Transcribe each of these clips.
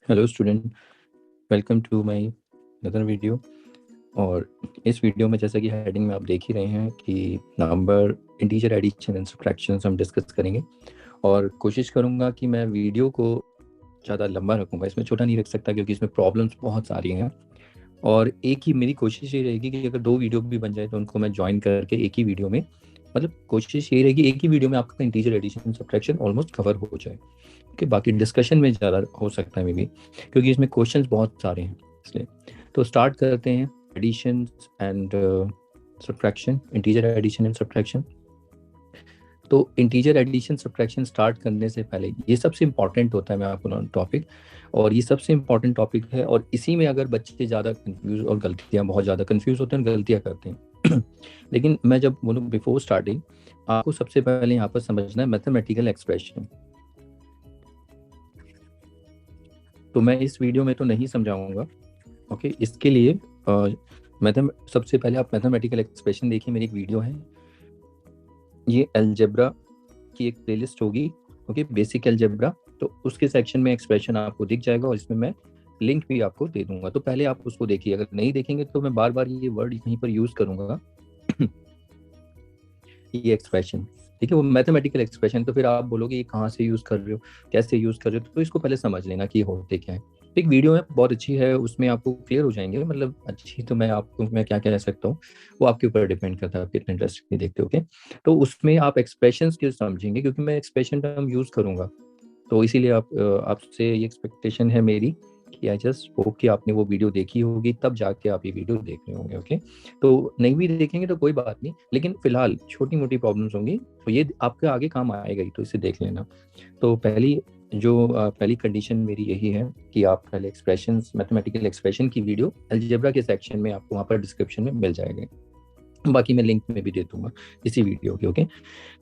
Hello student, welcome to my another video. और इस video में जैसा कि हेडिंग में आप देख ही रहे हैं कि number integer addition and subtraction हम डिस्कस करेंगे। और कोशिश करूंगा कि मैं वीडियो को ज़्यादा लंबा रखूंगा, इसमें छोटा नहीं रख सकता क्योंकि इसमें प्रॉब्लम्स बहुत सारी हैं। और एक ही मेरी कोशिश ये रहेगी कि अगर 2 वीडियो भी बन जाए तो उनको मैं ज्वाइन करके एक ही वीडियो में, मतलब कोशिश ये रहेगी एक ही वीडियो में आपका integer addition subtraction almost cover हो जाए। कि बाकी डिस्कशन में ज़्यादा हो सकता है मे बी, क्योंकि इसमें क्वेश्चंस बहुत सारे हैं इसलिए। तो स्टार्ट करते हैं addition and subtraction, integer addition and subtraction. तो इंटीजर एडिशन सब्ट्रैक्शन स्टार्ट करने से पहले ये सबसे इंपॉर्टेंट होता है, मैं आपको टॉपिक, और ये सबसे इंपॉर्टेंट टॉपिक है। और इसी में अगर बच्चे ज़्यादा कंफ्यूज और गलतियाँ बहुत ज़्यादा कंफ्यूज होते हैं, गलतियाँ करते हैं लेकिन मैं जब बोलूँ बिफोर स्टार्टिंग, आपको सबसे पहले यहाँ पर समझना है मैथमेटिकल एक्सप्रेशन। तो मैं इस वीडियो में तो नहीं समझाऊंगा, ओके। इसके लिए सबसे पहले आप मैथमेटिकल एक्सप्रेशन देखिए, मेरी एक वीडियो है, ये अलजेब्रा की एक प्लेलिस्ट होगी, ओके, बेसिक अलजेब्रा। तो उसके सेक्शन में एक्सप्रेशन आपको दिख जाएगा और इसमें मैं लिंक भी आपको दे दूंगा। तो पहले आप उसको देखिए, अगर नहीं देखेंगे तो मैं बार बार ये वर्ड यहीं पर यूज करूंगा ये एक्सप्रेशन, ठीक है, वो मैथमेटिकल एक्सप्रेशन। तो फिर आप बोलोगे ये कहाँ से यूज कर रहे हो, कैसे यूज कर रहे हो, तो इसको पहले समझ लेना कि होते क्या है। एक वीडियो है बहुत अच्छी है, उसमें आपको क्लियर हो जाएंगे, मतलब अच्छी तो मैं क्या कह सकता हूँ, वो आपके ऊपर डिपेंड करता है, आप कितने इंटरेस्ट देखते हो, ओके। तो उसमें आप एक्सप्रेशन के समझेंगे क्योंकि मैं एक्सप्रेशन टर्म यूज करूंगा। तो इसीलिए आपसे ये एक्सपेक्टेशन है मेरी कि आई जस्ट होप कि आपने वो वीडियो देखी होगी, तब जाके आप ये वीडियो देख रहे होंगे, ओके। तो नहीं भी देखेंगे तो कोई बात नहीं, लेकिन फिलहाल छोटी मोटी प्रॉब्लम्स होंगी तो ये आपके आगे काम आएगा ही, तो इसे देख लेना। तो पहली कंडीशन मेरी यही है कि आप पहले एक्सप्रेशंस, मैथमेटिकल एक्सप्रेशन की वीडियो अलजेब्रा के सेक्शन में आपको वहाँ पर डिस्क्रिप्शन में मिल जाएगा, बाकी मैं लिंक में भी दे दूंगा इसी वीडियो के, ओके।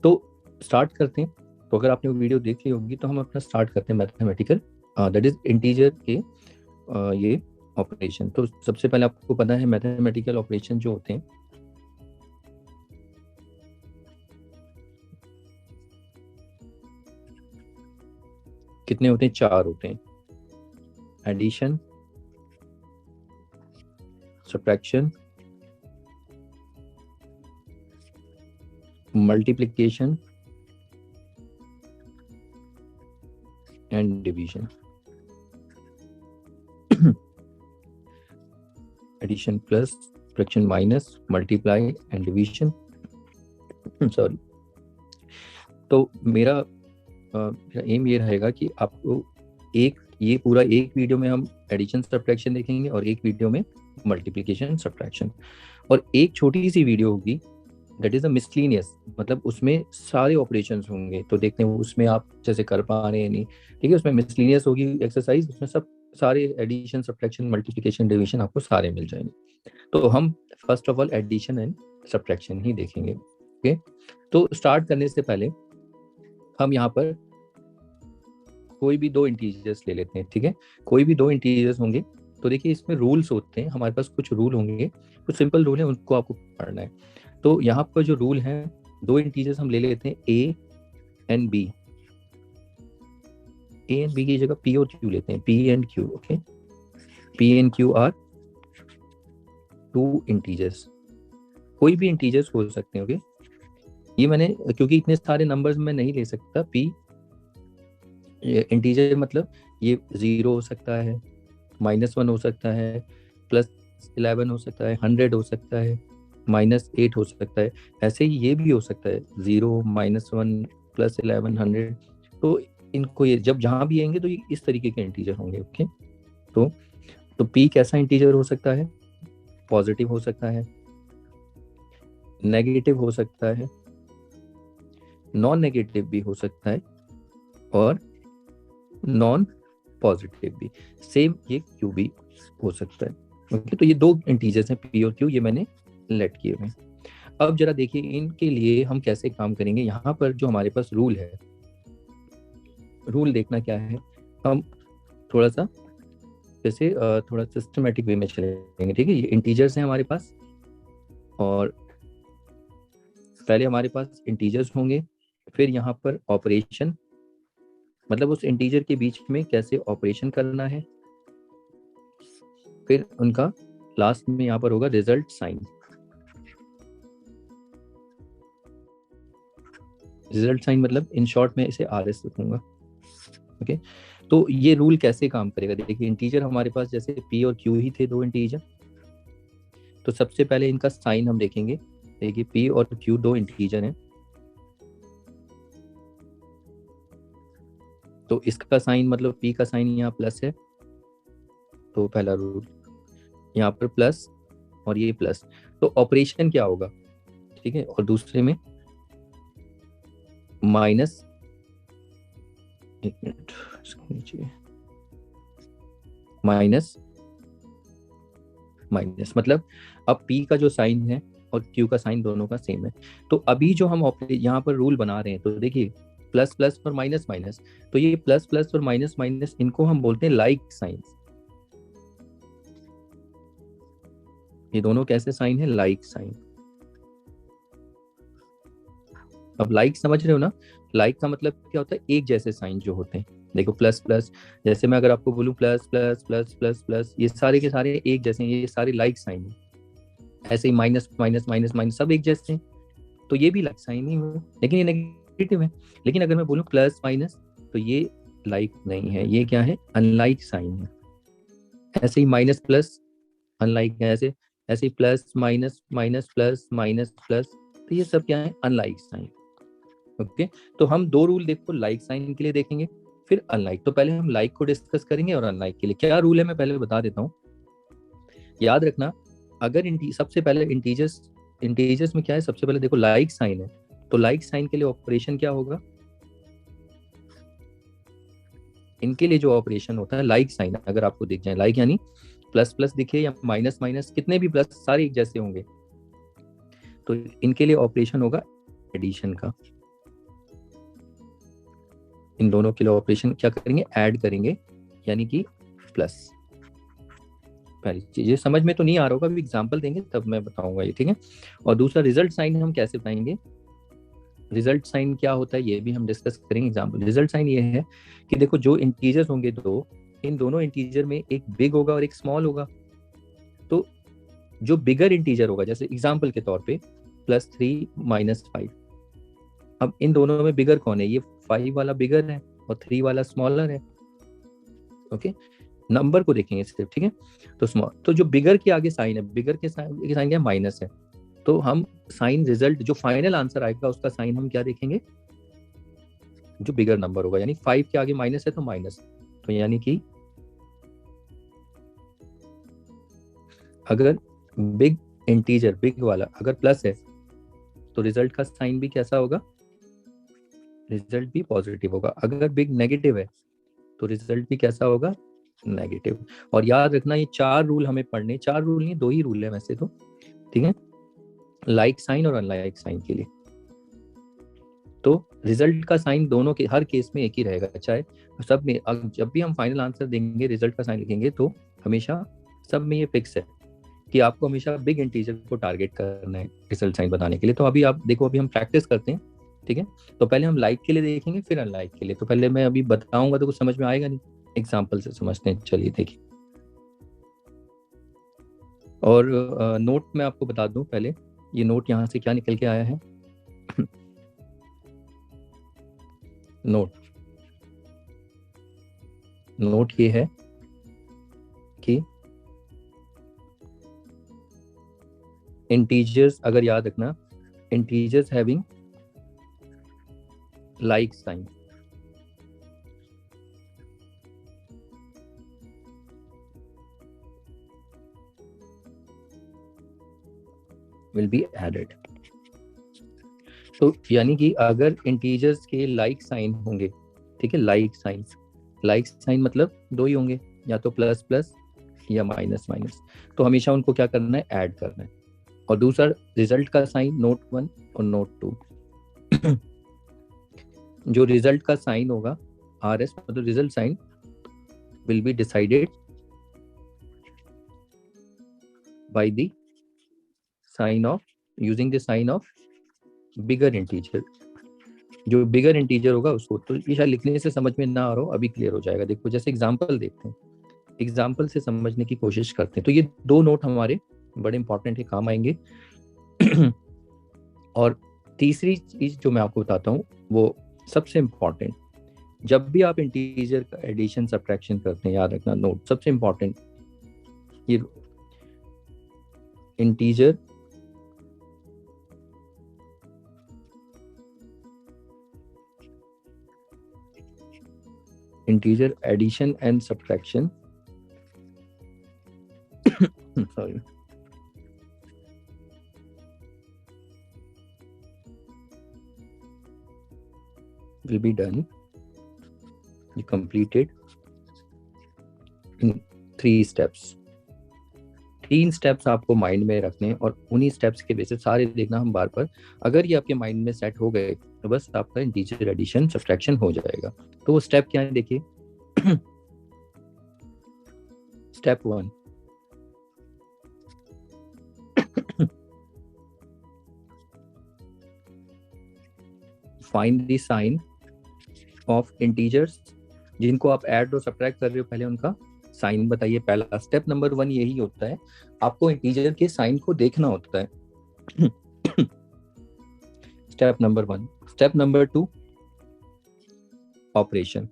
तो स्टार्ट करते हैं। तो अगर आपने वो वीडियो देख ली होगी तो हम अपना स्टार्ट करते हैं मैथमेटिकल, दैट इज इंटीजर के ये ऑपरेशन। तो सबसे पहले आपको पता है मैथमेटिकल ऑपरेशन जो होते हैं, कितने होते हैं? 4 होते हैं। Addition, subtraction, multiplication and division. Addition plus, subtraction minus, multiply and division, sorry. तो मेरा एम ये रहेगा कि आपको ये पूरा एक वीडियो में हम एडिशन सब्ट्रैक्शन देखेंगे और एक वीडियो में मल्टीप्लिकेशन सब्ट्रैक्शन, और एक छोटी सी वीडियो होगी दैट इज अ मिसलिनियस, मतलब उसमें सारे ऑपरेशंस होंगे, तो देखते हैं उसमें आप जैसे कर पा रहे हैं नहीं, ठीक है। उसमें मिसलिनियस होगी एक्सरसाइज, उसमें सब सारे एडिशन सब्ट्रैक्शन मल्टीप्लिकेशन डिवीजन आपको सारे मिल जाएंगे। तो हम first of all addition and subtraction ही देखेंगे, ओके। तो स्टार्ट करने से पहले हम यहाँ पर कोई भी 2 इंटीजर्स ले लेते हैं, ठीक है। कोई भी 2 इंटीजर्स होंगे तो देखिए इसमें रूल्स होते हैं, हमारे पास कुछ रूल होंगे, कुछ सिंपल रूल है, उनको आपको पढ़ना है। तो यहाँ पर जो रूल है, 2 इंटीजर्स हम ले लेते हैं A and B. A and B की जगह पी और क्यू लेते हैं, P and Q, okay. P and Q are 2 integers, कोई भी इंटीजर्स हो सकते हैं, ओके। ये मैंने, क्योंकि इतने सारे नंबर्स में नहीं ले सकता, पी इंटीजर मतलब ये 0 हो सकता है, -1 हो सकता है, +11 हो सकता है, 100 हो सकता है, -8 हो सकता है। ऐसे ही ये भी हो सकता है 0, -1, +11, 100। तो इनको ये जब जहाँ भी आएंगे तो ये इस तरीके के इंटीजर होंगे, ओके। तो पी कैसा इंटीजर हो सकता है? पॉजिटिव हो सकता है, नेगेटिव हो सकता है, नॉन नेगेटिव भी हो सकता है, और नॉन पॉजिटिव भी। सेम ये क्यू भी हो सकता है, ओके। तो ये 2 इंटीजर्स हैं पी और क्यू, ये मैंने लेट किए हुए। अब जरा देखिए इनके लिए हम कैसे काम करेंगे। यहाँ पर जो हमारे पास रूल है, रूल देखना क्या है, हम थोड़ा सा जैसे थोड़ा सिस्टमेटिक वे में चलेंगे, ठीक है। ये इंटीजर्स हैं हमारे पास, और पहले हमारे पास इंटीजर्स होंगे, फिर यहाँ पर ऑपरेशन, मतलब उस इंटीजर के बीच में कैसे ऑपरेशन करना है, फिर उनका लास्ट में यहाँ पर होगा रिजल्ट साइन। रिजल्ट साइन मतलब इन शॉर्ट में इसे आर एस रखूंगा। ओके, तो ये रूल कैसे काम करेगा, देखिए इंटीजर हमारे पास जैसे पी और क्यू ही थे, दो इंटीजर। तो सबसे पहले इनका साइन हम देखेंगे। देखिए पी और क्यू दो इंटीजर हैं, तो इसका साइन मतलब पी का साइन यहाँ प्लस है, तो पहला रूल यहाँ पर प्लस और ये प्लस, तो ऑपरेशन क्या होगा, ठीक है। और दूसरे में माइनस, एक मिनट नीचे, माइनस माइनस मतलब अब P का जो साइन है और Q का साइन दोनों का सेम है। तो अभी जो हम यहाँ पर रूल बना रहे हैं, तो देखिए प्लस प्लस और माइनस माइनस, तो ये प्लस प्लस और माइनस माइनस इनको हम बोलते हैं लाइक साइंस। ये दोनों कैसे साइन है, लाइक साइन। अब लाइक समझ रहे हो ना, लाइक का मतलब क्या होता है, एक जैसे साइन जो होते हैं। देखो प्लस प्लस, जैसे मैं अगर आपको बोलूं plus plus plus plus plus, ये सारे के सारे एक जैसे हैं, ये सारे लाइक साइन है। ऐसे ही माइनस माइनस माइनस माइनस सब एक जैसे हैं, तो ये भी लाइक साइन ही है, लेकिन ये नेगेटिव है। लेकिन अगर मैं बोलूं प्लस माइनस, तो ये लाइक नहीं है, ये क्या है, अनलाइक साइन है। ऐसे ही माइनस प्लस अनलाइक है, ऐसे ऐसे ही plus minus minus plus minus plus, तो ये सब क्या है, अनलाइक साइन। ओके, तो हम दो रूल देखो, लाइक साइन के लिए देखेंगे, फिर अनलाइक। तो पहले हम लाइक को डिस्कस करेंगे और अनलाइक के लिए क्या रूल है मैं पहले बता देता हूँ। याद रखना, अगर सबसे पहले इंटीजर्स में क्या है, सबसे पहले देखो लाइक साइन है, तो लाइक साइन के लिए ऑपरेशन क्या होगा, इनके लिए जो ऑपरेशन होता है लाइक साइन, अगर आपको दिख जाए लाइक यानी प्लस प्लस दिखे या माइनस माइनस, कितने भी प्लस सारे एक जैसे होंगे, तो इनके लिए ऑपरेशन होगा एडिशन का। इन दोनों के लिए ऑपरेशन क्या करेंगे, ऐड करेंगे, यानी कि प्लस। पहली चीज ये समझ में तो नहीं आ रहा होगा, अभी एग्जांपल देंगे तब मैं बताऊंगा ये, ठीक है। और दूसरा रिजल्ट साइन हम कैसे बताएंगे, रिजल्ट साइन क्या होता है ये भी हम डिस्कस करेंगे एग्जांपल। रिजल्ट साइन ये है कि देखो जो इंटीजर्स होंगे दो, इन दोनों इंटीजर में एक बिग होगा और एक स्मॉल होगा। तो जो बिगर इंटीजर होगा, जैसे एग्जांपल के तौर पे +3 -5, अब इन दोनों में बिगर कौन है, ये 5 वाला बिगर है और 3 वाला स्मॉलर है। ओके, नंबर को देखेंगे सिर्फ, ठीक है। तो स्मॉल, तो जो बिगर के आगे साइन है, बिगर के साइन क्या माइनस है, तो हम साइन रिजल्ट जो फाइनल आंसर आएगा उसका साइन हम क्या देखेंगे, जो बिगर नंबर होगा, यानी 5 के आगे माइनस है तो माइनस, तो यानी कि अगर बिग इंटीजर बिग वाला अगर प्लस है तो रिजल्ट का साइन भी कैसा होगा, रिजल्ट भी पॉजिटिव होगा। अगर बिग नेगेटिव है तो रिजल्ट भी कैसा होगा, नेगेटिव। और याद रखना ये 4 रूल हमें पढ़ने, 4 रूल नहीं 2 ही रूल है वैसे तो, ठीक है, लाइक साइन और अनलाइक साइन के लिए। तो रिजल्ट का साइन दोनों के हर केस में एक ही रहेगा, चाहे सब में, जब भी हम फाइनल आंसर देंगे रिजल्ट का साइन लिखेंगे तो हमेशा सब में ये फिक्स है कि आपको हमेशा बिग इंटीजर को टारगेट करना है रिजल्ट साइन बताने के लिए। तो अभी आप देखो, अभी हम प्रैक्टिस करते हैं, ठीक है। तो पहले हम लाइक के लिए देखेंगे फिर अनलाइक के लिए। तो पहले मैं अभी बताऊंगा तो कुछ समझ में आएगा नहीं, एग्जाम्पल से समझते हैं, चलिए देखिए। और नोट मैं आपको बता दूं पहले, ये नोट यहाँ से क्या निकल के आया है नोट ये है कि इंटीजर्स, अगर याद रखना, integers having like sign will be added. तो यानी कि अगर इंटीजर्स के लाइक साइन होंगे, ठीक है, लाइक साइन मतलब दो ही होंगे, या तो प्लस प्लस या माइनस माइनस, तो हमेशा उनको क्या करना है, ऐड करना है। और दूसरा रिजल्ट का साइन नोट 1 और नोट 2 जो रिजल्ट का साइन होगा RS मतलब result sign will be decided by the sign of, using the sign of bigger integer. जो बिगर इंटीजर होगा उसको, तो ये शायद लिखने से समझ में ना आ रहा हो, अभी क्लियर हो जाएगा। देखो जैसे एग्जांपल देखते हैं, एग्जाम्पल से समझने की कोशिश करते हैं। तो ये 2 नोट हमारे बड़े इंपॉर्टेंट है, काम आएंगे। और तीसरी चीज जो मैं आपको बताता हूँ वो सबसे इम्पॉर्टेंट, जब भी आप इंटीजर का एडिशन सब्ट्रैक्शन करते हैं, याद रखना नोट सबसे इम्पॉर्टेंट, ये integer addition and subtraction sorry, will be done, completed in 3 steps। 3 steps आपको माइंड में रखने हैं और उन्हीं स्टेप्स के बेसिस सारे देखना हम बार बार। अगर ये आपके माइंड में सेट हो गए तो बस आपका इंटीजर एडिशन सब्ट्रैक्शन हो जाएगा। तो वो स्टेप क्या है देखिए। Step 1, find the sign of integers. जिनको आप ऐड और सब्ट्रैक्ट कर रहे हो पहले उनका साइन बताइए। पहला स्टेप नंबर 1 यही होता है, आपको इंटीजर के साइन को देखना होता है। Step number 1। Step number 2, operation.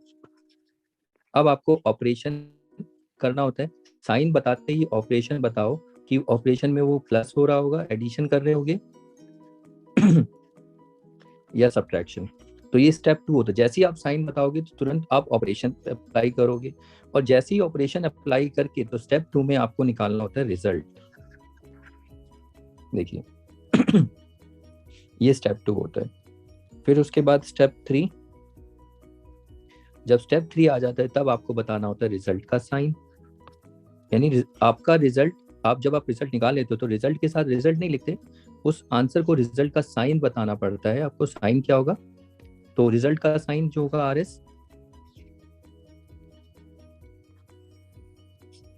अब आपको ऑपरेशन करना होता है। साइन बताते ही ऑपरेशन बताओ कि ऑपरेशन में वो प्लस हो रहा होगा, एडिशन कर रहे होगे या सब्ट्रैक्शन। तो ये स्टेप 2 होता है। जैसे ही आप साइन बताओगे तो तुरंत आप ऑपरेशन अप्लाई करोगे, और जैसे ही ऑपरेशन अप्लाई करके तो स्टेप 2 में आपको निकालना होता है रिजल्ट। देखिए ये स्टेप 2 होता है। फिर उसके बाद स्टेप 3, जब स्टेप 3 आ जाता है तब आपको बताना होता है रिजल्ट का साइन। यानी आपका रिजल्ट, आप जब आप रिजल्ट निकाल लेते हो तो रिजल्ट के साथ रिजल्ट नहीं लिखते, उस आंसर को रिजल्ट का साइन बताना पड़ता है आपको। साइन क्या होगा, तो रिजल्ट का साइन जो होगा RS,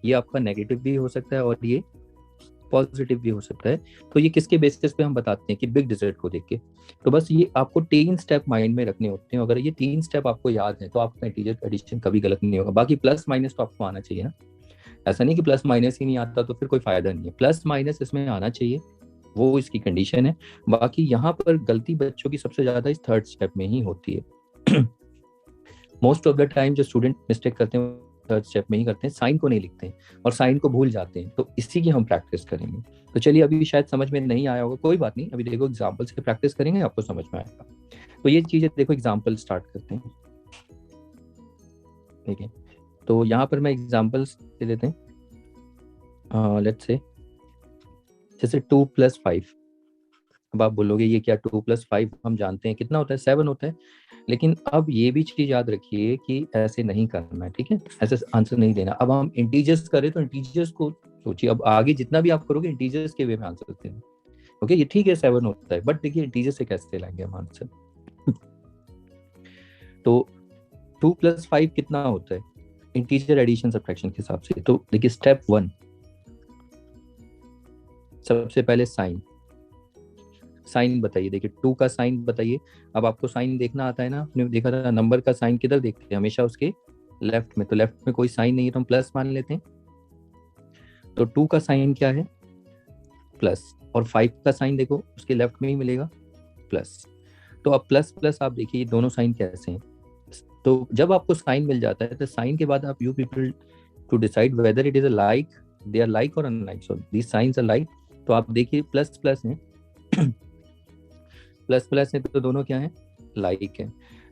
ये आपका नेगेटिव भी हो सकता है और ये पॉजिटिव भी हो सकता है। तो ये किसके बेसिस पे हम बताते हैं कि बिग रिजल्ट को देख के। तो बस ये आपको 3 स्टेप माइंड में रखने होते हैं। अगर ये 3 स्टेप आपको याद है तो आपका इंटीजर एडिशन कभी गलत नहीं होगा। बाकी प्लस माइनस तो आपको आना चाहिए ना, ऐसा नहीं कि प्लस माइनस ही नहीं आता तो फिर कोई फायदा नहीं है। प्लस माइनस इसमें आना चाहिए, वो इसकी कंडीशन है। बाकी यहाँ पर गलती बच्चों की सबसे ज्यादा इस 3rd स्टेप में ही होती है। मोस्ट ऑफ द टाइम जो स्टूडेंट मिस्टेक करते हैं 3rd स्टेप में ही करते हैं, साइन को नहीं लिखते हैं और साइन को भूल जाते हैं। तो इसी की हम प्रैक्टिस करेंगे। तो चलिए, अभी शायद समझ में नहीं आया होगा, कोई बात नहीं, अभी देखो एग्जाम्पल से प्रैक्टिस करेंगे आपको समझ में आएगा। तो ये चीजें देखो, एग्जाम्पल स्टार्ट करते हैं। ठीक है, तो यहाँ पर मैं एग्जाम्पल्स दे देते हैं। लेट्स से जैसे 2 + 5। अब आप बोलोगे ये क्या, 2 + 5 हम जानते हैं कितना होता है, 7 होता है। लेकिन अब ये भी चीज याद रखिए कि ऐसे नहीं करना है, ठीक है, ऐसे आंसर नहीं देना। अब हम इंटीजर्स करें तो इंटीजर्स को सोचिए, अब आगे जितना भी आप करोगे इंटीजर्स के वे में आंसर देना। ओके, ये ठीक है 7 होता है, बट देखिए इंटीजर से कैसे लाएंगे हम आंसर। तो 2 + 5 कितना होता है इंटीजर एडिशन सब्ट्रैक्शन के हिसाब से। तो देखिए स्टेप 1, सबसे पहले साइन बताइए। देखिए 2 का साइन बताइए। अब आपको साइन देखना आता है ना, आपने देखा था नंबर का साइन किधर देखते हैं, हमेशा उसके लेफ्ट में। तो लेफ्ट में कोई साइन नहीं है तो हम प्लस मान लेते हैं। तो 2 का साइन क्या है, प्लस, और 5 का साइन देखो उसके लेफ्ट में ही मिलेगा, प्लस। तो अब प्लस प्लस आप देखिए ये दोनों साइन कैसे हैं। तो जब आपको साइन मिल जाता है तो साइन के बाद आप you people to decide whether it is a like, they are like और unlike. So these signs are like. तो आप देखिए प्लस प्लस है, प्लस प्लस है तो दोनों क्या है, लाइक है।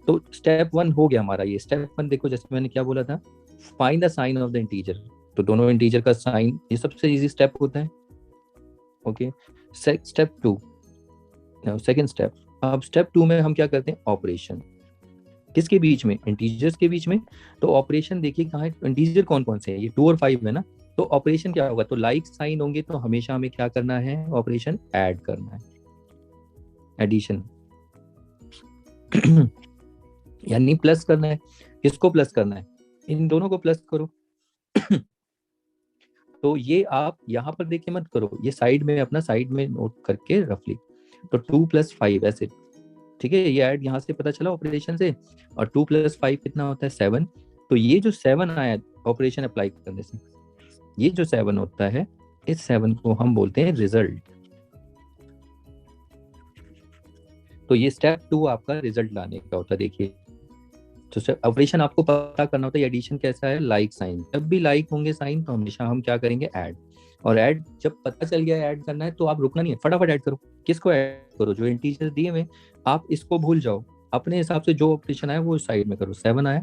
तो स्टेप 1 हो गया हमारा। ये स्टेप 1 देखो, जैसे मैंने क्या बोला था, find the sign of the integer. तो दोनों इंटीजर का साइन, ये सबसे इजी स्टेप होता है। Okay, step 2, second step. अब स्टेप 2 में हम क्या करते हैं, ऑपरेशन। किसके बीच में, इंटीजर्स के बीच में। तो ऑपरेशन देखिए कहाँ है, इंटीजर कौन कौन से हैं, ये 2 और 5 है ना। तो ऑपरेशन क्या होगा, तो लाइक साइन होंगे तो हमेशा हमें क्या करना है, ऑपरेशन ऐड करना है, एडिशन। यानी प्लस करना है। किसको प्लस करना है, इन दोनों को प्लस करो। तो ये आप यहाँ पर देखिए मत करो, ये साइड में अपना साइड में नोट करके रफली। तो 2 + 5 ऐसे, ठीक है, ये ऐड यहाँ से पता चला ऑपरेशन से। और 2 + 5 कितना होता है, 7। तो ये जो 7 आया ऑपरेशन अप्लाई करने से। ये जो 7 होता है, इस 7 को हम बोलते हैं रिजल्ट। तो ये स्टेप 2 आपका रिजल्ट लाने का होता है। देखिए, तो ऑपरेशन आपको पता करना होता है एडिशन कैसा है, लाइक साइन। जब भी लाइक होंगे साइन तो हमेशा हम क्या करेंगे, ऐड। और ऐड जब पता चल गया ऐड करना है तो आप रुकना नहीं है, फटाफट ऐड करो। किसको ऐड करो, जो इंटीजर दिए हुए, आप इसको भूल जाओ, अपने हिसाब से जो ऑपरेशन आया वो साइड में करो। 7 आया।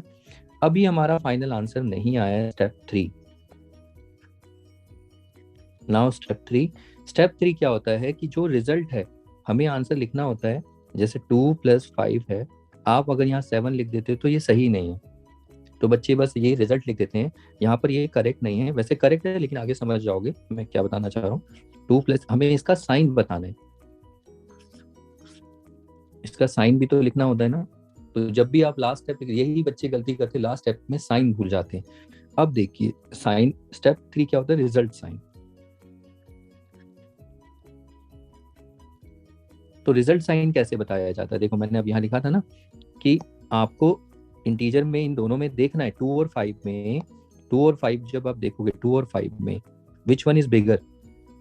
अभी हमारा फाइनल आंसर नहीं आया है, स्टेप 3। Now step 3। स्टेप 3 क्या होता है कि जो रिजल्ट है हमें आंसर लिखना होता है। जैसे 2 + 5 है, आप अगर यहाँ 7 लिख देते हो तो ये सही नहीं है, तो बच्चे बस ये रिजल्ट लिख देते हैं। यहाँ पर ये करेक्ट नहीं है, वैसे करेक्ट है लेकिन आगे समझ जाओगे मैं क्या बताना चाह रहा हूँ। 2+ हमें इसका साइन बताना है, इसका साइन भी तो लिखना होता है ना। तो जब भी आप लास्ट स्टेप, यही बच्चे गलती करते हैं, लास्ट स्टेप में साइन भूल जाते हैं। अब देखिए साइन, स्टेप 3 क्या होता है, रिजल्ट साइन। तो रिजल्ट साइन कैसे बताया जाता है, देखो मैंने अब यहाँ लिखा था ना कि आपको इंटीजर में इन दोनों में देखना है, 2 और 5 में। 2 और 5 जब आप देखोगे, 2 और 5 में विच वन इज बिगर,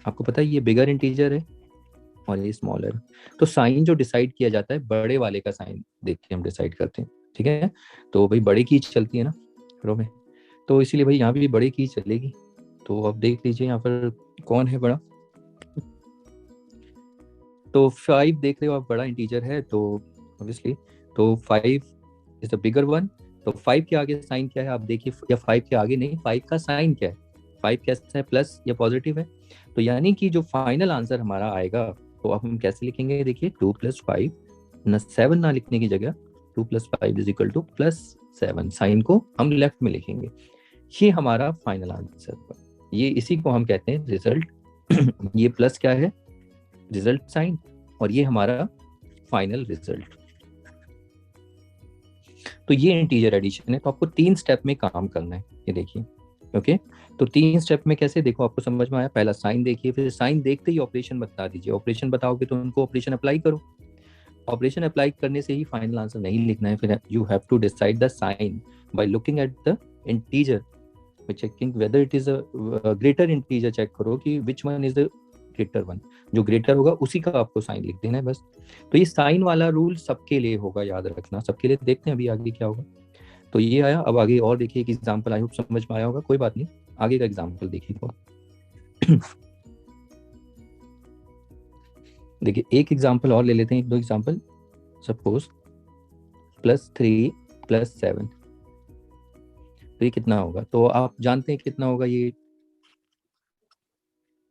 आपको पता है ये बिगर इंटीजर है और ये स्मॉलर। तो साइन जो डिसाइड किया जाता है, बड़े वाले का साइन देख के हम डिसाइड करते हैं, ठीक है। तो भाई बड़े की चलती है ना रो में, तो इसीलिए भाई यहाँ भी बड़े की चलेगी। तो अब देख लीजिए यहाँ पर कौन है बड़ा। तो 5 देख रहे हो आप, बड़ा इंटीजर है तो ऑब्वियसली, तो 5 इज द बिगर वन। तो 5 के आगे साइन क्या है आप देखिए, या 5 के आगे नहीं, 5 का साइन क्या है, 5 कैसा है, प्लस या पॉजिटिव है। तो यानी कि जो फाइनल आंसर हमारा आएगा, तो अब हम कैसे लिखेंगे, देखिए 2 + 5 ना, 7 ना लिखने की जगह 2 + 5 = +7, साइन को हम लेफ्ट में लिखेंगे। ये हमारा फाइनल आंसर, ये इसी को हम कहते हैं रिजल्ट। ये प्लस क्या है, रिजल्ट साइन, और ये हमारा फाइनल रिजल्ट। तो ये इंटीजर एडिशन है। तो आपको 3 स्टेप में काम करना है, ये देखिए। ओके, तो 3 स्टेप में कैसे, देखो आपको समझ में आया। पहला साइन देखिए, फिर साइन देखते ही ऑपरेशन बता दीजिए, ऑपरेशन बताओगे तो उनको ऑपरेशन अप्लाई करो। ऑपरेशन अप्लाई करने से ही फाइनल आंसर नहीं लिखना है, फिर you have to decide the sign by looking at the integer, checking whether it is a greater integer. Check करो कि which one is the greater one, जो ग्रेटर होगा उसी का आपको साइन लिख देना है बस। तो ये साइन वाला रूल सबके लिए होगा, याद रखना सबके लिए। देखते हैं अभी आगे क्या होगा। तो ये आया, अब आगे और देखिए एक एग्जांपल, आई होप समझ में आया होगा, कोई बात नहीं, आगे का एग्जांपल देखिए। तो देखिए एक एग्जांपल और ले लेते हैं, एक दो एग्जांपल। सपोज +3 + 7, तो ये कितना होगा, तो आप जानते हैं कितना होगा ये।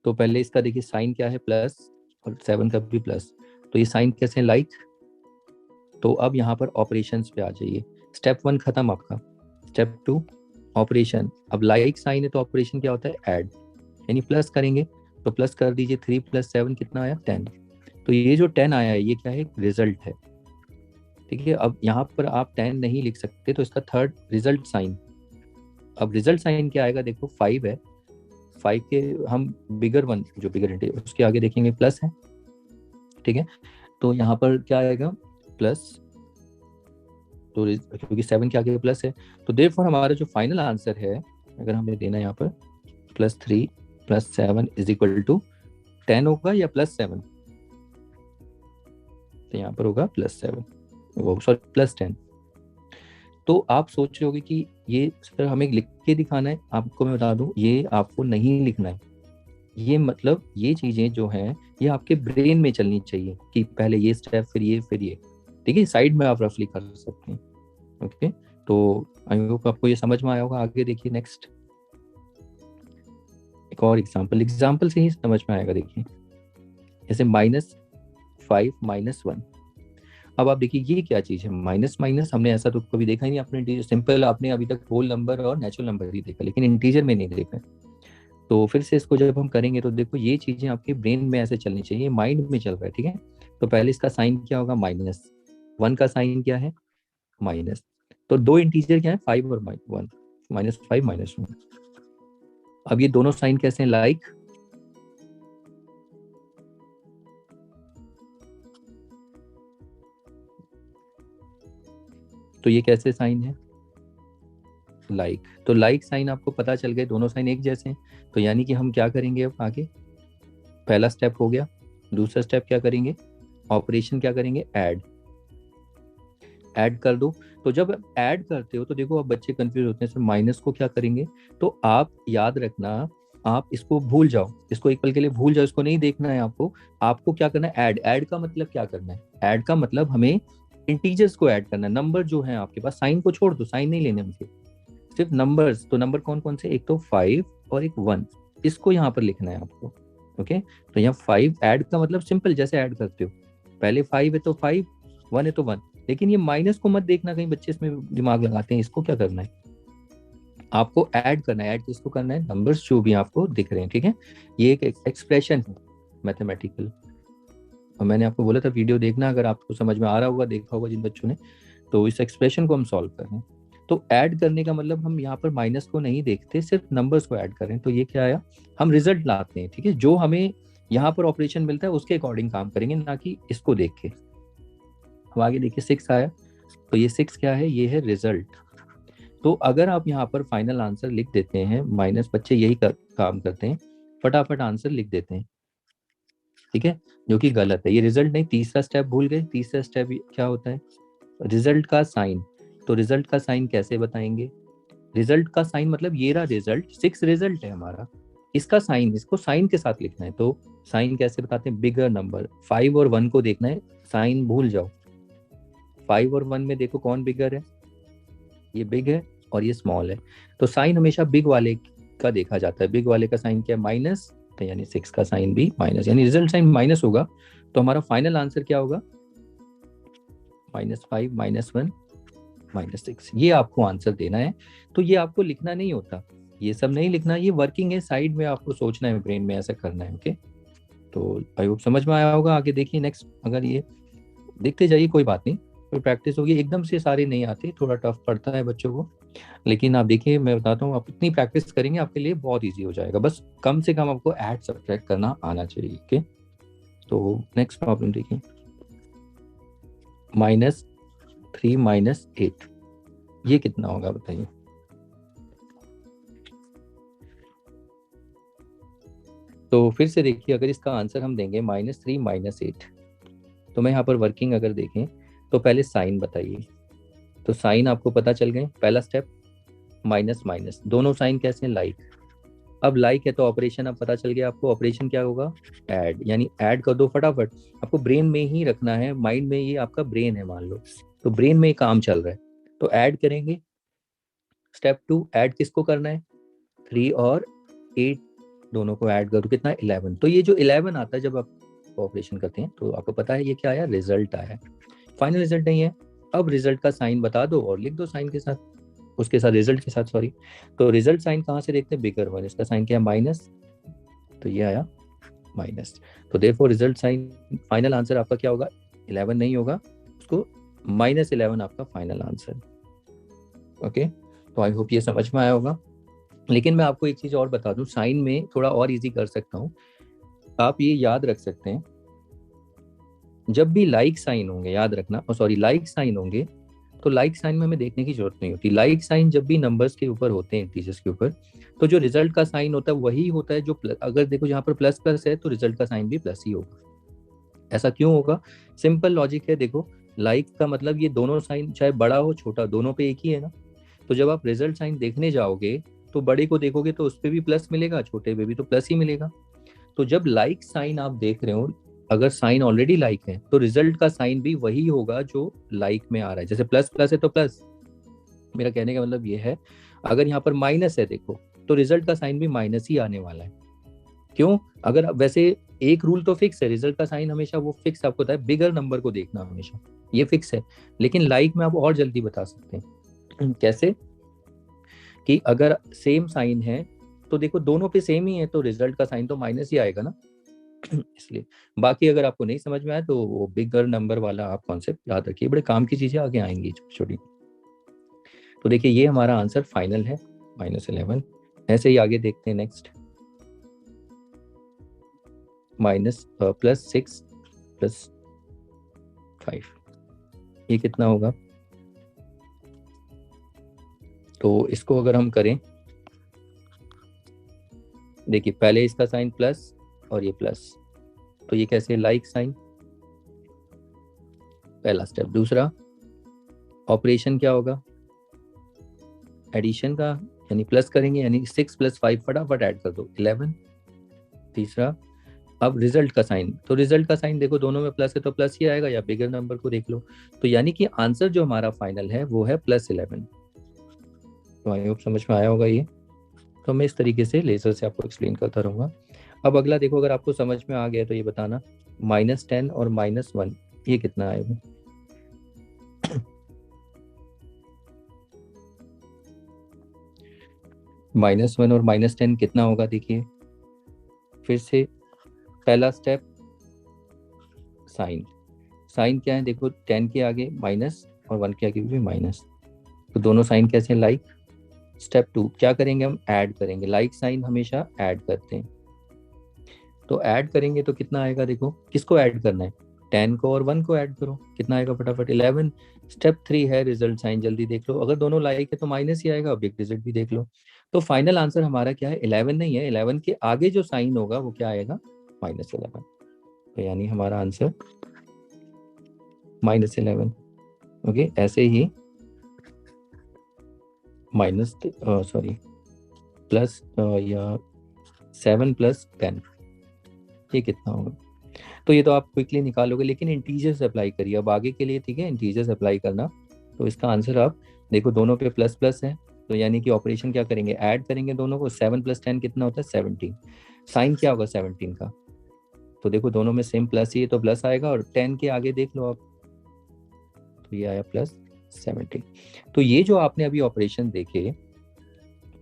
तो पहले इसका देखिए साइन क्या है, प्लस, और 7 का भी प्लस। तो ये साइन कैसे, लाइक। तो अब यहाँ पर ऑपरेशंस पे आ जाइए। स्टेप 1 खत्म आपका, स्टेप 2 ऑपरेशन। अब लाइक साइन है तो ऑपरेशन क्या होता है, ऐड, यानी प्लस करेंगे। तो प्लस कर दीजिए, 3 + 7 कितना आया, 10। तो ये जो 10 आया है ये क्या है, रिजल्ट है, ठीक है। अब यहाँ पर आप 10 नहीं लिख सकते, तो इसका थर्ड रिजल्ट साइन। अब रिजल्ट साइन क्या आएगा, देखो 5 है, 5 के हम बिगर वन, जो बिगर इंटीजर उसके आगे देखेंगे प्लस है, ठीक है। तो यहाँ पर क्या आएगा, प्लस। तो क्योंकि 7 के आगे प्लस है, तो देयरफॉर हमारा जो फाइनल आंसर है, अगर हमें देना है यहाँ पर +3 + 7 = 10 होगा या +7, तो यहाँ पर होगा +7, वो सॉरी +10। तो आप सोच रहे होगे कि ये सर हमें लिख के दिखाना है, आपको मैं बता दूं ये आपको नहीं लिखना है। ये मतलब ये चीजें जो हैं ये आपके ब्रेन में चलनी चाहिए कि पहले ये स्टेप, फिर ये, फिर ये, ठीक है। साइड में आप रफली कर सकते हैं। ओके, तो आई होप आपको ये समझ में आया होगा। आगे देखिए नेक्स्ट, एक और एग्जांपल, एग्जांपल से ही समझ में आएगा। देखिए जैसे -5 - 1। अब आप देखिए ये क्या चीज है, माइनस माइनस, हमने ऐसा तो कभी देखा ही नहीं। आपने सिंपल, आपने अभी तक होल नंबर और नेचुरल नंबर ही देखा, लेकिन इंटीजर में नहीं देखा। तो फिर से इसको जब हम करेंगे तो देखो ये चीजें आपके ब्रेन में ऐसे चलनी चाहिए, माइंड में चल रहा है, ठीक है। तो पहले इसका साइन क्या होगा, -1 का साइन क्या है, माइनस। तो दो इंटीजर क्या है, 5 और 1, -5 -1। अब ये दोनों साइन कैसे हैं, लाइक। तो ये कैसे साइन है, लाइक, तो लाइक साइन आपको पता चल गए, दोनों साइन एक जैसे हैं, तो यानी कि हम क्या करेंगे अब आगे, पहला स्टेप हो गया, दूसरा स्टेप क्या करेंगे, ऑपरेशन क्या करेंगे, ऐड, ऐड कर दो। तो जब ऐड करते हो तो देखो अब बच्चे कंफ्यूज होते हैं, सर माइनस को क्या करेंगे, तो आप याद रखना, आप इसको भूल जाओ, इसको एक पल के लिए भूल जाओ, इसको नहीं देखना है आपको। आपको क्या करना है, ऐड, ऐड का मतलब क्या करना है, ऐड का मतलब हमें इंटीजर्स को ऐड करना है, नंबर जो है आपके पास, साइन को छोड़ दो, साइन नहीं लेने मुझे, सिर्फ नंबर्स। तो नंबर कौन कौन से, एक तो 5 और एक 1, इसको यहाँ पर लिखना है आपको। ओके, तो यहाँ 5 ऐड का मतलब सिंपल, जैसे ऐड करते हो, पहले 5 है तो 5, 1 है तो 1, लेकिन ये माइनस को मत देखना, कहीं बच्चे इसमें दिमाग लगाते हैं। इसको क्या करना है, आपको ऐड करना है, ऐड किसको करना है, नंबर्स जो भी आपको दिख रहे हैं, ठीक है। ये एक एक्सप्रेशन है मैथमेटिकल, और मैंने आपको बोला था वीडियो देखना, अगर आपको समझ में आ रहा होगा, देखा होगा जिन बच्चों ने, तो इस एक्सप्रेशन को हम सॉल्व कर रहे हैं। तो ऐड करने का मतलब हम यहाँ पर माइनस को नहीं देखते, सिर्फ नंबर्स को ऐड करें, तो ये क्या आया, हम रिजल्ट लाते हैं, ठीक है, जो हमें यहाँ पर ऑपरेशन मिलता है उसके अकॉर्डिंग काम करेंगे, ना कि इसको देख के। अब आगे देखिए 6 आया, तो ये 6 क्या है, ये है रिजल्ट। तो अगर आप यहाँ पर फाइनल आंसर लिख देते हैं, माइनस बच्चे यही काम करते हैं, फटाफट आंसर लिख देते हैं, ठीक है, जो कि गलत है, ये रिजल्ट नहीं, तीसरा स्टेप भूल गए। तीसरा स्टेप क्या होता है, रिजल्ट का साइन। तो रिजल्ट का साइन कैसे बताएंगे, रिजल्ट का साइन मतलब ये रहा रिजल्ट, 6 रिजल्ट है हमारा, इसका साइन, इसको साइन के साथ लिखना है। तो साइन कैसे बताते हैं, बिगर नंबर, 5 और 1 को देखना है, साइन भूल जाओ, 5 और 1 में देखो कौन बिगर है, ये बिग है और ये स्मॉल है, तो साइन हमेशा बिग वाले का देखा जाता है। बिग वाले का साइन क्या है, माइनस, तो यानी 6 का साइन भी माइनस, यानी रिजल्ट साइन माइनस होगा, तो हमारा फाइनल आंसर क्या होगा, -5, -1, -6, ये आपको आंसर देना है। तो ये आपको लिखना नहीं होता, ये सब नहीं लिखना, ये वर्किंग है, साइड में आपको सोचना है, ब्रेन में ऐसा करना है। ओके, तो आई होप समझ में आया होगा। आगे देखिए नेक्स्ट, अगर ये देखते जाइए, कोई बात नहीं, कोई प्रैक्टिस होगी, एकदम से सारे नहीं आते, थोड़ा टफ पड़ता है बच्चों को, लेकिन आप देखिए, मैं बताता हूँ, आप इतनी प्रैक्टिस करेंगे आपके लिए बहुत इजी हो जाएगा, बस कम से कम आपको ऐड सब्ट्रैक्ट करना आना चाहिए। ओके, तो नेक्स्ट प्रॉब्लम देखिए, -3 - 8, ये कितना होगा बताइए। तो फिर से देखिए, अगर इसका आंसर हम देंगे -3 - 8, तो मैं यहाँ पर वर्किंग अगर देखें, तो पहले साइन बताइए। तो साइन आपको पता चल गए, पहला स्टेप, माइनस माइनस, दोनों साइन कैसे हैं, लाइक। अब लाइक है तो ऑपरेशन अब पता चल गया आपको, ऑपरेशन क्या होगा, ऐड, यानी ऐड कर दो फटाफट। आपको ब्रेन में ही रखना है, माइंड में, ये आपका ब्रेन है मान लो, तो ब्रेन में काम चल रहा है, तो ऐड करेंगे। स्टेप 2, ऐड किसको करना है, 3 और 8 दोनों को ऐड करो, कितना 11। तो ये जो 11 आता है जब आप ऑपरेशन करते हैं, तो आपको पता है ये क्या आया, रिजल्ट आया, फाइनल रिजल्ट नहीं है। अब रिजल्ट का साइन बता दो और लिख दो साइन के साथ, उसके साथ रिजल्ट के साथ, सॉरी। तो रिजल्ट साइन कहाँ से देखते हैं, बिगर वन, इसका साइन क्या है, माइनस, तो ये आया माइनस। तो therefore result sign, final answer आपका क्या होगा, 11 नहीं होगा, उसको -11 आपका फाइनल आंसर। ओके, तो आई होप ये समझ में आया होगा। लेकिन मैं आपको एक चीज और बता दूं, साइन में थोड़ा और इजी कर सकता हूँ, आप ये याद रख सकते हैं, जब भी लाइक साइन होंगे, याद रखना, सॉरी लाइक साइन होंगे, तो लाइक साइन में हमें देखने की जरूरत नहीं होती। लाइक साइन जब भी नंबर्स के ऊपर होते हैं, इंटीजर्स के ऊपर, तो जो रिजल्ट का साइन होता है वही होता है जो प्लस, अगर देखो यहाँ पर प्लस प्लस है तो रिजल्ट का साइन भी प्लस ही होगा। ऐसा क्यों होगा, सिंपल लॉजिक है, देखो लाइक का मतलब ये दोनों साइन चाहे बड़ा हो छोटा, दोनों पे एक ही है ना। तो जब आप रिजल्ट साइन देखने जाओगे, तो बड़े को देखोगे तो उस पर भी प्लस मिलेगा, छोटे पे भी तो प्लस ही मिलेगा। तो जब लाइक साइन आप देख रहे हो, अगर साइन ऑलरेडी लाइक है, तो रिजल्ट का साइन भी वही होगा जो लाइक में आ रहा है, जैसे प्लस प्लस है तो प्लस, मेरा कहने का मतलब ये है, अगर यहाँ पर माइनस है देखो, तो रिजल्ट का साइन भी माइनस ही आने वाला है। क्यों, अगर वैसे एक रूल तो फिक्स है, रिजल्ट का साइन हमेशा वो फिक्स आपको होता है, बिगर नंबर को देखना हमेशा, ये फिक्स है। लेकिन लाइक में आप और जल्दी बता सकते हैं कैसे, कि अगर सेम साइन है, तो देखो दोनों पे सेम ही है, तो रिजल्ट का साइन तो माइनस ही आएगा ना इसलिए। बाकी अगर आपको नहीं समझ में आया, तो वो बिगर नंबर वाला आप कॉन्सेप्ट याद रखिए, बड़े काम की चीजें आगे आएंगी छोटी छोटी। तो देखिए ये हमारा आंसर फाइनल है, -11। ऐसे ही आगे देखते हैं नेक्स्ट, +6 +5, ये कितना होगा, तो इसको अगर हम करें, देखिए पहले इसका साइन प्लस और ये प्लस, तो ये कैसे लाइक साइन, पहला स्टेप। दूसरा ऑपरेशन क्या होगा, एडिशन का, यानी प्लस करेंगे, यानी 6 + 5 फटाफट ऐड कर दो 11। तीसरा अब रिजल्ट का साइन, तो रिजल्ट का साइन देखो दोनों में प्लस है तो प्लस ही आएगा, या बिगर नंबर को देख लो। तो यानी कि आंसर जो हमारा फाइनल है वो है +11। तो आई होप समझ में आया होगा ये। तो मैं इस तरीके से लेजर से आपको एक्सप्लेन करता रहूँगा। अब अगला देखो, अगर आपको समझ में आ गया तो ये बताना, -10 और -1 ये कितना आएगा। -1 और -10 कितना होगा, देखिए फिर से पहला स्टेप साइन, साइन क्या है देखो, 10 के आगे माइनस और 1 के आगे भी माइनस, तो दोनों साइन कैसे लाइक। स्टेप 2 क्या करेंगे, हम ऐड करेंगे, लाइक साइन हमेशा ऐड करते हैं, तो ऐड करेंगे तो कितना आएगा, देखो किसको ऐड करना है, 10 को और 1 को ऐड करो, कितना आएगा फटाफट 11। स्टेप 3 है रिजल्ट साइन, जल्दी देख लो, अगर दोनों लाइक है तो माइनस ही आएगा, बिग डिजिट भी देख लो। तो फाइनल आंसर हमारा क्या है, 11 नहीं है, 11 के आगे जो साइन होगा वो क्या आएगा, -11। तो यानी हमारा आंसर -11। ओके, ऐसे ही माइनस सॉरी प्लस या 7 + 10 ये कितना होगा। तो ये तो आप क्विकली निकालोगे, लेकिन इंटीजर्स अप्लाई करिए अब आगे के लिए, ठीक है, इंटीजर्स अप्लाई करना। तो इसका आंसर आप देखो दोनों पे प्लस प्लस है, तो यानी कि ऑपरेशन क्या करेंगे, ऐड करेंगे दोनों को, 7 + 10 कितना होता है 17। साइन क्या होगा 17 का, तो देखो दोनों में सेम प्लस ही है तो प्लस आएगा, और 10 के आगे देख लो आप, तो ये आया +17। तो ये जो आपने अभी ऑपरेशन देखे,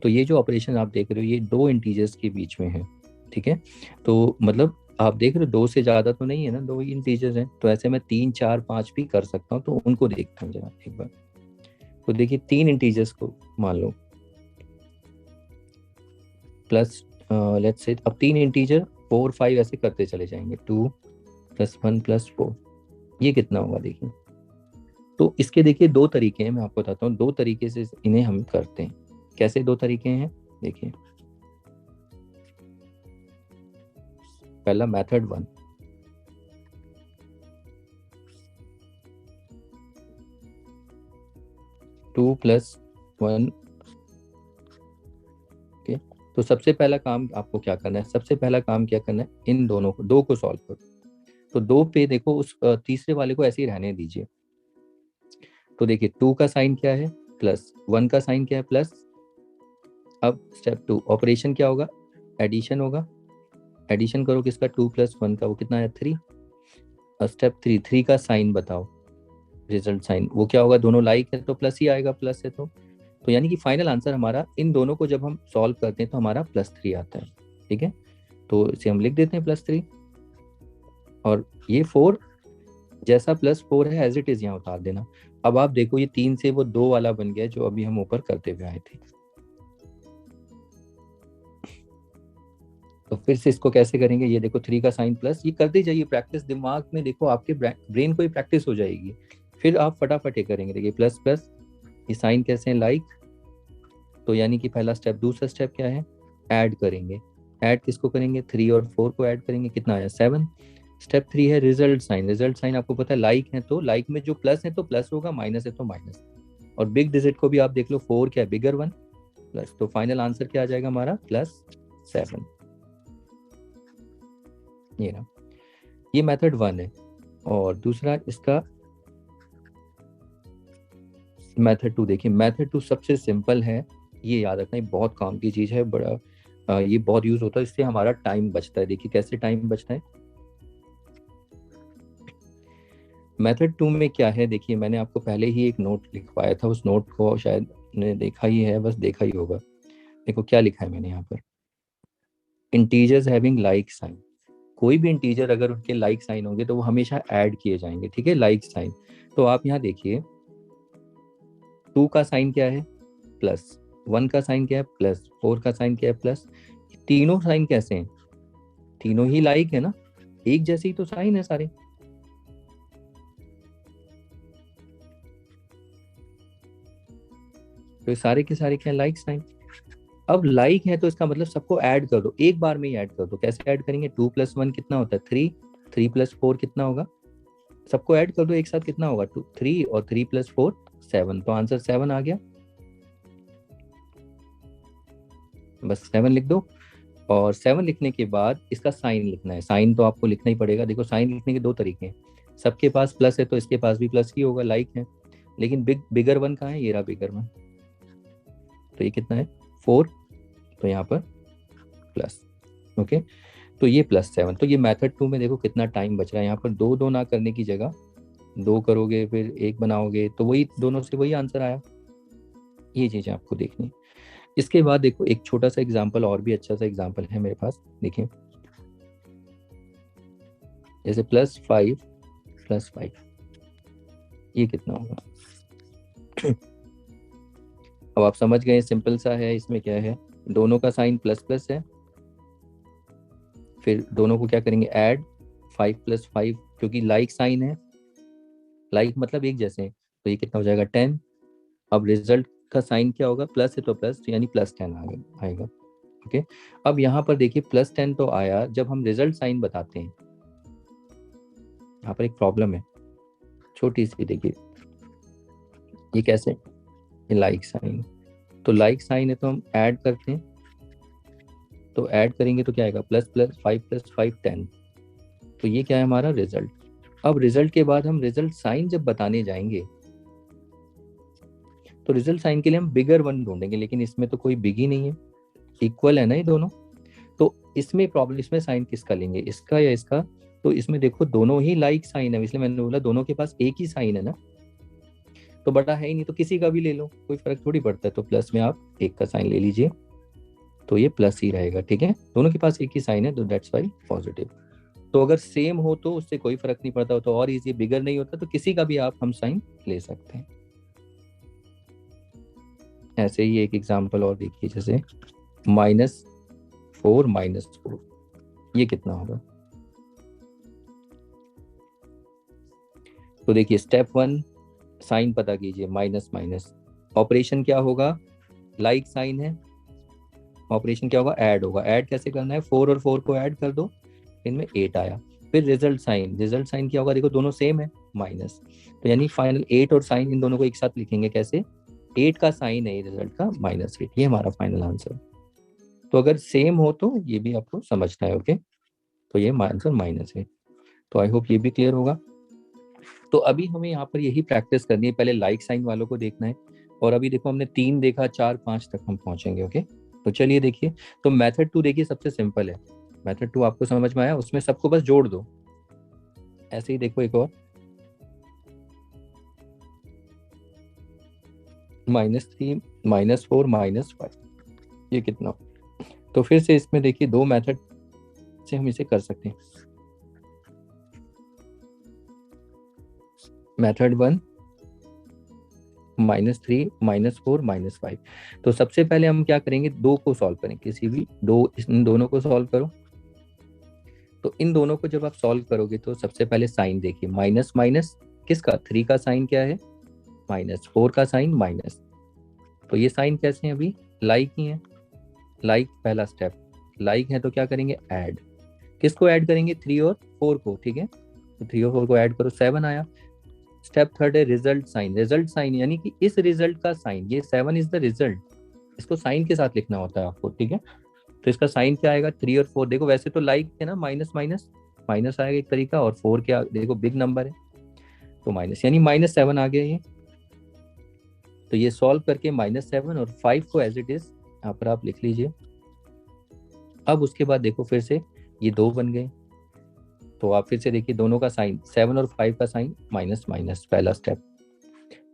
तो ये जो ऑपरेशन आप देख रहे हो ये दो इंटीजर्स के बीच में है, ठीक है। तो मतलब आप देख रहे हो दो से ज्यादा तो नहीं है ना, दो ही इंटीजर्स हैं, तो ऐसे मैं 3 4 5 भी कर सकता हूँ, तो उनको देखता हूँ जरा एक बार। तो देखिए 3 इंटीजर्स को मान लो प्लस, लेट्स से अब 3 इंटीजर 4 5 ऐसे करते चले जाएंगे, 2 + 1 + 4 ये कितना होगा देखिए। तो इसके देखिए दो तरीके हैं, मैं आपको बताता हूँ, दो तरीके से इन्हें हम करते हैं। कैसे दो तरीके हैं, देखिए पहला मेथड 1, 2 + 1। ओके, तो सबसे पहला काम आपको क्या करना है, सबसे पहला काम क्या करना है, इन दोनों को, दो को सॉल्व करो। तो दो पे देखो उस तीसरे वाले को ऐसे ही रहने दीजिए। तो देखिए 2 का साइन क्या है प्लस, 1 का साइन क्या है प्लस। अब स्टेप 2 ऑपरेशन क्या होगा, एडिशन होगा, एडिशन करो किसका, 2 + 1 का, वो कितना है 3। और स्टेप 3, 3 का साइन बताओ, रिजल्ट साइन वो क्या होगा, दोनों लाइक है तो प्लस ही आएगा, प्लस है तो यानी कि फाइनल आंसर हमारा इन दोनों को जब हम सॉल्व करते हैं तो हमारा +3 आता है, ठीक है। तो इसे हम लिख देते हैं +3, और ये 4 जैसा +4 है एज इट इज यहाँ उतार देना। अब आप देखो ये 3 से वो 2 वाला बन गया जो अभी हम ऊपर करते हुए आए थे। तो फिर से इसको कैसे करेंगे, ये देखो 3 का साइन प्लस, ये करते जाइए प्रैक्टिस, दिमाग में देखो आपके ब्रेन को ही प्रैक्टिस हो जाएगी, फिर आप फटाफट ये करेंगे। देखिए प्लस प्लस, ये साइन कैसे हैं लाइक, तो यानी कि पहला स्टेप। दूसरा स्टेप क्या है, ऐड करेंगे, ऐड किसको करेंगे, 3 और 4 को ऐड करेंगे, कितना आया 7। स्टेप 3 है रिजल्ट साइन, रिजल्ट साइन आपको पता है लाइक है तो लाइक में जो प्लस है तो प्लस होगा, माइनस है तो माइनस, और बिग डिजिट को भी आप देख लो, 4 क्या है बिगर 1 प्लस, तो फाइनल आंसर क्या आ जाएगा हमारा +7। ये ना, ये मेथड 1 है। और दूसरा इसका मेथड 2 देखिए, मेथड 2 सबसे सिंपल है, ये याद रखना, ये बहुत काम की चीज है, बड़ा ये बहुत यूज होता है, इससे हमारा टाइम बचता है। देखिए कैसे टाइम बचता है, मेथड 2 में क्या है, देखिए मैंने आपको पहले ही एक नोट लिखवाया था, उस नोट को शायद ने देखा ही है, बस देखा ही होगा। देखो क्या लिखा है मैंने यहाँ पर, इंटीजर्स हैविंग लाइक साइन, कोई भी इंटीजर अगर उनके लाइक साइन होंगे तो वो हमेशा ऐड किए जाएंगे, ठीक है, लाइक साइन। तो आप यहाँ देखिए 2 का साइन क्या है प्लस, 1 का साइन क्या है प्लस, 4 का साइन क्या है प्लस, तीनों साइन कैसे हैं, तीनों ही लाइक है ना, एक जैसे ही तो साइन है सारे। तो ये सारे के सारे क्या लाइक साइन। अब लाइक है तो इसका मतलब सबको ऐड कर दो, एक बार में ही ऐड कर दो। कैसे ऐड करेंगे, 2+1 कितना होता है 3, 3+4 कितना होगा, सबको ऐड कर दो एक साथ, कितना होगा 2 3 और 3+4 7, तो आंसर 7 आ गया। बस 7 लिख दो। और 7 लिखने के बाद इसका साइन लिखना है। साइन तो आपको लिखना ही पड़ेगा। देखो साइन लिखने के दो तरीके हैं, सबके पास प्लस है तो इसके पास भी प्लस ही होगा, लाइक है। लेकिन बिगर वन कहाँ है, ये रहा बिगर वन। तो ये कितना है 4, तो यहाँ पर प्लस। ओके, तो ये +7। तो ये मेथड 2 में देखो कितना टाइम बच रहा है। यहाँ पर दो दो ना करने की जगह दो करोगे, फिर एक बनाओगे, तो वही दोनों से वही आंसर आया। ये चीजें आपको देखनी। इसके बाद देखो एक छोटा सा एग्जांपल, और भी अच्छा सा एग्जांपल है मेरे पास, देखिए जैसे +5 ये कितना होगा। अब आप समझ गए, सिंपल सा है। इसमें क्या है, दोनों का साइन प्लस प्लस है, फिर दोनों को क्या करेंगे ऐड, 5+5, क्योंकि लाइक साइन है, लाइक मतलब एक जैसे हैं, तो ये कितना हो जाएगा 10। अब रिजल्ट का साइन क्या होगा, प्लस है तो प्लस, तो यानी +10 आएगा। ओके, अब यहाँ पर देखिए +10 तो आया, जब हम रिजल्ट साइन बताते हैं यहाँ पर एक प्रॉब्लम है छोटी सी। देखिए ये कैसे, ये लाइक साइन, तो लाइक साइन है तो हम ऐड करते हैं, तो ऐड करेंगे तो क्या आएगा, +5+5 10, तो ये क्या है हमारा रिजल्ट। अब रिजल्ट के बाद हम रिजल्ट साइन जब बताने जाएंगे तो रिजल्ट साइन के लिए हम बिगर वन ढूंढेंगे, लेकिन इसमें तो कोई बिग ही नहीं है, इक्वल है ना ये दोनों। तो इसमें प्रॉब्लम, इसमें साइन किसका लेंगे, इसका या इसका। तो इसमें देखो दोनों ही लाइक साइन है, इसलिए मैंने बोला दोनों के पास एक ही साइन है ना, तो बड़ा है ही नहीं, तो किसी का भी ले लो, कोई फर्क थोड़ी पड़ता है। तो प्लस में आप एक का साइन ले लीजिए, तो ये प्लस ही रहेगा। ठीक है, दोनों के पास एक ही साइन है, तो दैट्स वाई पॉजिटिव। तो अगर सेम हो तो उससे कोई फर्क नहीं पड़ता, तो और इजी, बिगर नहीं होता तो किसी का भी आप हम साइन ले सकते हैं। ऐसे ही एक एग्जांपल और देखिए, जैसे -4 ये कितना होगा। तो देखिए स्टेप 1 साइन पता कीजिए, माइनस माइनस, ऑपरेशन क्या होगा, लाइक साइन है, ऑपरेशन क्या होगा, ऐड होगा। ऐड कैसे करना है, 4 और 4 को ऐड कर दो, इनमें 8 आया। फिर रिजल्ट साइन, रिजल्ट साइन क्या होगा, देखो दोनों सेम है, माइनस, तो यानी फाइनल 8 और साइन इन दोनों को एक साथ लिखेंगे कैसे, 8 का साइन है रिजल्ट का -8, ये हमारा फाइनल आंसर। तो अगर सेम हो तो ये भी आपको समझना है। ओके, तो ये आंसर -8। तो आई होप ये भी क्लियर होगा। तो अभी हमें यहाँ पर यही प्रैक्टिस करनी है, पहले लाइक साइन वालों को देखना है, और अभी देखो हमने 3 देखा, 4 5 तक हम पहुंचेंगे। ओके, तो चलिए देखिए, तो मेथड 2 देखिए सबसे सिंपल है। मेथड 2 आपको समझ में आया, उसमें सबको बस जोड़ दो। ऐसे ही देखो एक और, -3 -4 -5 ये कितना। तो फिर से इसमें देखिए दो मेथड से हम इसे कर सकते हैं। मेथड 1 -3 -4 -5। तो सबसे पहले हम क्या करेंगे, दो को सॉल्व करें, किसी भी दो, इन दोनों को सॉल्व करो। तो इन दोनों को जब आप सॉल्व करोगे तो सबसे पहले साइन देखिए, माइनस माइनस किसका, 3 का साइन क्या है माइनस, 4 का साइन माइनस, तो ये साइन कैसे हैं अभी, लाइक ही है। लाइक पहला स्टेप, लाइक है तो क्या करेंगे ऐड, किसको ऐड करेंगे 3 और 4 को। ठीक है, तो 3 और 4 को ऐड करो, 7 आया। स्टेप थर्ड है रिजल्ट साइन, रिजल्ट साइन यानी कि इस रिजल्ट का साइन, ये 7 इज द रिजल्ट, इसको साइन के साथ लिखना होता है आपको। ठीक है, तो इसका साइन क्या आएगा 3 और 4, देखो वैसे तो लाइक है ना, माइनस माइनस माइनस आएगा एक तरीका, और 4 क्या देखो बिग नंबर है तो माइनस, यानी -7 आ गया ये। तो ये सॉल्व करके -7 और 5 को एज इट इज यहाँ पर आप लिख लीजिए। अब उसके बाद देखो फिर से ये 2 बन गए, तो आप फिर से देखिए दोनों का साइन, 7 और 5 का साइन माइनस माइनस, पहला स्टेप।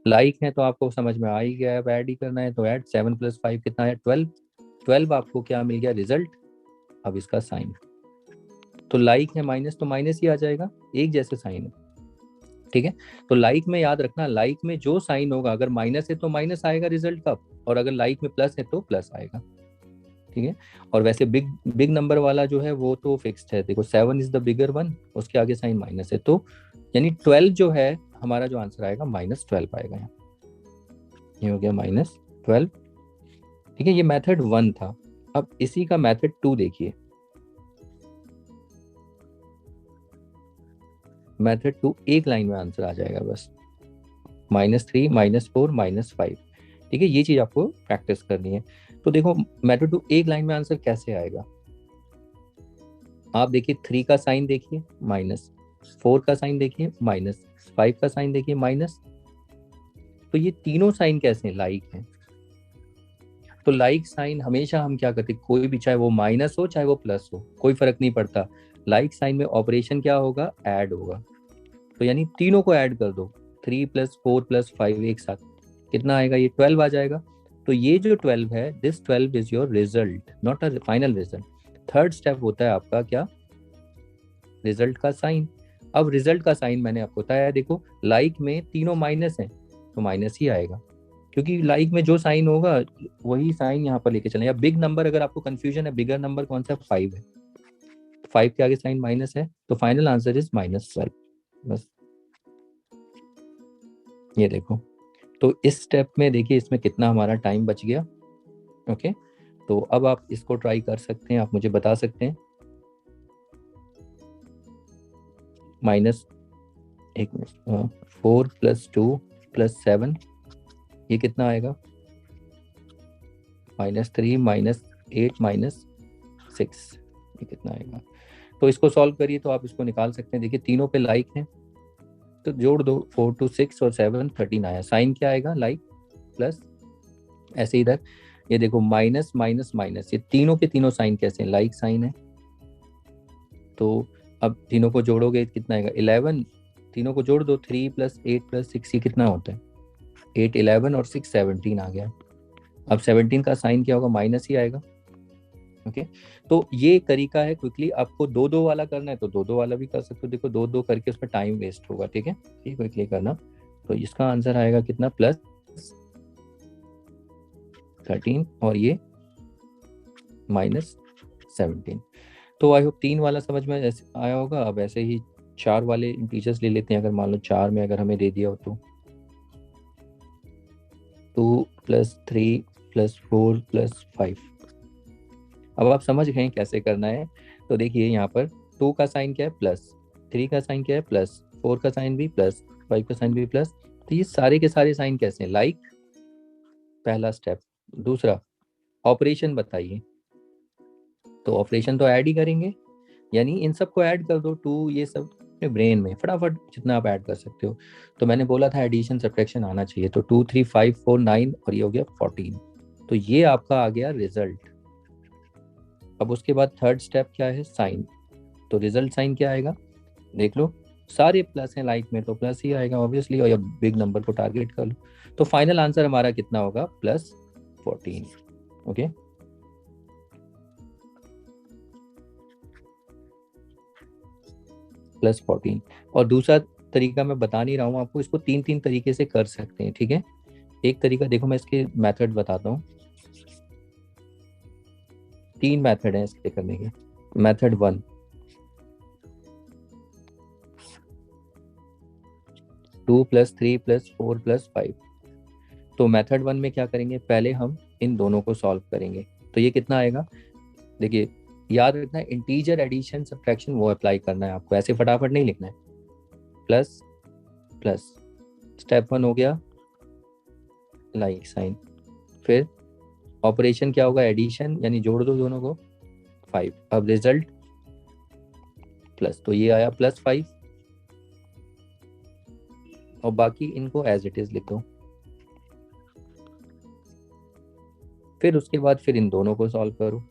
लाइक है तो आपको समझ में आ ही गया, अब ऐड ही करना है, तो ऐड 7 + 5 कितना है 12, 12 आपको क्या मिल गया रिजल्ट। अब इसका साइन, तो लाइक है माइनस तो माइनस ही आ जाएगा, एक जैसे साइन है। ठीक है, तो लाइक में याद रखना, लाइक में जो साइन होगा, अगर माइनस है तो माइनस आएगा रिजल्ट का, और अगर लाइक में प्लस है तो प्लस आएगा। ठीक है, और वैसे बिग बिग नंबर वाला जो है वो तो फिक्स्ड है, देखो 7 इज द बिगर वन, उसके आगे साइन माइनस है, तो यानी 12 जो है हमारा जो आंसर आएगा -12 आएगा यहाँ, ये हो गया 12। ठीक है, ये मेथड 1 था। अब इसी का मेथड 2 देखिए। मेथड 2 एक लाइन में आंसर आ जाएगा बस, -3 -4 -5। ठीक है, ये चीज आपको प्रैक्टिस करनी है। तो देखो मेथड 2 एक लाइन में आंसर कैसे आएगा। आप देखिए 3 का साइन देखिए -4 का साइन देखिए -5 का साइन देखिए माइनस। तो ये तीनों साइन कैसे हैं, लाइक हैं। तो लाइक साइन हमेशा हम क्या करते हैं, कोई भी चाहे वो माइनस हो चाहे वो प्लस हो, कोई फर्क नहीं पड़ता। लाइक साइन में ऑपरेशन क्या होगा, ऐड होगा। तो यानी तीनों को ऐड कर दो, 3 + 4 + 5 एक साथ कितना आएगा, ये 12 आ जाएगा। तो ये जो 12 है, this 12 is your result, not a final result. Third step होता है आपका क्या, रिजल्ट का साइन। अब रिजल्ट का साइन मैंने आपको बताया, देखो लाइक में तीनों माइनस हैं तो माइनस ही आएगा, क्योंकि लाइक में जो साइन होगा वही साइन यहाँ पर लेके चलें। या बिग नंबर, अगर आपको कंफ्यूजन है, बिगर नंबर कौन सा, 5 है, 5 के आगे साइन माइनस है, तो फाइनल आंसर इज -12। बस ये देखो। तो इस स्टेप में देखिए इसमें कितना हमारा टाइम बच गया। ओके, तो अब आप इसको ट्राई कर सकते हैं, आप मुझे बता सकते हैं। -4 + 2 + 7, ये कितना आएगा, -3 -8 -6, ये कितना आएगा। तो इसको सॉल्व करिए तो आप इसको निकाल सकते हैं। देखिए तीनों पे लाइक हैं तो जोड़ दो, 4 2 6 और 7 13 आया। साइन क्या आएगा, लाइक प्लस, ऐसे इधर ये देखो माइनस माइनस माइनस, ये तीनों के तीनों साइन कैसे हैं, लाइक साइन है। तो अब तीनों को जोड़ोगे कितना आएगा, 11। तीनों को जोड़ दो, 3 + 8 + 6, ये कितना होता है, 8 11 और 6 17 आ गया। अब 17 का साइन क्या होगा, माइनस ही आएगा। ओके, तो ये तरीका है क्विकली। आपको 2 2 वाला करना है तो 2 2 वाला भी कर सकते हो। देखो 2 2 करके उसमें टाइम वेस्ट होगा। ठीक है, ये क्विकली करना। तो इसका आंसर आएगा कितना, +13 और ये -17। तो आई होप 3 वाला समझ में ऐसे आया होगा। अब ऐसे ही 4 वाले इंटीजर्स ले लेते हैं। अगर मान लो 4 में अगर हमें दे दिया हो तो 2 + 3 + 4 + 5। अब आप समझ गए कैसे करना है। तो देखिए यहाँ पर 2 का साइन क्या है, प्लस, 3 का साइन क्या है, प्लस, 4 का साइन भी प्लस, 5 का साइन भी प्लस। तो ये सारे के सारे साइन कैसे हैं, लाइक, पहला स्टेप। दूसरा, ऑपरेशन बताइए। तो ऑपरेशन तो ऐड ही करेंगे, यानी इन सबको ऐड कर दो, 2 ये सब अपने ब्रेन में फटाफट जितना आप ऐड कर सकते हो। तो मैंने बोला था एडिशन सब्ट्रैक्शन आना चाहिए। तो 2 3 5 4 9 और ये हो गया 14। तो ये आपका आ गया रिजल्ट। अब उसके बाद थर्ड स्टेप क्या है, साइन। तो रिजल्ट साइन क्या आएगा, देख लो, सारे प्लस हैं लाइक में तो प्लस ही आएगा ऑब्वियसली, और या बिग नंबर को टारगेट कर लो। तो फाइनल आंसर हमारा कितना होगा, +14। ओके, +14। और दूसरा तरीका मैं बता नहीं रहा हूँ आपको, इसको 3 तरीके से कर सकते हैं। ठीक है, एक तरीका देखो, मैं इसके मेथड बताता हूँ। 3 मेथड है इसके करने के। मेथड 1, 2 + 3 + 4 + 5। तो मेथड 1 में क्या करेंगे, पहले हम इन दोनों को सॉल्व करेंगे। तो ये कितना आएगा, देखिए याद रखना है, इंटीजर एडिशन सब्ट्रैक्शन वो अप्लाई करना है आपको, ऐसे फटाफट नहीं लिखना है। प्लस प्लस, स्टेप 1 हो गया लाइक साइन। फिर ऑपरेशन क्या होगा, एडिशन, यानी जोड़ दो दोनों को, 5। अब रिजल्ट प्लस, तो ये आया +5, और बाकी इनको एज इट इज लिख दो। फिर उसके बाद फिर इन दोनों को सॉल्व करो।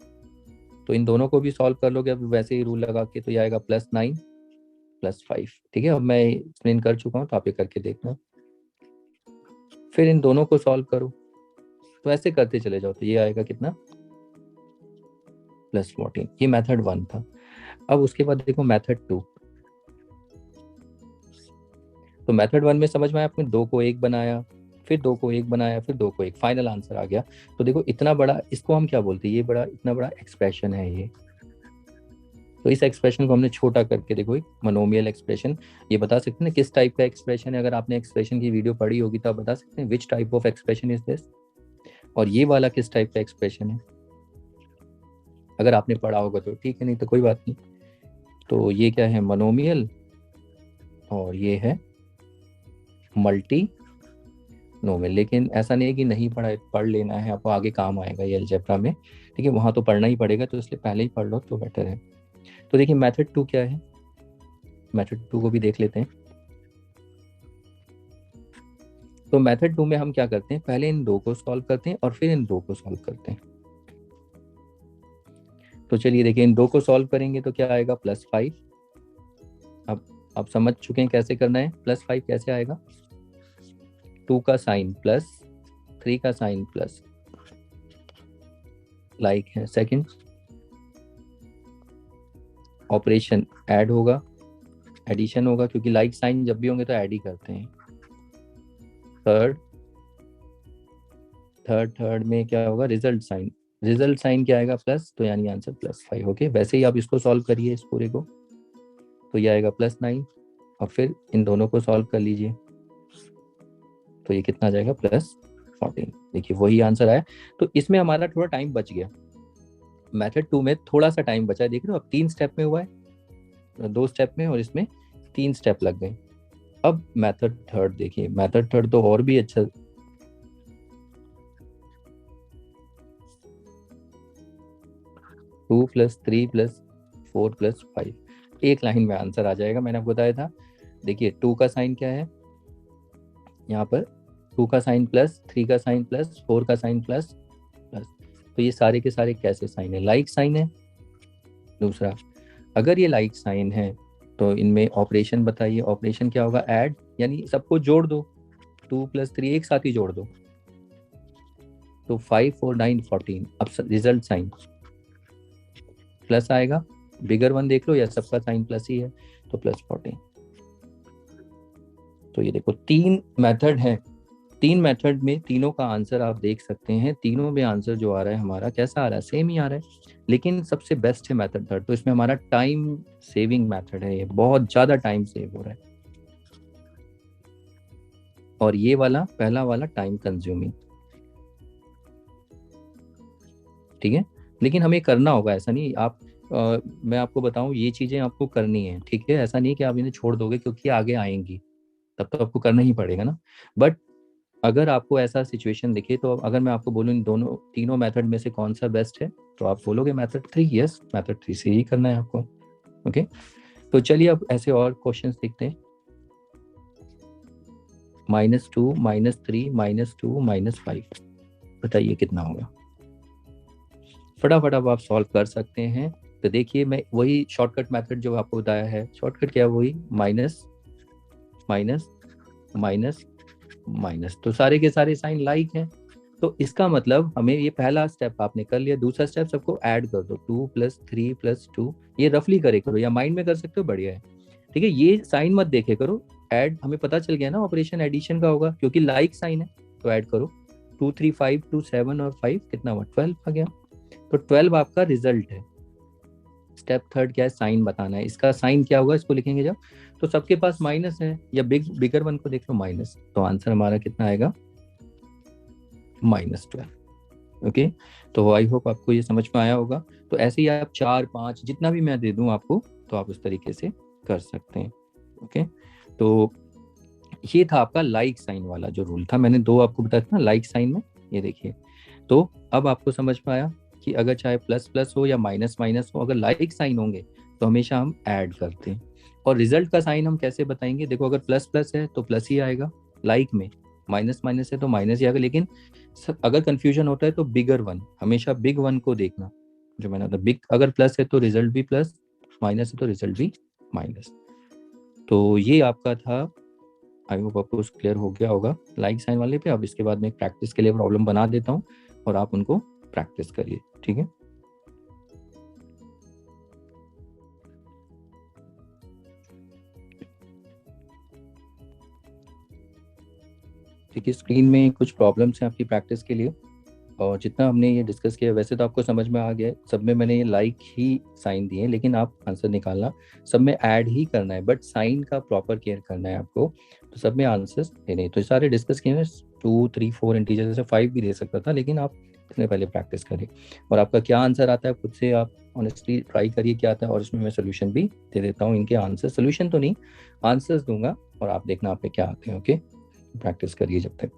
तो इन दोनों को भी सॉल्व कर लोगे अब वैसे ही रूल लगा के, तो ये आएगा +9 +5। ठीक है, अब मैं एक्सप्लेन कर चुका हूँ तो आप ये करके देखना। फिर इन दोनों को सॉल्व करो, तो ऐसे करते चले जाओ। तो ये आएगा कितना, +14। ये मेथड 1 था। अब उसके बाद देखो मेथड 2। तो मेथड 1 में समझ में आया, आपने 2 को 1 बनाया, फिर 2 को 1 बनाया, फिर 2 को 1, फाइनल आंसर आ गया। तो देखो इतना बड़ा, इसको हम क्या बोलते हैं, ये बड़ा, इतना बड़ा एक्सप्रेशन है ये। तो इस एक्सप्रेशन को हमने छोटा करके देखो एक मोनोमियल एक्सप्रेशन, ये बता सकते हैं किस टाइप का एक्सप्रेशन है। अगर आपने एक्सप्रेशन की वीडियो पढ़ी होगी तो आप बता सकते हैं which type of expression is this. और ये वाला किस टाइप का एक्सप्रेशन है, अगर आपने पढ़ा होगा तो ठीक है, नहीं तो कोई बात नहीं। तो ये क्या है, मोनोमियल, और ये है मल्टी नोमियल। लेकिन ऐसा नहीं है कि नहीं पढ़ा, पढ़ लेना है, आपको आगे काम आएगा ये अलजेब्रा में, ठीक है, वहाँ तो पढ़ना ही पड़ेगा, तो इसलिए पहले ही पढ़ लो तो बेटर है। तो देखिए मेथड 2 क्या है, मेथड 2 को भी देख लेते हैं। तो मेथड 2 में हम क्या करते हैं, पहले इन दो को सॉल्व करते हैं और फिर इन दो को सॉल्व करते हैं। तो चलिए देखिए, इन दो को सॉल्व करेंगे तो क्या आएगा, +5। अब आप समझ चुके हैं कैसे करना है। +5 कैसे आएगा, 2 का साइन प्लस 3 का साइन प्लस लाइक है, सेकंड ऑपरेशन ऐड होगा, एडिशन होगा, क्योंकि लाइक साइन जब भी होंगे तो ऐड ही करते हैं। थर्ड में क्या होगा, रिजल्ट साइन क्या आएगा, प्लस, तो यानी आंसर +5। ओके, वैसे ही आप इसको सॉल्व करिए इस पूरे को, तो ये आएगा +9, और फिर इन दोनों को सॉल्व कर लीजिए, तो ये कितना आ जाएगा, +14। देखिए वही आंसर आया। तो इसमें हमारा थोड़ा टाइम बच गया, मेथड 2 में थोड़ा सा टाइम बचा है, देख रहे हो, अब 3 स्टेप में हुआ है, 2 स्टेप में, और इसमें 3 स्टेप लग गए। अब मेथड थर्ड देखिए, मेथड थर्ड तो और भी अच्छा, 2 + 3 + 4 + 5, एक लाइन में आंसर आ जाएगा, मैंने आपको बताया था। देखिए 2 का साइन क्या है यहाँ पर, 2 का साइन प्लस 3 का साइन प्लस 4 का साइन प्लस प्लस, तो ये सारे के सारे कैसे साइन है, लाइक साइन है। दूसरा, अगर ये लाइक साइन है तो इनमें ऑपरेशन बताइए, ऑपरेशन क्या होगा, ऐड, यानी सबको जोड़ दो, 2 + 3 एक साथ ही जोड़ दो, तो 5 4 9 14। अब रिजल्ट साइन प्लस आएगा, बिगर वन देख लो, या सबका साइन प्लस ही है, तो +14। तो ये देखो 3 मेथड है, 3 मेथड में तीनों का आंसर आप देख सकते हैं, तीनों में आंसर जो आ रहा है हमारा कैसा आ रहा है, सेम ही आ रहा है, लेकिन सबसे बेस्ट है मेथड थर्ड। तो इसमें हमारा टाइम सेविंग मेथड है, ये बहुत ज्यादा टाइम सेव हो रहा है, और ये वाला पहला वाला टाइम कंज्यूमिंग, ठीक है। लेकिन हमें करना होगा, ऐसा नहीं आप मैं आपको बताऊं, ये चीजें आपको करनी है, ठीक है, ऐसा नहीं कि आप इन्हें छोड़ दोगे क्योंकि आगे आएंगी, तब तो आपको करना ही पड़ेगा ना। बट अगर आपको ऐसा सिचुएशन दिखे, तो अगर मैं आपको बोलूँ इन दोनों तीनों मेथड में से कौन सा बेस्ट है, तो आप बोलोगे मेथड 3, यस मेथड 3 से ही करना है आपको। ओके, तो चलिए अब ऐसे और क्वेश्चंस देखते हैं। -2 -3 -2 -5, बताइए कितना होगा, फटाफट अब आप सॉल्व कर सकते हैं। तो देखिए मैं वही शॉर्टकट मेथड जो आपको बताया है, शॉर्टकट क्या है, वही माइनस माइनस माइनस माइनस, तो सारे के सारे साइन लाइक हैं, तो इसका मतलब हमें ये पहला स्टेप आपने कर लिया। दूसरा स्टेप सबको ऐड कर दो, 2 + 3 + 2, ये रफली करे करो या माइंड में कर सकते हो, बढ़िया है, ठीक है, ये साइन मत देखे करो, ऐड हमें पता चल गया ना, ऑपरेशन एडिशन का होगा क्योंकि लाइक साइन है, तो ऐड करो, 2 3 5 2 7 और 5 कितना हुआ, 12 आ गया, तो 12 आपका रिजल्ट है। स्टेप थर्ड क्या है, साइन बताना है, इसका साइन क्या होगा, इसको लिखेंगे जब, तो सबके पास माइनस है, या बिगर वन को देख लो माइनस, तो आंसर हमारा कितना आएगा, -12। ओके, तो आई होप आपको ये समझ में आया होगा। तो ऐसे ही आप 4 5 जितना भी मैं दे दूं आपको, तो आप उस तरीके से कर सकते हैं। ओके, तो ये था आपका लाइक साइन वाला जो रूल था, मैंने 2 आपको बताया था ना लाइक साइन में, ये देखिए। तो अब आपको समझ में आया कि अगर चाहे प्लस प्लस हो या माइनस माइनस हो, अगर लाइक साइन होंगे तो हमेशा हम ऐड करते हैं। और रिजल्ट का साइन हम कैसे बताएंगे, देखो अगर प्लस प्लस है तो प्लस ही आएगा, लाइक में माइनस माइनस है तो माइनस ही आएगा, लेकिन अगर कंफ्यूजन होता है तो बिगर वन, हमेशा बिग वन को देखना, जो मैंने बताया, बिग अगर प्लस है तो रिजल्ट भी प्लस, माइनस है तो रिजल्ट भी माइनस। तो ये आपका था, आई होप आपको क्लियर हो गया होगा लाइक साइन वाले पे। अब इसके बाद मैं प्रैक्टिस के लिए प्रॉब्लम बना देता हूँ और आप उनको प्रैक्टिस करिए, ठीक है। देखिए स्क्रीन में कुछ प्रॉब्लम्स हैं आपकी प्रैक्टिस के लिए, और जितना हमने ये डिस्कस किया वैसे तो आपको समझ में आ गया, सब में मैंने ये लाइक ही साइन दिए, लेकिन आप आंसर निकालना सब में ऐड ही करना है, बट साइन का प्रॉपर केयर करना है आपको। तो सब में आंसर्स देने, तो सारे डिस्कस किए हैं, 2 3 4 इंटीजर, जैसे 5 भी दे सकता था, लेकिन आप इसने पहले प्रैक्टिस करें और आपका क्या आंसर आता है खुद से आप ऑनेस्टली ट्राई करिए क्या आता है, और इसमें मैं सोल्यूशन भी दे देता हूँ, इनके आंसर, सोल्यूशन तो नहीं, आंसर्स दूंगा और आप देखना आप पे क्या आते हैं। ओके, प्रैक्टिस करिए जब तक।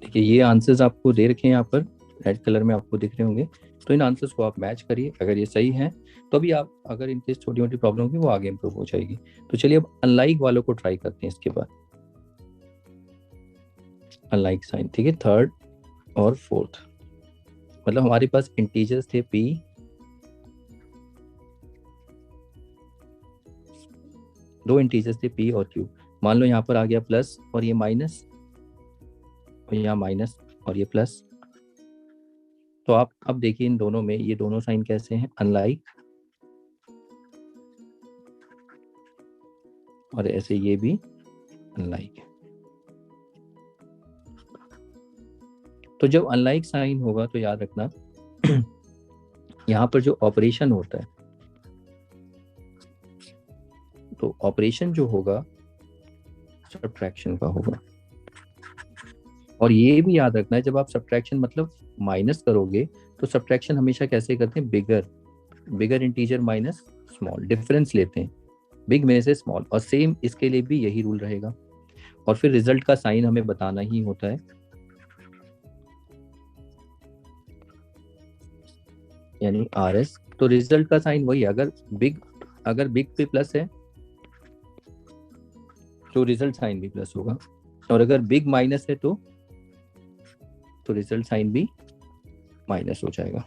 देखिए ये आंसर्स आपको दे रखे हैं यहाँ पर, रेड कलर में आपको दिख रहे होंगे, तो इन आंसर्स को आप मैच करिए, अगर ये सही है तो अभी आप, अगर इनकेस छोटी मोटी प्रॉब्लम होगी वो आगे इंप्रूव हो जाएगी। तो चलिए अब अनलाइक वालों को ट्राई करते हैं इसके बाद। अनलाइक साइन, ठीक है, थर्ड और फोर्थ, मतलब हमारे पास इंटीजर्स थे p, दो इंटीजर्स थे p और q, मान लो यहाँ पर आ गया प्लस और ये माइनस, और यहाँ माइनस और ये प्लस, तो आप अब देखिए इन दोनों में ये दोनों साइन कैसे हैं, अनलाइक, और ऐसे ये भी अनलाइक है। तो जब अनलाइक साइन होगा तो याद रखना यहाँ पर जो ऑपरेशन होता है, तो ऑपरेशन जो होगा सब्ट्रैक्शन का होगा, और ये भी याद रखना है जब आप सब्ट्रैक्शन मतलब माइनस करोगे तो सब्ट्रैक्शन हमेशा कैसे करते हैं, बिगर इंटीजर माइनस स्मॉल, डिफरेंस लेते हैं बिग में से स्मॉल, और सेम इसके लिए भी यही रूल रहेगा, और फिर रिजल्ट का साइन हमें बताना ही होता है, यानी आर एस। तो रिजल्ट का साइन वही, अगर बिग पे प्लस है तो रिजल्ट साइन भी प्लस होगा, और अगर बिग माइनस है तो रिजल्ट साइन भी माइनस हो जाएगा।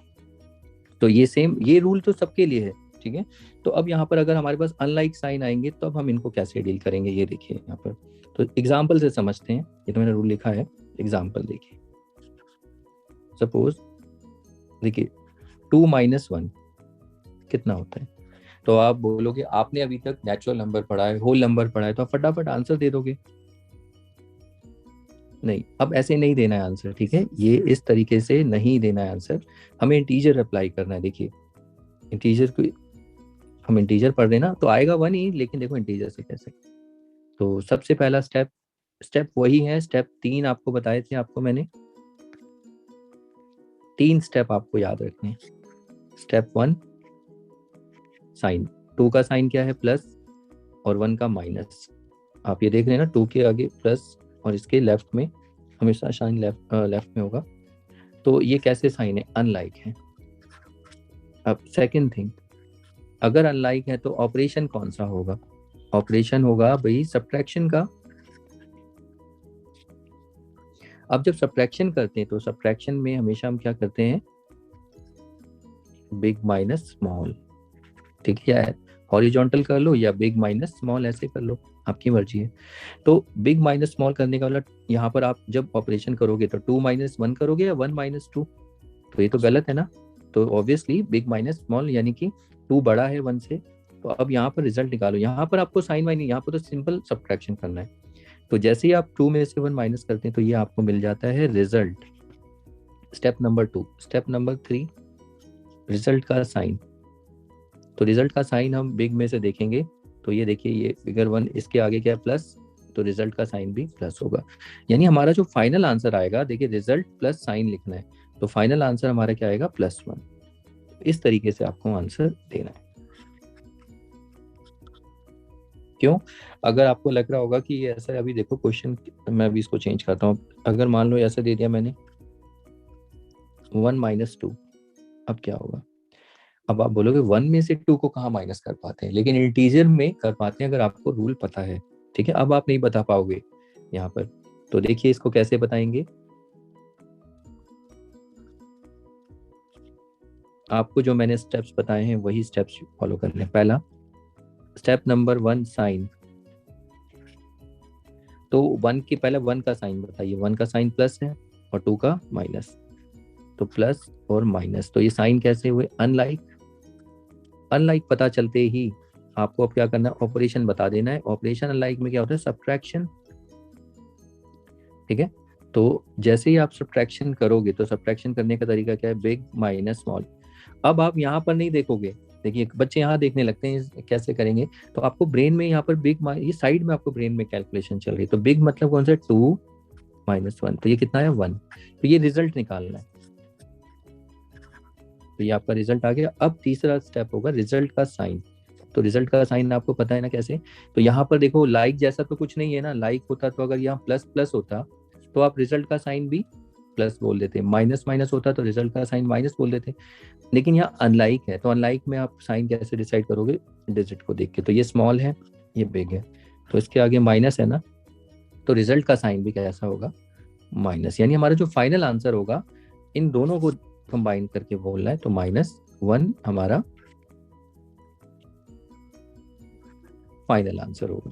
तो ये सेम, ये रूल तो सबके लिए है, ठीक है। तो अब यहाँ पर अगर हमारे पास अनलाइक साइन आएंगे तो अब हम इनको कैसे डील करेंगे, ये देखिए यहाँ पर, तो एग्जाम्पल से समझते हैं, ये तो मैंने रूल लिखा है, एग्जाम्पल देखिए, सपोज देखिए 2 - 1 कितना होता है, तो आप बोलोगे आपने अभी तक नेचुरल नंबर पढ़ा है, होल नंबर पढ़ा है, तो आप फटाफट आंसर दे दोगे, नहीं, अब ऐसे नहीं देना है आंसर, ठीक है, ये इस तरीके से नहीं देना है आंसर, हमें इंटीजर अप्लाई करना है। देखिए इंटीजर को हम इंटीजर पढ़ देना तो आएगा 1 ही, लेकिन देखो इंटीजर से कैसे, तो सबसे पहला स्टेप वही है, स्टेप 3 आपको बताए थे, आपको मैंने 3 स्टेप आपको याद रखने हैं। स्टेप 1 साइन, 2 का साइन क्या है, प्लस, और 1 का माइनस, आप ये देख रहे हैं ना, 2 के आगे प्लस और इसके लेफ्ट में हमेशा साइन लेफ्ट में होगा, तो ये कैसे साइन है, अनलाइक है। अब सेकंड थिंग, अगर अनलाइक है तो ऑपरेशन कौन सा होगा, ऑपरेशन होगा भाई सब्ट्रैक्शन का। अब जब सब्ट्रैक्शन करते हैं तो सब्ट्रैक्शन में हमेशा हम क्या करते हैं, बिग माइनस स्मॉल, ठीक है, हॉरिजॉन्टल कर लो या बिग माइनस स्मॉल ऐसे कर लो, आपकी मर्जी है। तो बिग माइनस स्मॉल करने का मतलब यहाँ पर आप जब ऑपरेशन करोगे तो 2 - 1 करोगे या 1 - 2, तो ये तो गलत है ना, तो ऑब्वियसली बिग माइनस स्मॉल, यानी कि 2 बड़ा है 1 से, तो अब यहाँ पर रिजल्ट निकालो, यहाँ पर आपको साइन वाइन नहीं, यहाँ पर तो सिंपल सब्ट्रैक्शन करना है। तो जैसे ही आप 2 में से 1 माइनस करते हैं तो ये आपको मिल जाता है result. Step number 2, step number 3, result का साइन, तो रिजल्ट का साइन हम बिग में से देखेंगे, तो ये देखिए ये फिगर 1, इसके आगे क्या है, प्लस, तो रिजल्ट का साइन भी प्लस होगा, यानी हमारा जो फाइनल आंसर आएगा, देखिए रिजल्ट प्लस साइन लिखना है, तो फाइनल आंसर हमारा क्या आएगा, +1। इस तरीके से आपको आंसर देना है। क्यों, अगर आपको लग रहा होगा कि ये ऐसा है, अभी देखो क्वेश्चन, मैं अभी इसको चेंज करता हूँ, अगर मान लो ऐसा दे दिया मैंने 1 - 2, अब क्या होगा, अब आप बोलोगे 1 में से 2 को कहाँ माइनस कर पाते हैं, लेकिन इंटीजर में कर पाते हैं अगर आपको रूल पता है, ठीक है। अब आप नहीं बता पाओगे यहाँ पर, तो देखिए इसको कैसे बताएंगे, आपको जो मैंने स्टेप्स बताए हैं वही स्टेप्स फॉलो करने हैं। पहला स्टेप नंबर 1 साइन, तो 1 के पहले 1 का साइन बताइए, 1 का साइन प्लस है और 2 का माइनस, तो प्लस और माइनस, तो ये साइन कैसे हुए, अनलाइक। अनलाइक पता चलते ही आपको अब क्या करना है, ऑपरेशन बता देना है, ऑपरेशन अनलाइक में क्या होता है, सब्ट्रैक्शन, ठीक है। तो जैसे ही आप सब्ट्रैक्शन करोगे तो सब्ट्रैक्शन करने का तरीका क्या है, बिग माइनस स्मॉल। अब आप यहाँ पर नहीं देखोगे, देखिए बच्चे यहाँ देखने लगते हैं कैसे करेंगे, तो आपको ब्रेन में यहाँ पर बिग, ये साइड में आपको ब्रेन में कैलकुलेशन चल रही है, तो बिग मतलब कौन सा, 2 - 1, तो ये कितना है 1, तो ये रिजल्ट निकालना है। तो ये आपका रिजल्ट आ गया। अब तीसरा स्टेप होगा रिजल्ट का साइन। तो रिजल्ट का साइन आपको पता है ना कैसे, तो यहाँ पर देखो लाइक जैसा तो कुछ नहीं है ना, लाइक होता तो अगर यहाँ प्लस प्लस होता तो आप रिजल्ट का साइन भी प्लस बोल देते, माइनस माइनस होता तो रिजल्ट का साइन माइनस बोल देते, लेकिन यहाँ अनलाइक है, तो अनलाइक में आप साइन कैसे डिसाइड करोगे, डिजिट को देख के, तो ये स्मॉल है ये बिग है, तो इसके आगे माइनस है ना, तो रिजल्ट का साइन भी कैसा होगा, माइनस। यानी हमारा जो फाइनल आंसर होगा इन दोनों को कंबाइन करके बोलना है, तो -1 हमारा फाइनल आंसर होगा,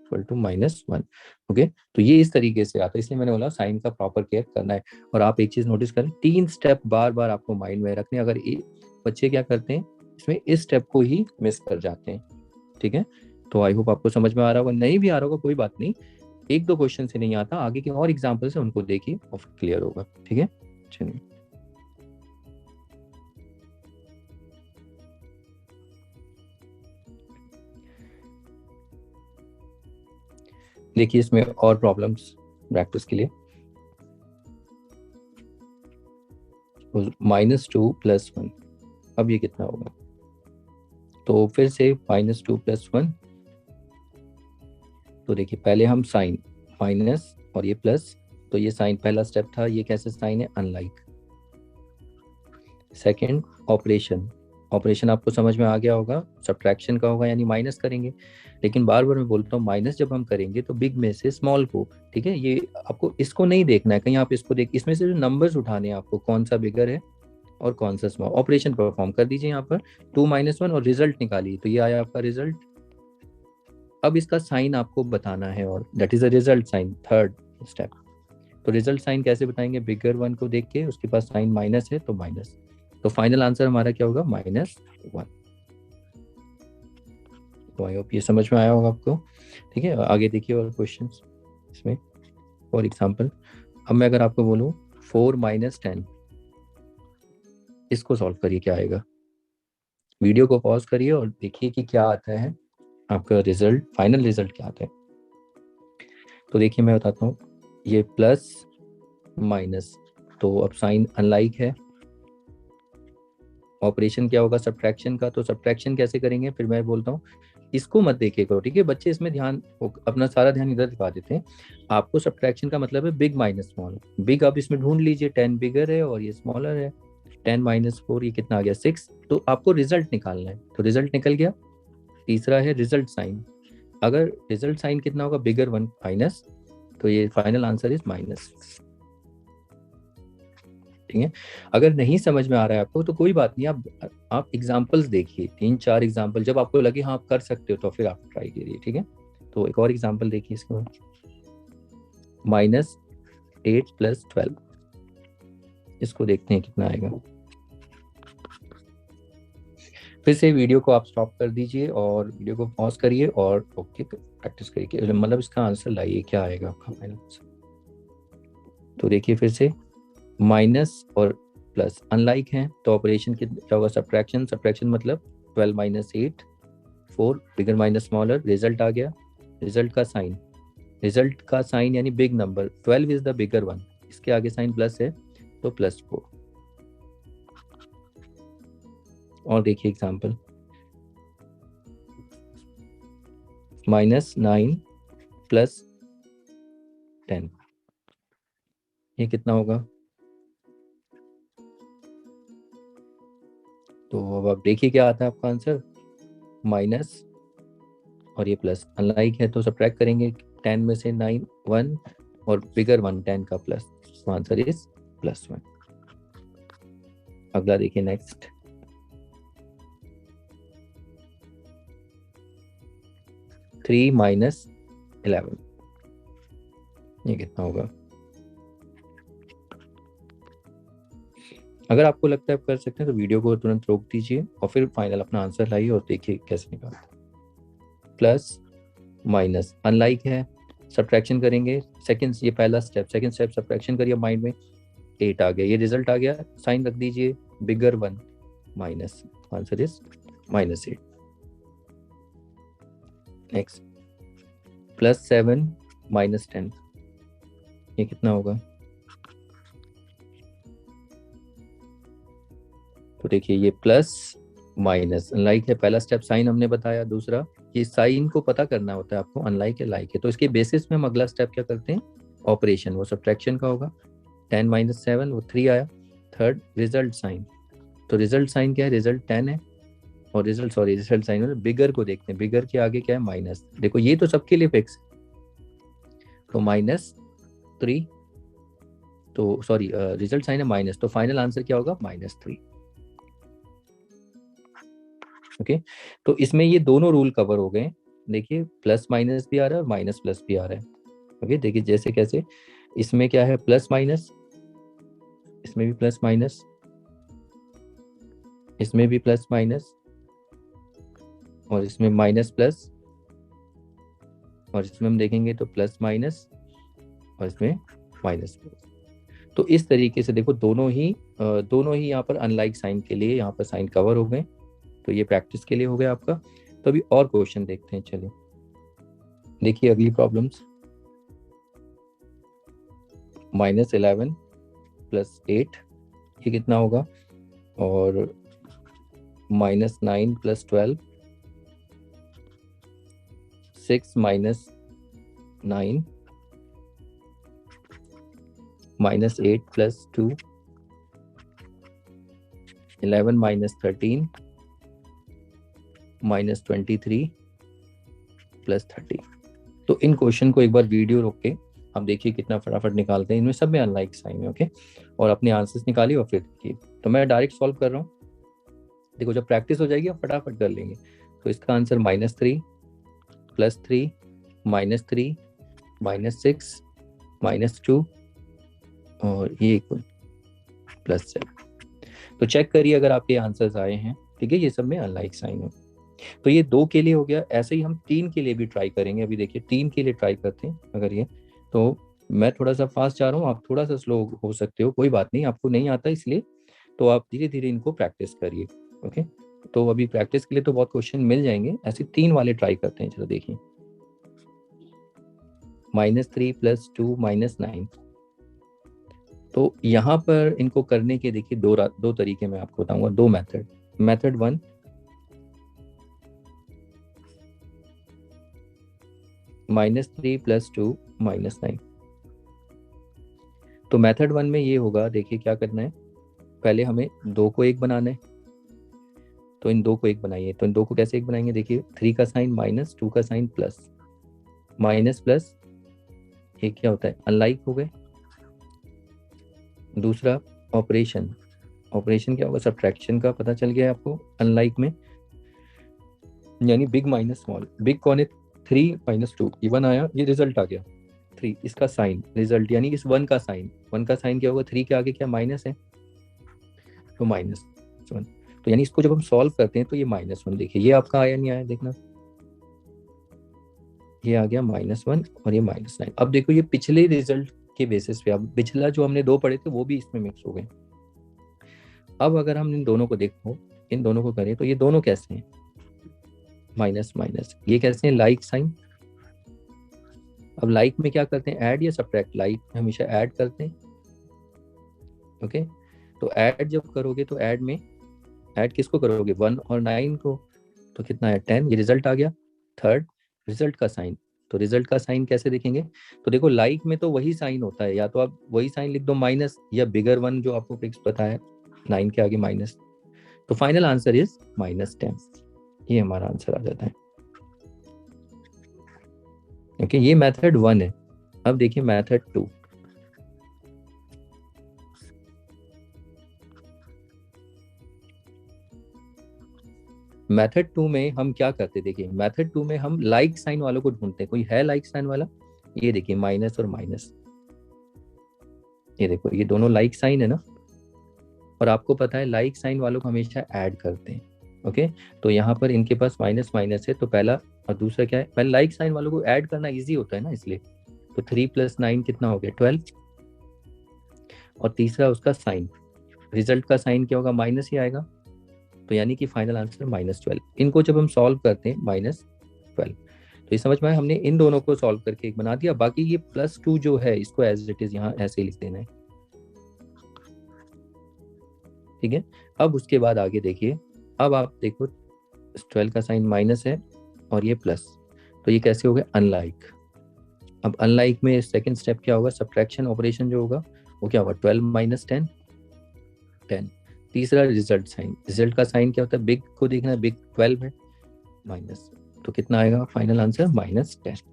इक्वल टू -1। ओके, तो ये इस तरीके से आता है, इसलिए मैंने बोला साइन का प्रॉपर केयर करना है। और आप एक चीज नोटिस करें, 3 स्टेप बार बार आपको माइंड में रखने, अगर बच्चे क्या करते हैं इसमें इस स्टेप को ही मिस कर जाते हैं। ठीक है, तो आई होप आपको समझ में आ रहा होगा, नहीं भी आ रहा होगा कोई बात नहीं, 1-2 क्वेश्चन से नहीं आता, आगे के और एग्जाम्पल से उनको देखिए और क्लियर होगा। ठीक है, चलिए देखिए इसमें और प्रॉब्लम्स प्रैक्टिस के लिए, -2 + 1, अब ये कितना होगा, तो फिर से -2 + 1, तो देखिए पहले हम साइन माइनस और ये प्लस, तो ये साइन पहला स्टेप था, ये कैसे साइन है, अनलाइक। सेकंड ऑपरेशन, ऑपरेशन आपको समझ में आ गया होगा, सब्ट्रैक्शन का होगा यानी माइनस करेंगे, लेकिन बार बार मैं बोलता हूँ माइनस जब हम करेंगे तो बिग में से स्मॉल को, ठीक है, ये आपको इसको नहीं देखना है कहीं, आप इसको देख, इसमें से जो नंबर्स उठाने हैं आपको, कौन सा बिगर है और कौन सा स्मॉल, ऑपरेशन परफॉर्म कर दीजिए यहाँ पर 2 - 1 और रिजल्ट निकालिए, तो ये आया आपका रिजल्ट। अब इसका साइन आपको बताना है, और that is a result sign, third step. तो रिजल्ट साइन कैसे बताएंगे, बिगर 1 को देख के, उसके पास साइन माइनस है तो माइनस, तो फाइनल आंसर हमारा क्या होगा, -1। तो आई होप ये समझ में आया होगा आपको। ठीक है, आगे देखिए और क्वेश्चंस इसमें, फॉर एग्जांपल अब मैं अगर आपको बोलूं 4 - 10, इसको सॉल्व करिए, क्या आएगा, वीडियो को पॉज करिए और देखिए कि क्या आता है आपका रिजल्ट, फाइनल रिजल्ट क्या आता है। तो देखिए मैं बताता हूँ, ये प्लस माइनस, तो अब साइन अनलाइक है, ऑपरेशन क्या होगा सब्ट्रैक्शन का, तो सब्ट्रैक्शन कैसे करेंगे, फिर मैं बोलता हूँ इसको मत देखे करो, ठीक है, बच्चे इसमें ध्यान, अपना सारा ध्यान इधर दिखा देते हैं। आपको सब्ट्रैक्शन का मतलब है बिग माइनस स्मॉल, बिग आप इसमें ढूंढ लीजिए, 10 बिगर है और ये स्मॉलर है, 10 - 4 ये कितना आ गया 6, तो आपको रिजल्ट निकालना है, तो रिजल्ट निकल गया। तीसरा है रिजल्ट साइन, अगर रिजल्ट साइन कितना होगा, बिगर 1 माइनस, तो ये फाइनल आंसर इज माइनस। ठीक है, अगर नहीं समझ में आ रहा है आपको तो कोई बात नहीं, आप एग्जांपल्स देखिए, 3-4 एग्जांपल, जब आपको लगे हाँ आप कर सकते हो तो फिर आप ट्राई करिए। ठीक है, तो एक और एग्जांपल देखिए इसके बाद, -8 + 12, इसको देखते हैं कितना आएगा। फिर से वीडियो को आप स्टॉप कर दीजिए और वीडियो को पॉज करिए और ओके प्रैक्टिस करिए, मतलब इसका आंसर लाइए, क्या आएगा आपका फाइनल आंसर। तो देखिए फिर से माइनस और प्लस अनलाइक हैं, तो ऑपरेशन क्या होगा, सब्ट्रैक्शन, सब्ट्रैक्शन मतलब 12 - 8, 4 बिगर माइनस स्मॉलर, रिजल्ट आ गया। रिजल्ट का साइन, रिजल्ट का साइन यानी big number, 12 is the bigger one, इसके आगे साइन प्लस है तो +4। और देखिए एग्जांपल, -9 + 10, ये कितना होगा, तो अब आप देखिए क्या आता है आपका आंसर, माइनस और ये प्लस, अनलाइक है तो सब्ट्रैक्ट करेंगे, 10 में से 9 1 और बिगर 1 10 का प्लस, तो आंसर इज +1। अगला देखिए नेक्स्ट, -3 - 11, ये कितना होगा। अगर आपको लगता है आप कर सकते हैं तो वीडियो को तुरंत रोक दीजिए और फिर फाइनल अपना आंसर लाइए और देखिए कैसे निकालते हैं। प्लस माइनस अनलाइक है सब्ट्रैक्शन करेंगे, सेकंड, ये पहला स्टेप, सेकंड स्टेप सब्ट्रैक्शन करिए, माइंड में 8 आ गया, ये रिजल्ट आ गया, साइन रख दीजिए बिगर 1 माइनस, आंसर इज -8। नेक्स्ट +7 -10, ये कितना होगा? तो देखिए ये प्लस माइनस अनलाइक है, पहला स्टेप साइन हमने बताया, दूसरा ये साइन को पता करना होता है आपको, अनलाइक है लाइक है, तो इसके बेसिस में हम अगला स्टेप क्या करते हैं, ऑपरेशन, वो सब्ट्रैक्शन का होगा, 10 - 7 वो 3 आया, थर्ड रिजल्ट साइन, तो रिजल्ट साइन क्या है, रिजल्ट 10 है, और रिजल्ट साइन बिगर को देखते हैं, बिगर के आगे क्या है, माइनस, देखो ये तो सबके लिए फिक्स, तो -3, तो सॉरी रिजल्ट साइन है माइनस, तो फाइनल आंसर क्या होगा, -3। ओके, तो इसमें ये दोनों रूल कवर हो गए, देखिए प्लस माइनस भी आ रहा है और माइनस प्लस भी आ रहा है। ओके, देखिए जैसे कैसे, इसमें क्या है प्लस माइनस, इसमें भी प्लस माइनस, इसमें भी प्लस माइनस, और इसमें माइनस प्लस, और इसमें हम देखेंगे तो प्लस माइनस, और इसमें माइनस प्लस। तो इस तरीके से देखो दोनों ही यहाँ पर अनलाइक साइन के लिए यहाँ पर साइन कवर हो गए, तो ये प्रैक्टिस के लिए हो गया आपका। तो अभी और क्वेश्चन देखते हैं, चलिए देखिए अगली प्रॉब्लम्स, -11 + 8 ये कितना होगा, और -9 + 12, 6 - 9, -8 + 2, 11 - 13, -23 + 30। तो इन क्वेश्चन को एक बार वीडियो रोक के आप देखिए कितना फटाफट निकालते हैं, इनमें सब में अनलाइक साइन है। ओके, और अपने आंसर्स निकालिए और फिर देखिए, तो मैं डायरेक्ट सॉल्व कर रहा हूँ, देखो जब प्रैक्टिस हो जाएगी आप फटाफट कर लेंगे। तो इसका आंसर -3 + 3 -3 -6 -2, और ये +7। तो चेक करिए अगर आपके आंसर्स आए हैं, ठीक है, ये सब में अनलाइक साइन है। तो ये 2 के लिए हो गया, ऐसे ही हम 3 के लिए भी ट्राई करेंगे। अभी देखिए 3 के लिए ट्राई करते हैं, अगर ये, तो मैं थोड़ा सा फास्ट जा रहा हूँ, आप थोड़ा सा स्लो हो सकते हो, कोई बात नहीं, आपको नहीं आता इसलिए, तो आप धीरे धीरे इनको प्रैक्टिस करिए। ओके, तो अभी प्रैक्टिस के लिए तो बहुत क्वेश्चन मिल जाएंगे, ऐसे 3 वाले ट्राई करते हैं। चलो देखिए, -3 + 2 -9, तो यहाँ पर इनको करने के देखिए दो तरीके मैं आपको बताऊंगा, 2 मेथड। मेथड 1, -3 + 2 -9, तो मेथड 1 में ये होगा, देखिए क्या करना है, पहले हमें 2 को 1 बनाना है, तो इन 2 को 1 बनाइए, तो इन 2 को कैसे 1 बनाएंगे, देखिए 3 का साइन माइनस, 2 का साइन प्लस, माइनस प्लस, ये क्या होता है, अनलाइक हो गए। दूसरा ऑपरेशन, ऑपरेशन क्या होगा, सब्ट्रैक्शन का पता चल गया है आपको अनलाइक में, यानी बिग माइनस स्मॉल, बिग कौन है, 3 - 2, ये 1 आया, ये रिजल्ट आ गया 3, इसका साइन रिजल्ट, यानी इस 1 का साइन, 1 का साइन क्या होगा, 3 के आगे क्या माइनस है, तो -1, तो यानी इसको जब हम सॉल्व करते हैं तो ये -1, देखिए ये आपका आया नहीं आया, देखना ये आ गया -1 और ये -9। अब देखो ये पिछले रिजल्ट के बेसिस पे, अब पिछला जो हमने 2 पढ़े थे वो भी इसमें मिक्स हो गए। अब अगर हम इन दोनों को देखो, इन दोनों को करें, तो ये दोनों कैसे हैं, माइनस माइनस, ये कैसे हैं, लाइक साइन। अब लाइक में क्या करते हैं, ऐड या सब्ट्रैक्ट, लाइक में हमेशा ऐड करते हैं। ओके, तो ऐड जब करोगे तो ऐड में ऐड किसको करोगे, 1 और 9 को, तो कितना है 10, ये रिजल्ट आ गया। थर्ड रिजल्ट का साइन, तो रिजल्ट का साइन कैसे देखेंगे, तो देखो लाइक में तो वही साइन होता है, या तो आप वही साइन लिख दो माइनस, या बिगर 1 जो आपको फिक्स पता है 9 के आगे माइनस, तो फाइनल आंसर इज -10, ये हमारा आंसर आ जाता है। ओके, ये मेथड 1 है। अब देखिए मेथड 2, मेथड 2 में हम क्या करते, देखिए मेथड 2 में हम लाइक साइन वालों को ढूंढते हैं, कोई है लाइक साइन वाला, ये देखिए माइनस और माइनस, ये देखो ये दोनों लाइक साइन है ना, और आपको पता है लाइक साइन वालों को हमेशा ऐड करते हैं। ओके, तो यहाँ पर इनके पास माइनस माइनस है, तो पहला और दूसरा क्या है, पहले लाइक साइन वालों को ऐड करना इजी होता है ना, इसलिए तो 3 + 9 कितना हो गया 12, और तीसरा उसका साइन, रिजल्ट का साइन क्या होगा माइनस ही आएगा, तो यानी कि फाइनल आंसर -12। इनको जब हम सॉल्व करते हैं -12, तो ये समझ में आया, हमने इन दोनों को सॉल्व करके एक बना दिया। बाकी ये +2 जो है इसको एज इट इज यहाँ ऐसे ही लिख देना है, ठीक है। अब उसके बाद आगे देखिए, अब आप देखो 12 का साइन माइनस है और ये प्लस, तो ये कैसे हो गया अनलाइक। अब अनलाइक में सेकंड स्टेप क्या होगा, सब्ट्रैक्शन ऑपरेशन जो होगा वो क्या होगा 12 - 10, 10। तीसरा रिजल्ट साइन, रिजल्ट का साइन क्या होता है, बिग को देखना है, बिग 12 है, माइनस, तो कितना आएगा फाइनल आंसर -10।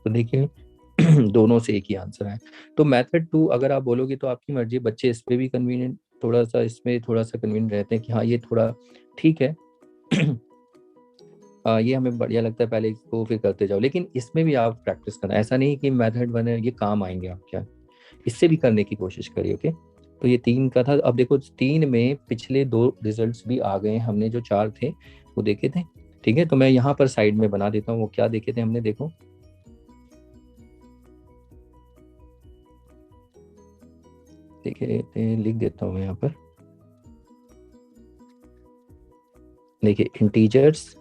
तो देखिए दोनों से एक ही आंसर है। तो मेथड 2 अगर आप बोलोगे तो आपकी मर्जी, बच्चे इस पे भी कन्वीनियंट, थोड़ा सा इसमें थोड़ा सा कन्वीनियंट रहते हैं कि हाँ ये थोड़ा ठीक है ये हमें बढ़िया लगता है, पहले इसको फिर करते जाओ, लेकिन इसमें भी आप प्रैक्टिस करना, ऐसा नहीं कि मेथड 1 है ये काम आएंगे आप क्या, इससे भी करने की कोशिश करिए, ओके। तो ये 3 का था। अब देखो 3 में पिछले 2 रिजल्ट्स भी आ गए, हमने जो 4 थे वो देखे थे, ठीक है। तो मैं यहाँ पर साइड में बना देता हूँ, वो क्या देखे थे हमने, देखो देखे थे, लिख देता हूँ मैं यहाँ पर, देखिए इंटीजर्स,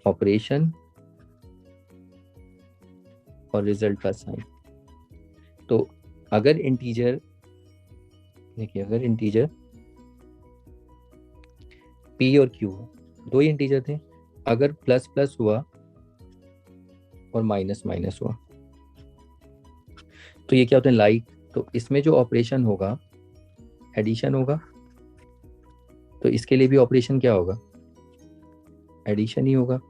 ऑपरेशन और रिजल्ट का साइन। तो अगर इंटीजर, देखिए अगर इंटीजर p और q, दो ही इंटीजर थे, अगर प्लस प्लस हुआ और माइनस माइनस हुआ तो ये क्या होता है लाइक, तो इसमें जो ऑपरेशन होगा एडिशन होगा, तो इसके लिए भी ऑपरेशन क्या होगा, एडिशन ही होगा।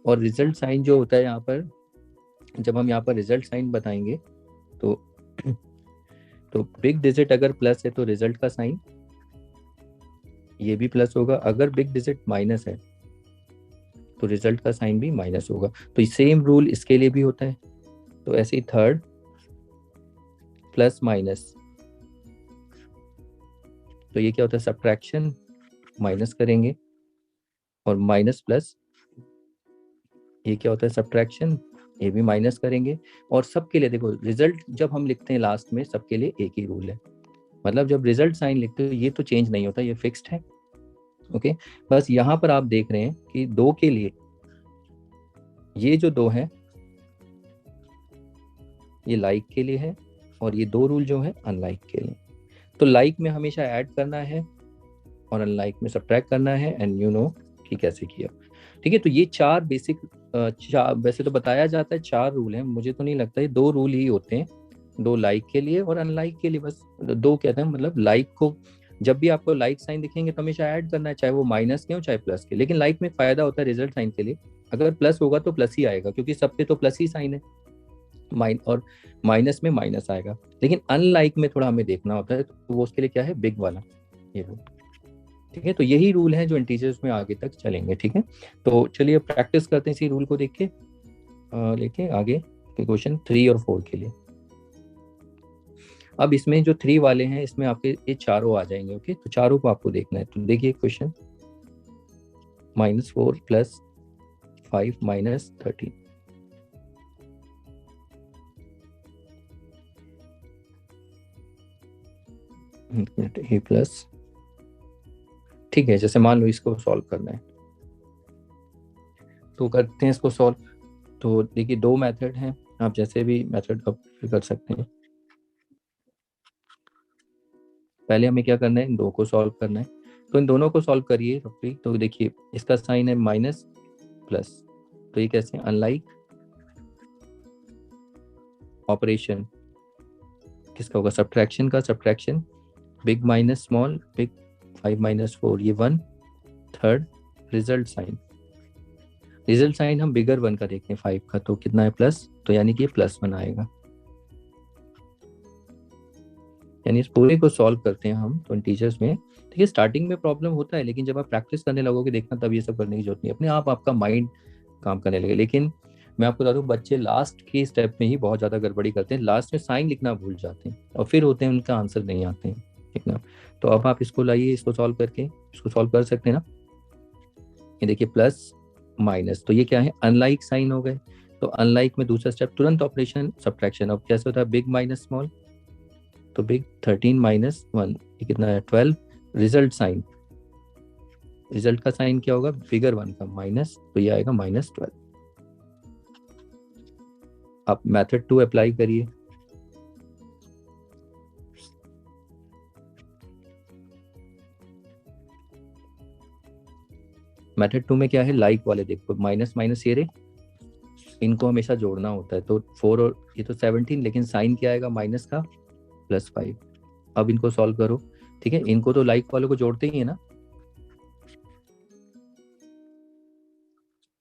और रिजल्ट साइन जो होता है यहाँ पर, जब हम यहाँ पर रिजल्ट साइन बताएंगे तो बिग डिजिट अगर प्लस है तो रिजल्ट का साइन ये भी प्लस होगा, अगर बिग डिजिट माइनस है तो रिजल्ट का साइन भी माइनस होगा। तो सेम रूल इसके लिए भी होता है। तो ऐसे ही थर्ड प्लस माइनस, तो ये क्या होता है सब्ट्रैक्शन, माइनस करेंगे, और माइनस प्लस ये क्या होता है सब्ट्रैक्शन, ये भी माइनस करेंगे। और सबके लिए देखो रिजल्ट जब हम लिखते हैं लास्ट में सबके लिए एक ही रूल है, मतलब जब रिजल्ट साइन लिखते हो ये तो चेंज नहीं होता, ये फिक्स्ड है, ओके। बस यहाँ पर आप देख रहे हैं कि 2 के लिए ये जो 2 है ये लाइक के लिए है, और ये 2 रूल जो है अनलाइक के लिए। तो लाइक में हमेशा ऐड करना है और अनलाइक में सब्ट्रैक्ट करना है, एंड यू नो कि कैसे किया, ठीक है। तो ये 4 बेसिक, वैसे तो बताया जाता है 4 रूल हैं, मुझे तो नहीं लगता, ये 2 रूल ही होते हैं, 2 लाइक के लिए और अनलाइक के लिए, बस 2 कहते हैं। मतलब लाइक को जब भी आपको लाइक साइन दिखेंगे तो हमेशा ऐड करना है, चाहे वो माइनस के हो चाहे प्लस के, लेकिन लाइक में फायदा होता है रिजल्ट साइन के लिए, अगर प्लस होगा तो प्लस ही आएगा क्योंकि सब पे तो प्लस ही साइन है, और माइनस में माइनस आएगा। लेकिन अनलाइक में थोड़ा हमें देखना होता है, तो वो उसके लिए क्या है बिग वाला ये रूल, ठीक है। तो यही रूल है जो इंटीजर्स में आगे तक चलेंगे, ठीक है। तो चलिए प्रैक्टिस करते हैं इसी रूल को देख के लेके आगे के क्वेश्चन 3 और 4 के लिए। अब इसमें जो 3 वाले हैं इसमें आपके ये चारों आ जाएंगे, ओके। तो चारों को आपको देखना है। तो देखिए क्वेश्चन -4 + 5 - 13, ए प्लस, ठीक है। जैसे मान लो इसको सॉल्व करना है तो करते हैं इसको सॉल्व। तो देखिए 2 मेथड हैं, आप जैसे भी मेथड अब कर सकते हैं। पहले हमें क्या करना है, इन 2 को सॉल्व करना है, तो इन दोनों को सॉल्व करिए रफली। तो देखिए इसका साइन है माइनस प्लस, तो ये कैसे अनलाइक ऑपरेशन किसका होगा सब्ट्रैक्शन का, subtraction big minus small, big 5 - 4 ये 1, third result sign, result sign हम बिगर 1 का देखते हैं 5 का, तो कितना है प्लस, तो यानी कि ये +1 आएगा। यानी इस पूरे को सॉल्व करते हैं हम तो इंटीजर्स में, ठीक है। स्टार्टिंग में प्रॉब्लम होता है, लेकिन जब आप प्रैक्टिस करने लगोगे देखना तब ये सब करने की जरूरत नहीं है, अपने आप आपका माइंड काम करने लगे। लेकिन मैं आपको बता दूं बच्चे लास्ट के स्टेप में ही बहुत ज़्यादा गड़बड़ी करते हैं, लास्ट में साइन लिखना भूल जाते हैं और फिर होते हैं उनका आंसर नहीं आते हैं, ठीक ना। तो अब आप इसको लाइए, इसको सॉल्व करके इसको सॉल्व कर सकते हैं ना। ये देखिए प्लस माइनस, तो ये क्या है, अनलाइक साइन हो गए। तो अनलाइक में दूसरा स्टेप तुरंत ऑपरेशन सब्ट्रैक्शन। अब कैसे होता है, बिग माइनस स्मॉल, तो बिग 13 माइनस 1, ये कितना है 12। रिजल्ट साइन, रिजल्ट का साइन क्या होगा, बिगर 1 का माइनस, तो ये आएगा -12। आप मेथड 2 अप्लाई करिए। मेथड 2 में क्या है, लाइक वाले देखो, माइनस माइनस ये रहे, इनको हमेशा जोड़ना होता है। तो 4 और ये तो 17, लेकिन साइन क्या आएगा माइनस का, +5। अब इनको सॉल्व करो, ठीक है, इनको तो लाइक वालों को जोड़ते ही है ना।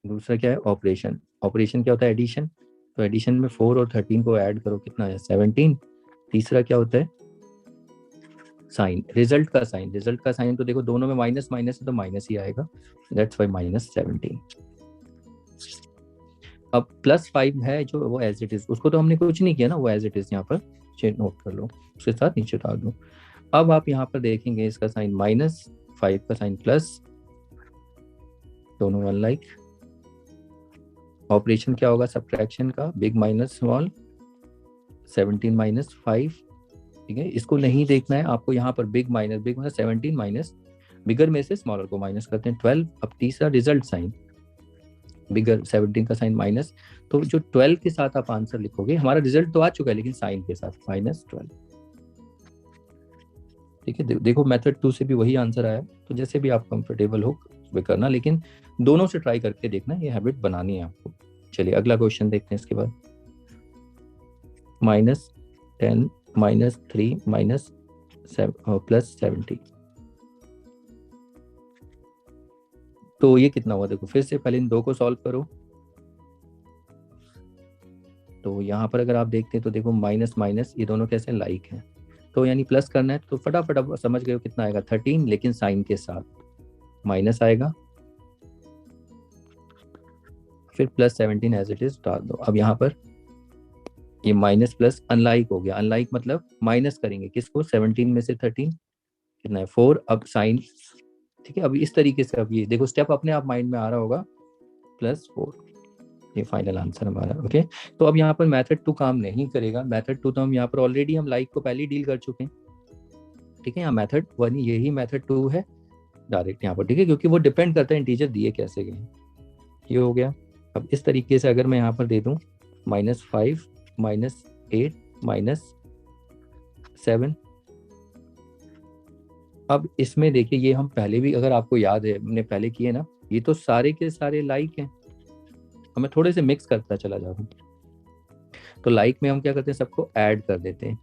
दूसरा क्या है, ऑपरेशन। ऑपरेशन क्या होता है, एडिशन। तो एडिशन में 4 और 13 को ऐड करो, कितना है 17। तीसरा क्या होता है, साइन, रिजल्ट का साइन। रिजल्ट का साइन तो देखो दोनों में माइनस माइनस है, तो माइनस ही आएगा, दैट्स वाई -17। अब +5 है जो, वो एज इट इज, उसको तो हमने कुछ नहीं किया ना, वो एज इट इज यहाँ पर नोट कर लो, उसके साथ नीचे उतार दो। अब आप यहाँ पर देखेंगे इसका साइन -5 का साइन प्लस, दोनों वन लाइक। ऑपरेशन क्या होगा सब्ट्रैक्शन का, बिग माइनस स्मॉल, 17 - 5, ठीक है। इसको नहीं देखना है आपको, यहाँ पर बिग माइनस 17 माइनस बिगर में से स्मॉलर को माइनस करते हैं 12। अब तीसरा रिजल्ट साइन, बिगर 17 का साइन माइनस, तो जो 12 के साथ आप आंसर लिखोगे, हमारा रिजल्ट तो आ चुका है लेकिन साइन के साथ -12, ठीक है। देखो मेथड 2 से भी वही आंसर आया, तो जैसे भी आप कंफर्टेबल हो वे करना, लेकिन दोनों से ट्राई करके देखना, ये हैबिट बनानी है आपको। चलिए अगला क्वेश्चन देखते हैं इसके बाद। -10 -3 +70, तो ये कितना हुआ, देखो फिर से पहले इन दो को सॉल्व करो। तो यहाँ पर अगर आप देखते हैं तो देखो माइनस माइनस ये दोनों कैसे लाइक हैं, तो यानी प्लस करना है, तो फटाफट अब समझ गए हो कितना आएगा 13, लेकिन साइन के साथ माइनस आएगा, फिर +17 एज इट इज डाल दो। अब यहाँ पर ये माइनस प्लस अनलाइक हो गया, अनलाइक मतलब माइनस करेंगे किसको, 17 में से 13 कितना है 4। अब साइन, ठीक है। अब इस तरीके से, अब ये देखो स्टेप अपने आप माइंड में आ रहा होगा, +4, ये फाइनल आंसर हमारा, ओके। तो अब यहाँ पर मेथड 2 काम नहीं करेगा। मेथड 2 तो हम यहाँ पर ऑलरेडी हम लाइक को पहले ही डील कर चुके हैं, ठीक है। यहाँ मेथड 1 यही मेथड 2 है डायरेक्ट यहाँ पर, ठीक है, क्योंकि वो डिपेंड करता है इंटीजर दिए कैसे गए, ये हो गया। अब इस तरीके से अगर मैं यहाँ पर दे दूँ -5 -8 -7, अब इसमें देखिए ये हम पहले भी, अगर आपको याद है हमने पहले किए ना, ये तो सारे के सारे लाइक हैं, हमें थोड़े से मिक्स करता चला जा रहा हूँ। तो लाइक में हम क्या करते हैं, सबको ऐड कर देते हैं,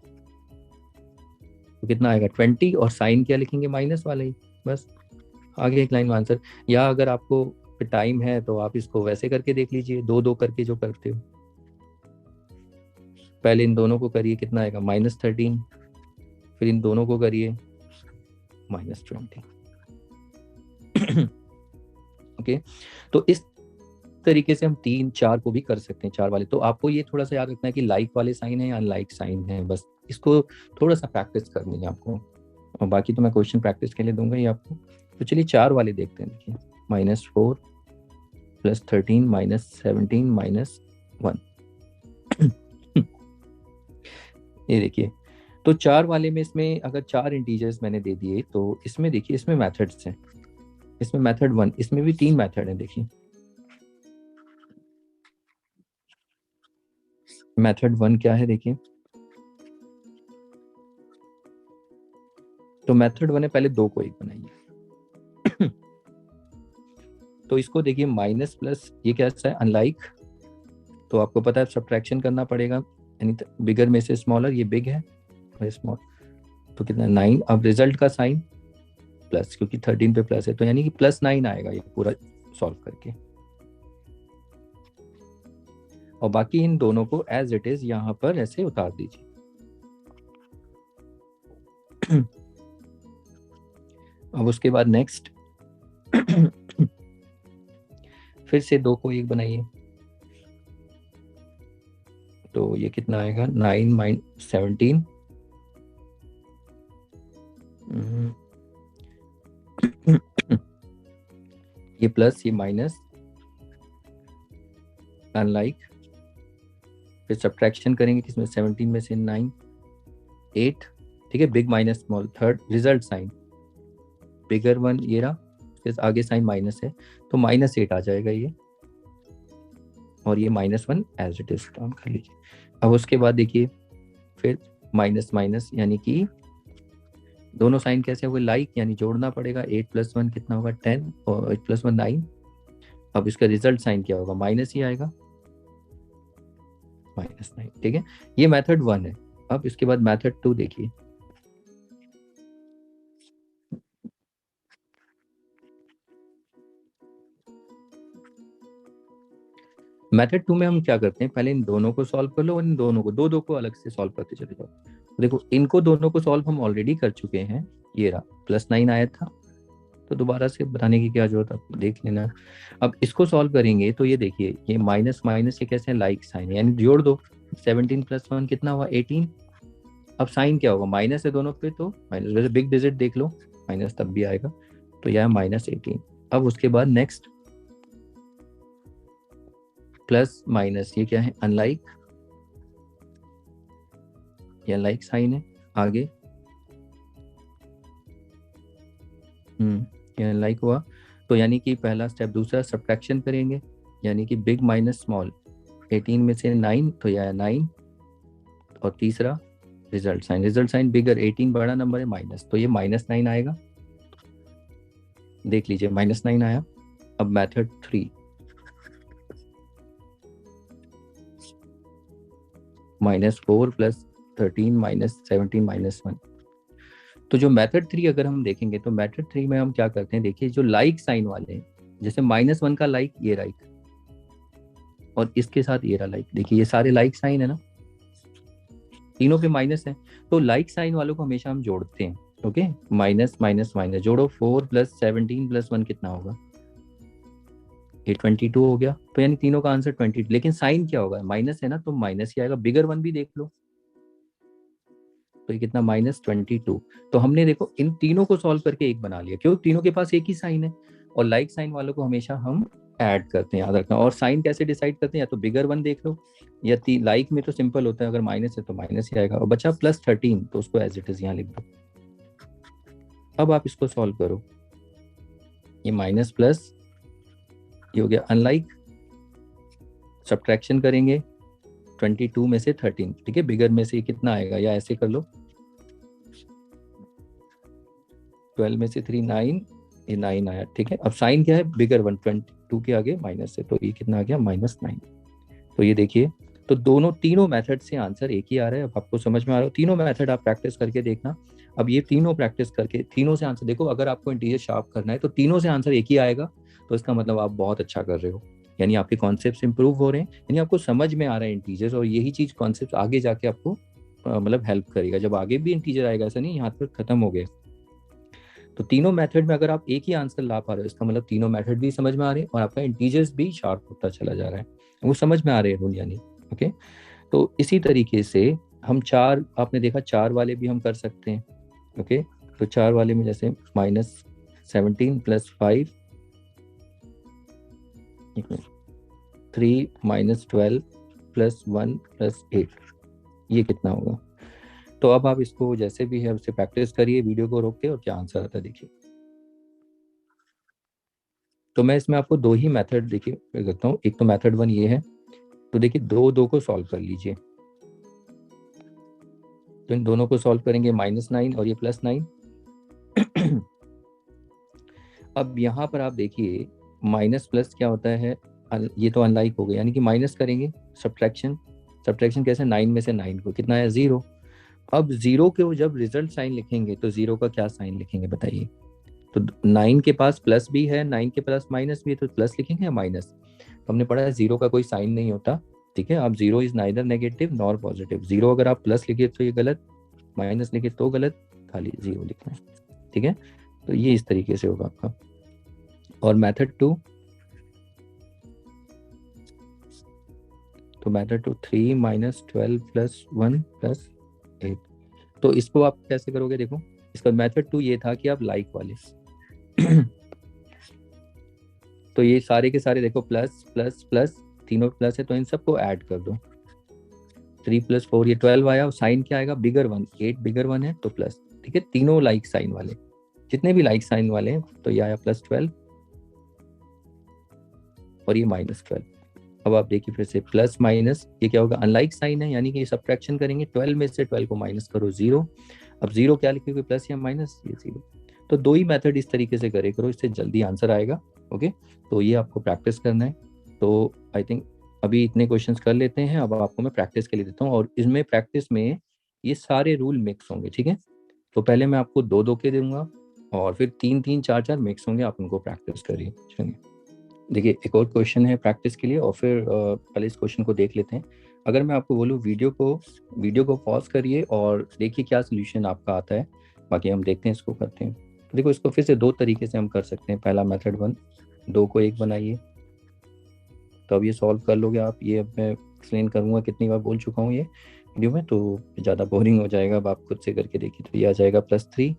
तो कितना आएगा 20, और साइन क्या लिखेंगे, माइनस वाला ही, बस आगे एक लाइन में आंसर। या अगर आपको टाइम है तो आप इसको वैसे करके देख लीजिए, दो दो करके जो करते हो, पहले इन दोनों को करिए, कितना आएगा -13, फिर इन दोनों को करिए -20, ओके। तो इस तरीके से हम 3 4 को भी कर सकते हैं, 4 वाले। तो आपको ये थोड़ा सा याद रखना है कि लाइक वाले साइन है या अनलाइक साइन है, बस इसको थोड़ा सा प्रैक्टिस करनी है आपको, और बाकी तो मैं क्वेश्चन प्रैक्टिस के लिए दूंगा ही आपको। तो चलिए 4 वाले देखते हैं, देखिए -4 +13 -17 -1, ये देखिए। तो 4 वाले में, इसमें अगर 4 इंटीजर्स मैंने दे दिए, तो इसमें देखिए इसमें मेथड्स हैं, इसमें मेथड 1, इसमें भी 3 मेथड हैं, देखिए मेथड 1 क्या है, देखिए। तो मेथड 1 है, पहले 2 को 1 बनाइए। तो इसको देखिए माइनस प्लस, ये कैसा है, अनलाइक, तो आपको पता है सब्ट्रैक्शन करना पड़ेगा, यानी बिगर में से स्मॉलर, ये बिग है और स्मॉल, तो कितना 9। अब रिजल्ट का साइन प्लस, क्योंकि 13 पे प्लस है, तो यानी कि +9 आएगा ये पूरा सॉल्व करके। और बाकी इन दोनों को एज इट इज यहाँ पर ऐसे उतार दीजिए। अब उसके बाद नेक्स्ट, फिर से 2 को 1 बनाइए, तो ये कितना आएगा 9 - 17, ये प्लस ये माइनस अनलाइक, फिर सब्ट्रैक्शन करेंगे किसमें 17 में से 9 8, ठीक है, big minus small, third result sign bigger one ये रहा, फिर आगे साइन माइनस है तो -8 आ जाएगा ये, और ये -1 एज इट इज काम कर लीजिए। अब उसके बाद देखिए फिर माइनस माइनस यानी कि दोनों साइन कैसे हुए लाइक, यानी जोड़ना पड़ेगा, 8 + 1 कितना होगा 10 और 8 + 1 9। अब इसका रिजल्ट साइन क्या होगा, माइनस ही आएगा, -9, ठीक है। ये मेथड 1 है। अब इसके बाद मेथड 2 देखिए, मेथड 2 में हम क्या करते हैं, पहले इन दोनों को सॉल्व कर लो और इन दोनों को दो दो को अलग से सॉल्व करते चले जाओ। तो देखो इनको दोनों को सॉल्व हम ऑलरेडी कर चुके हैं, ये रहा +9 आया था, तो दोबारा से बताने की क्या जरूरत है, देख लेना। अब इसको सॉल्व करेंगे तो ये देखिए ये माइनस माइनस ये कैसे लाइक साइन, यानी जोड़ दो, 17 + 1 कितना हुआ 18। अब साइन क्या होगा, माइनस है दोनों पे तो माइनस, वैसे बिग डिजिट देख लो माइनस तब भी आएगा, तो यह -18। अब उसके बाद नेक्स्ट प्लस माइनस, ये क्या है अनलाइक, ये अनलाइक साइन है, आगे ये अनलाइक हुआ, तो यानी कि पहला स्टेप, दूसरा सब्ट्रैक्शन करेंगे, यानी कि बिग माइनस स्मॉल, 18 में से 9 तो यह 9, और तीसरा रिजल्ट साइन बिगर, 18 बड़ा नंबर है माइनस, तो ये -9 आएगा, देख लीजिए -9 आया। अब मेथड 3, -4 + 13 -17 -1। तो जो मेथड 3 अगर हम देखेंगे तो मेथड 3 में हम क्या करते हैं, देखिए जो लाइक साइन वाले हैं, जैसे -1 का लाइक ये लाइक, और इसके साथ ये रहा लाइक, देखिए ये सारे लाइक साइन है ना, तीनों पे माइनस है, तो लाइक साइन वालों को हमेशा हम जोड़ते हैं, ओके, माइनस माइनस माइनस जोड़ो, 4 + 17 + 1 कितना होगा, ये 22 हो गया, तो यानी तीनों का आंसर 22, लेकिन साइन क्या होगा, माइनस है ना तो माइनस ही आएगा, बिगर वन भी देख लो, तो ये कितना -22। तो हमने देखो इन तीनों को सॉल्व करके एक बना लिया, क्योंकि तीनों के पास एक ही साइन है, और लाइक साइन वालों को हमेशा हम ऐड करते हैं, याद रखना। और साइन कैसे डिसाइड करते हैं, या तो बिगर वन देख लो, या लाइक में तो सिंपल होता है, अगर माइनस है तो माइनस ही आएगा, और बचा +13 तो उसको एज इट इज यहाँ लिख दो। अब आप इसको सॉल्व करो, ये माइनस प्लस ये हो गया अनलाइक, सब्ट्रैक्शन करेंगे 22 में से 13, ठीक है, बिगर में से कितना आएगा, या ऐसे कर लो 12 में से 3 9, ये 9 आया, ठीक है। अब साइन क्या है, बिगर वन, 22 के आगे माइनस है, तो ये कितना आ गया -9। तो ये देखिए, तो दोनों तीनों मेथड से आंसर एक ही आ रहा है। अब आपको समझ में आ रहा है, तीनों मेथड आप प्रैक्टिस करके देखना। अब ये तीनों प्रैक्टिस करके तीनों से आंसर देखो, अगर आपको इंटीजर शार्प करना है तो तीनों से आंसर एक ही आएगा, तो इसका मतलब आप बहुत अच्छा कर रहे हो, यानी आपके कॉन्सेप्ट्स इंप्रूव हो रहे हैं, यानी आपको समझ में आ रहा है इंटीजर्स, और यही चीज कॉन्सेप्ट आगे जाके आपको मतलब हेल्प करेगा, जब आगे भी इंटीजर आएगा, ऐसा नहीं यहाँ तक खत्म हो गया। तो तीनों मेथड में अगर आप एक ही आंसर ला पा रहे हो, इसका मतलब तीनों मेथड भी समझ में आ रहे हैं और आपका इंटीजर्स भी शार्प होता चला जा रहा है, वो समझ में आ रहे हैं रूल, यानी ओके। तो इसी तरीके से हम चार, आपने देखा चार वाले भी हम कर सकते हैं, ओके। तो चार वाले में जैसे -17 + 5 3 -12 + 1 + 8, ये कितना होगा। तो अब आप इसको जैसे भी है उससे प्रैक्टिस करिए, वीडियो को रोक के, और क्या आंसर आता है देखिए। तो मैं इसमें आपको दो ही मेथड देखिए करता हूँ, एक तो मेथड 1 ये है, तो देखिए दो दो को सॉल्व कर लीजिए, तो इन दोनों को सॉल्व करेंगे, -9 और ये +9। अब यहाँ पर आप देखिए माइनस प्लस क्या होता है, ये तो अनलाइक हो गया, यानी कि माइनस करेंगे, सब्ट्रैक्शन, सब्ट्रैक्शन कैसे, 9 में से 9 को कितना है 0। अब 0 के वो जब रिजल्ट साइन लिखेंगे तो 0 का क्या साइन लिखेंगे बताइए। तो 9 के पास प्लस भी है, 9 के पास माइनस भी है, तो प्लस लिखेंगे या माइनस। तो हमने पढ़ा है 0 का कोई साइन नहीं होता, ठीक है। आप 0 is neither negative nor positive, 0 अगर आप प्लस लिखे तो ये गलत, माइनस लिखे तो गलत, खाली 0 लिखना है, ठीक है। तो ये इस तरीके से होगा आपका। और मेथड 2, तो मेथड 2 3 -12 + 1 + 8। तो इसको आप कैसे करोगे, देखो इसका मेथड 2 ये था कि आप लाइक वाले तो ये सारे के सारे देखो प्लस प्लस प्लस तीनों प्लस है तो इन सबको ऐड कर दो। 3 + 4 ये 12 आया, और साइन क्या आएगा, बिगर वन, 8 बिगर वन है तो प्लस, ठीक है, तीनों लाइक साइन वाले, जितने भी लाइक साइन वाले हैं, तो ये आया +12 और ये -12। अब आप देखिए फिर से प्लस माइनस, ये क्या होगा, अनलाइक साइन है, यानी कि ये सब्ट्रैक्शन करेंगे, 12 में से 12 को माइनस करो 0। अब 0 क्या लिखोगे, प्लस या माइनस, ये 0। तो दो ही मेथड इस तरीके से करे करो, इससे जल्दी आंसर आएगा। ओके, तो ये आपको प्रैक्टिस करना है। तो आई थिंक अभी इतने क्वेश्चंस कर लेते हैं, अब आपको मैं प्रैक्टिस के लिए देता हूँ, और इसमें प्रैक्टिस में ये सारे रूल मिक्स होंगे, ठीक है। तो पहले मैं आपको 2-2 के दूंगा, और फिर 3-3, 4-4 मिक्स होंगे, आप उनको प्रैक्टिस करिए। चलिए देखिए, एक और क्वेश्चन है प्रैक्टिस के लिए, और फिर पहले इस क्वेश्चन को देख लेते हैं। अगर मैं आपको बोलूँ वीडियो को पॉज करिए और देखिए क्या सोल्यूशन आपका आता है, बाकी हम देखते हैं, इसको करते हैं। तो देखो, इसको फिर से 2 तरीके से हम कर सकते हैं। पहला मेथड 1, 2 को 1 बनाइए, तो अब ये सॉल्व कर लोगे आप। ये अब मैं एक्सप्लेन करूँगा, कितनी बार बोल चुका हूँ ये वीडियो में, तो ज़्यादा बोरिंग हो जाएगा। अब आप खुद से करके देखिए। तो ये आ जाएगा +3,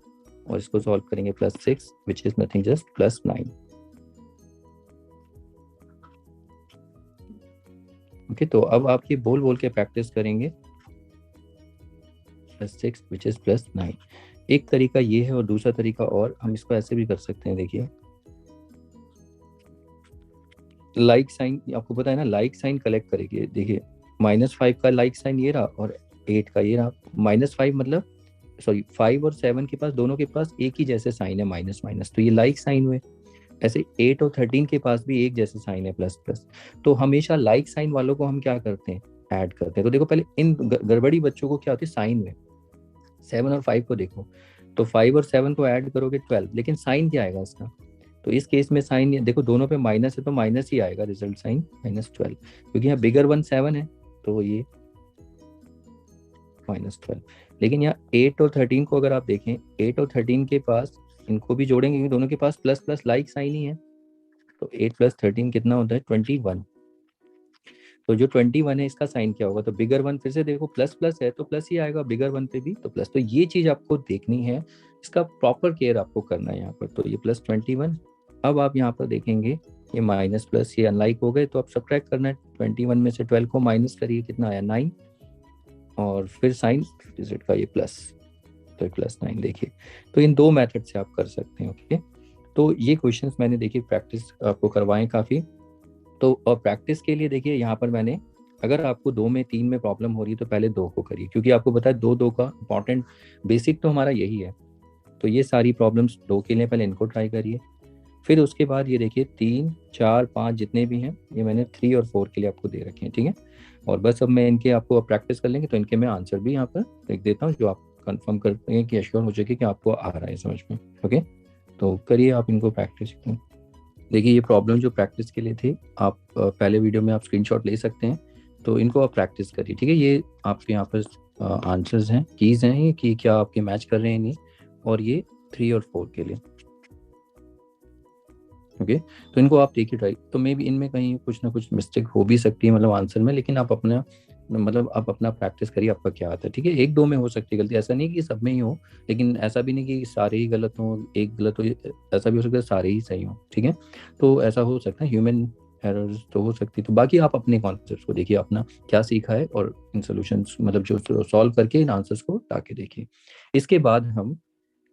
और इसको सॉल्व करेंगे +6, which is nothing just +9। Okay, तो अब आप ये बोल बोल के प्रैक्टिस करेंगे, +6 विच इज +9। एक तरीका ये है, और दूसरा तरीका, और हम इसको ऐसे भी कर सकते हैं। देखिए, लाइक साइन, आपको पता है ना, लाइक साइन कलेक्ट करेंगे। देखिए, -5 का लाइक साइन ये रहा, और 8 का ये रहा। -5 मतलब, सॉरी, 5 और 7 के पास, दोनों के पास एक ही जैसे साइन है, माइनस माइनस, तो ये लाइक साइन हुए। ऐसे 8 और 13 के पास भी एक जैसे साइन है, प्लस प्लस। तो हमेशा लाइक साइन वालों को हम क्या करते हैं, ऐड करते हैं। तो देखो, पहले इन गड़बड़ी बच्चों को क्या होती है, साइन में 7 और 5 को देखो, तो 5 और 7 को ऐड करोगे 12, लेकिन साइन क्या आएगा इसका, तो इस केस में साइन देखो, दोनों पे माइनस है तो माइनस ही आएगा रिजल्ट साइन, -12, क्योंकि यहाँ बिगर वन 7 है, तो ये -12। लेकिन यहाँ 8 और 13 को अगर आप देखें, 8 और 13 के पास, इनको भी जोड़ेंगे क्योंकि दोनों के पास प्लस प्लस लाइक साइन ही है, तो 8 + 13 कितना होता है, 21। तो जो 21 है, इसका साइन क्या होगा, तो बिगर वन, फिर से देखो प्लस प्लस है तो प्लस ही आएगा, बिगर वन पे भी तो प्लस। तो ये चीज आपको देखनी है, इसका प्रॉपर केयर आपको करना है यहाँ पर। तो ये +21। अब आप यहाँ पर देखेंगे, ये माइनस प्लस, ये अनलाइक हो गए, तो आप सब्ट्रैक्ट करना है। 21 में से 12 को माइनस करिए, कितना आया, 9, और फिर साइन डिजिट का ये प्लस, तो +9। देखिए, तो इन 2 मेथड से आप कर सकते हैं। ओके, तो ये क्वेश्चंस मैंने देखिए प्रैक्टिस आपको करवाएं काफ़ी। तो और प्रैक्टिस के लिए देखिए, यहाँ पर मैंने, अगर आपको 2 में 3 में प्रॉब्लम हो रही है तो पहले 2 को करिए, क्योंकि आपको पता है 2 का इंपॉर्टेंट बेसिक तो हमारा यही है। तो ये सारी प्रॉब्लम्स 2 के लिए पहले इनको ट्राई करिए, फिर उसके बाद ये देखिए 3, 4, 5 जितने भी हैं, ये मैंने 3 और 4 के लिए आपको दे रखे हैं, ठीक है। और बस अब मैं इनके, आपको अब प्रैक्टिस कर लेंगे तो इनके मैं आंसर भी यहाँ पर लिख देता हूँ, जो आप कंफर्म करते हैं कि एश्योर हो जाए कि आपको आ रहा है समझ में। ओके, तो करिए आप इनको प्रैक्टिस। देखिए, ये प्रॉब्लम जो प्रैक्टिस के लिए थी, आप पहले वीडियो में आप स्क्रीनशॉट ले सकते हैं, तो इनको आप प्रैक्टिस करिए, ठीक है। ये आपके यहाँ पर आंसर्स हैं, कीज हैं कि क्या आपके मैच कर रहे हैं नहीं, और ये 3 और 4 के लिए। ओके, तो इनको आप देखिए ट्राई, तो मे बी इनमें कहीं कुछ ना कुछ मिस्टेक हो भी सकती है, मतलब आंसर में, लेकिन आप अपना, मतलब आप अपना प्रैक्टिस करिए, आपका क्या आता है, ठीक है। 1-2 में हो सकती है गलती, ऐसा नहीं कि सब में ही हो, लेकिन ऐसा भी नहीं कि सारे ही गलत हो, एक गलत हो, ऐसा भी हो सकता है सारे ही सही हो, ठीक है। तो ऐसा हो सकता है, ह्यूमन एरर्स तो हो सकती है। तो बाकी आप अपने कॉन्सेप्ट को देखिए, अपना क्या सीखा है, और इन सोल्यूशंस, मतलब जो सॉल्व करके इन आंसर्स को लाके देखिए। इसके बाद हम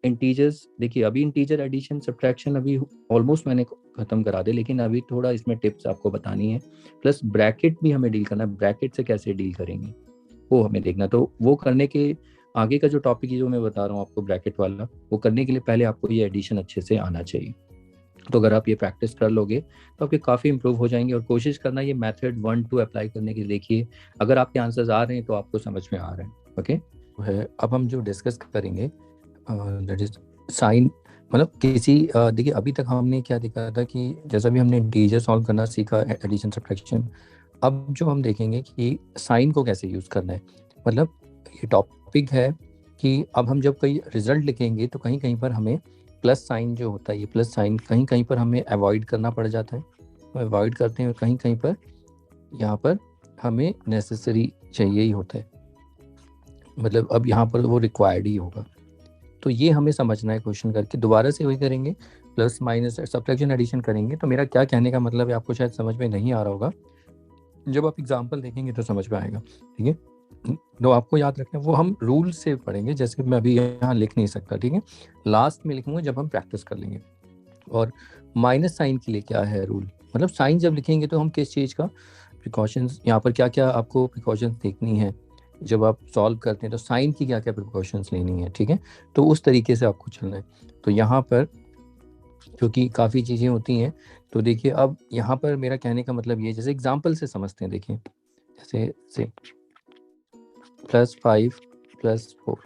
इंटीजर्स, देखिए अभी इंटीजर एडिशन सब्ट्रैक्शन अभी ऑलमोस्ट मैंने खत्म करा दे, लेकिन अभी थोड़ा इसमें टिप्स आपको बतानी है, प्लस ब्रैकेट भी हमें डील करना है। ब्रैकेट से कैसे डील करेंगे वो हमें देखना। तो वो करने के आगे का जो टॉपिक है, जो मैं बता रहा हूँ आपको ब्रैकेट वाला, वो करने के लिए पहले आपको ये एडिशन अच्छे से आना चाहिए। तो अगर आप ये प्रैक्टिस कर लोगे तो आपके काफ़ी इंप्रूव हो जाएंगे, और कोशिश करना ये मेथड 1-2 अप्लाई करने के। देखिए, अगर आपके आंसर्स आ रहे हैं तो आपको समझ में आ रहे हैं। ओके, अब हम जो डिस्कस करेंगे, दैट इज साइन, मतलब किसी, देखिए अभी तक हमने क्या देखा था कि जैसा भी हमने इंटीजर सॉल्व करना सीखा, एडिशन सब्ट्रैक्शन, अब जो हम देखेंगे कि साइन को कैसे यूज़ करना है। मतलब ये टॉपिक है कि अब हम जब कोई रिजल्ट लिखेंगे तो कहीं कहीं पर हमें प्लस साइन जो होता है, ये प्लस साइन कहीं कहीं पर हमें अवॉइड करना पड़ जाता है, अवॉइड करते हैं, कहीं कहीं पर यहाँ पर हमें नेसेसरी चाहिए ही होता है, मतलब अब यहाँ पर वो रिक्वायर्ड ही होगा। तो ये हमें समझना है, क्वेश्चन करके दोबारा से वही करेंगे, प्लस माइनस सब्ट्रैक्शन एडिशन करेंगे। तो मेरा क्या कहने का मतलब है, आपको शायद समझ में नहीं आ रहा होगा। जब आप एग्जाम्पल देखेंगे तो समझ में आएगा, ठीक है। तो आपको याद रखना है, वो हम रूल से पढ़ेंगे, जैसे मैं अभी यहाँ लिख नहीं सकता, ठीक है, लास्ट में लिखूंगा जब हम प्रैक्टिस कर लेंगे। और माइनस साइन के लिए क्या है रूल, मतलब साइन जब लिखेंगे तो हम किस चीज़ का प्रिकॉशंस, यहाँ पर क्या क्या आपको प्रिकॉशंस देखनी है जब आप सॉल्व करते हैं, तो साइन की क्या क्या प्रिकॉशंस लेनी है, ठीक है। तो उस तरीके से आपको चलना है। तो यहाँ पर क्योंकि काफ़ी चीज़ें होती हैं, तो देखिए अब यहाँ पर मेरा कहने का मतलब ये, जैसे एग्जाम्पल से समझते हैं, देखिए जैसे से +5 +4,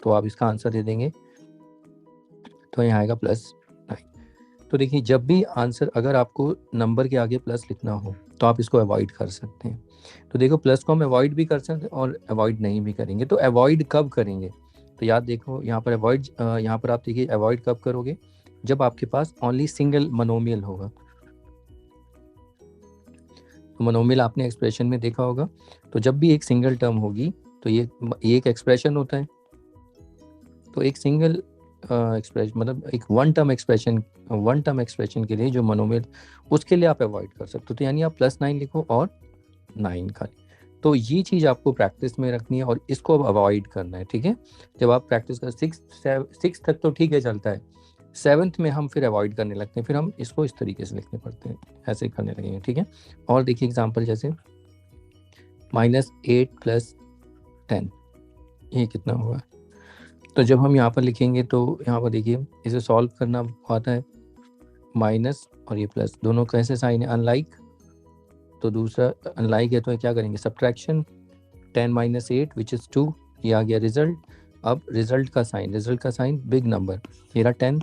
तो आप इसका आंसर दे देंगे तो यहाँ आएगा +9। तो देखिए जब भी आंसर, अगर आपको नंबर के आगे प्लस लिखना हो तो आप इसको अवॉइड कर सकते हैं। तो देखो प्लस को हम अवॉइड भी कर सकते हैं और अवॉइड नहीं भी करेंगे। तो अवॉइड कब करेंगे, तो याद देखो यहाँ पर अवॉइड, यहाँ पर आप देखिए अवॉइड कब करोगे, जब आपके पास ओनली सिंगल मोनोमियल होगा। तो मोनोमियल आपने एक्सप्रेशन में देखा होगा, तो जब भी एक सिंगल टर्म होगी तो ये एक एक्सप्रेशन होता है। तो एक सिंगल एक्सप्रेशन मतलब एक वन टर्म एक्सप्रेशन के लिए जो मोनोमियल, उसके लिए आप अवॉइड कर सकते हो। तो यानी आप +9 लिखो और 9 का। तो ये चीज़ आपको प्रैक्टिस में रखनी है और इसको अब अवॉइड करना है, ठीक है। जब आप प्रैक्टिस कर 6 तक तो ठीक है चलता है, 7th में हम फिर अवॉइड करने लगते हैं, फिर हम इसको इस तरीके से लिखने पड़ते हैं, ऐसे करने लगेंगे, ठीक है। और देखिए एग्जाम्पल जैसे -8 + 10, ये कितना हुआ। तो जब हम यहाँ पर लिखेंगे तो यहाँ पर देखिए इसे सॉल्व करना आता है, माइनस और ये प्लस दोनों कैसे साइन है, अनलाइक। तो दूसरा अनलाइक है तो क्या करेंगे, सब्ट्रैक्शन, 10 - 8 विच इज़ 2, ये आ गया रिजल्ट। अब रिजल्ट का साइन बिग नंबर, ये रहा 10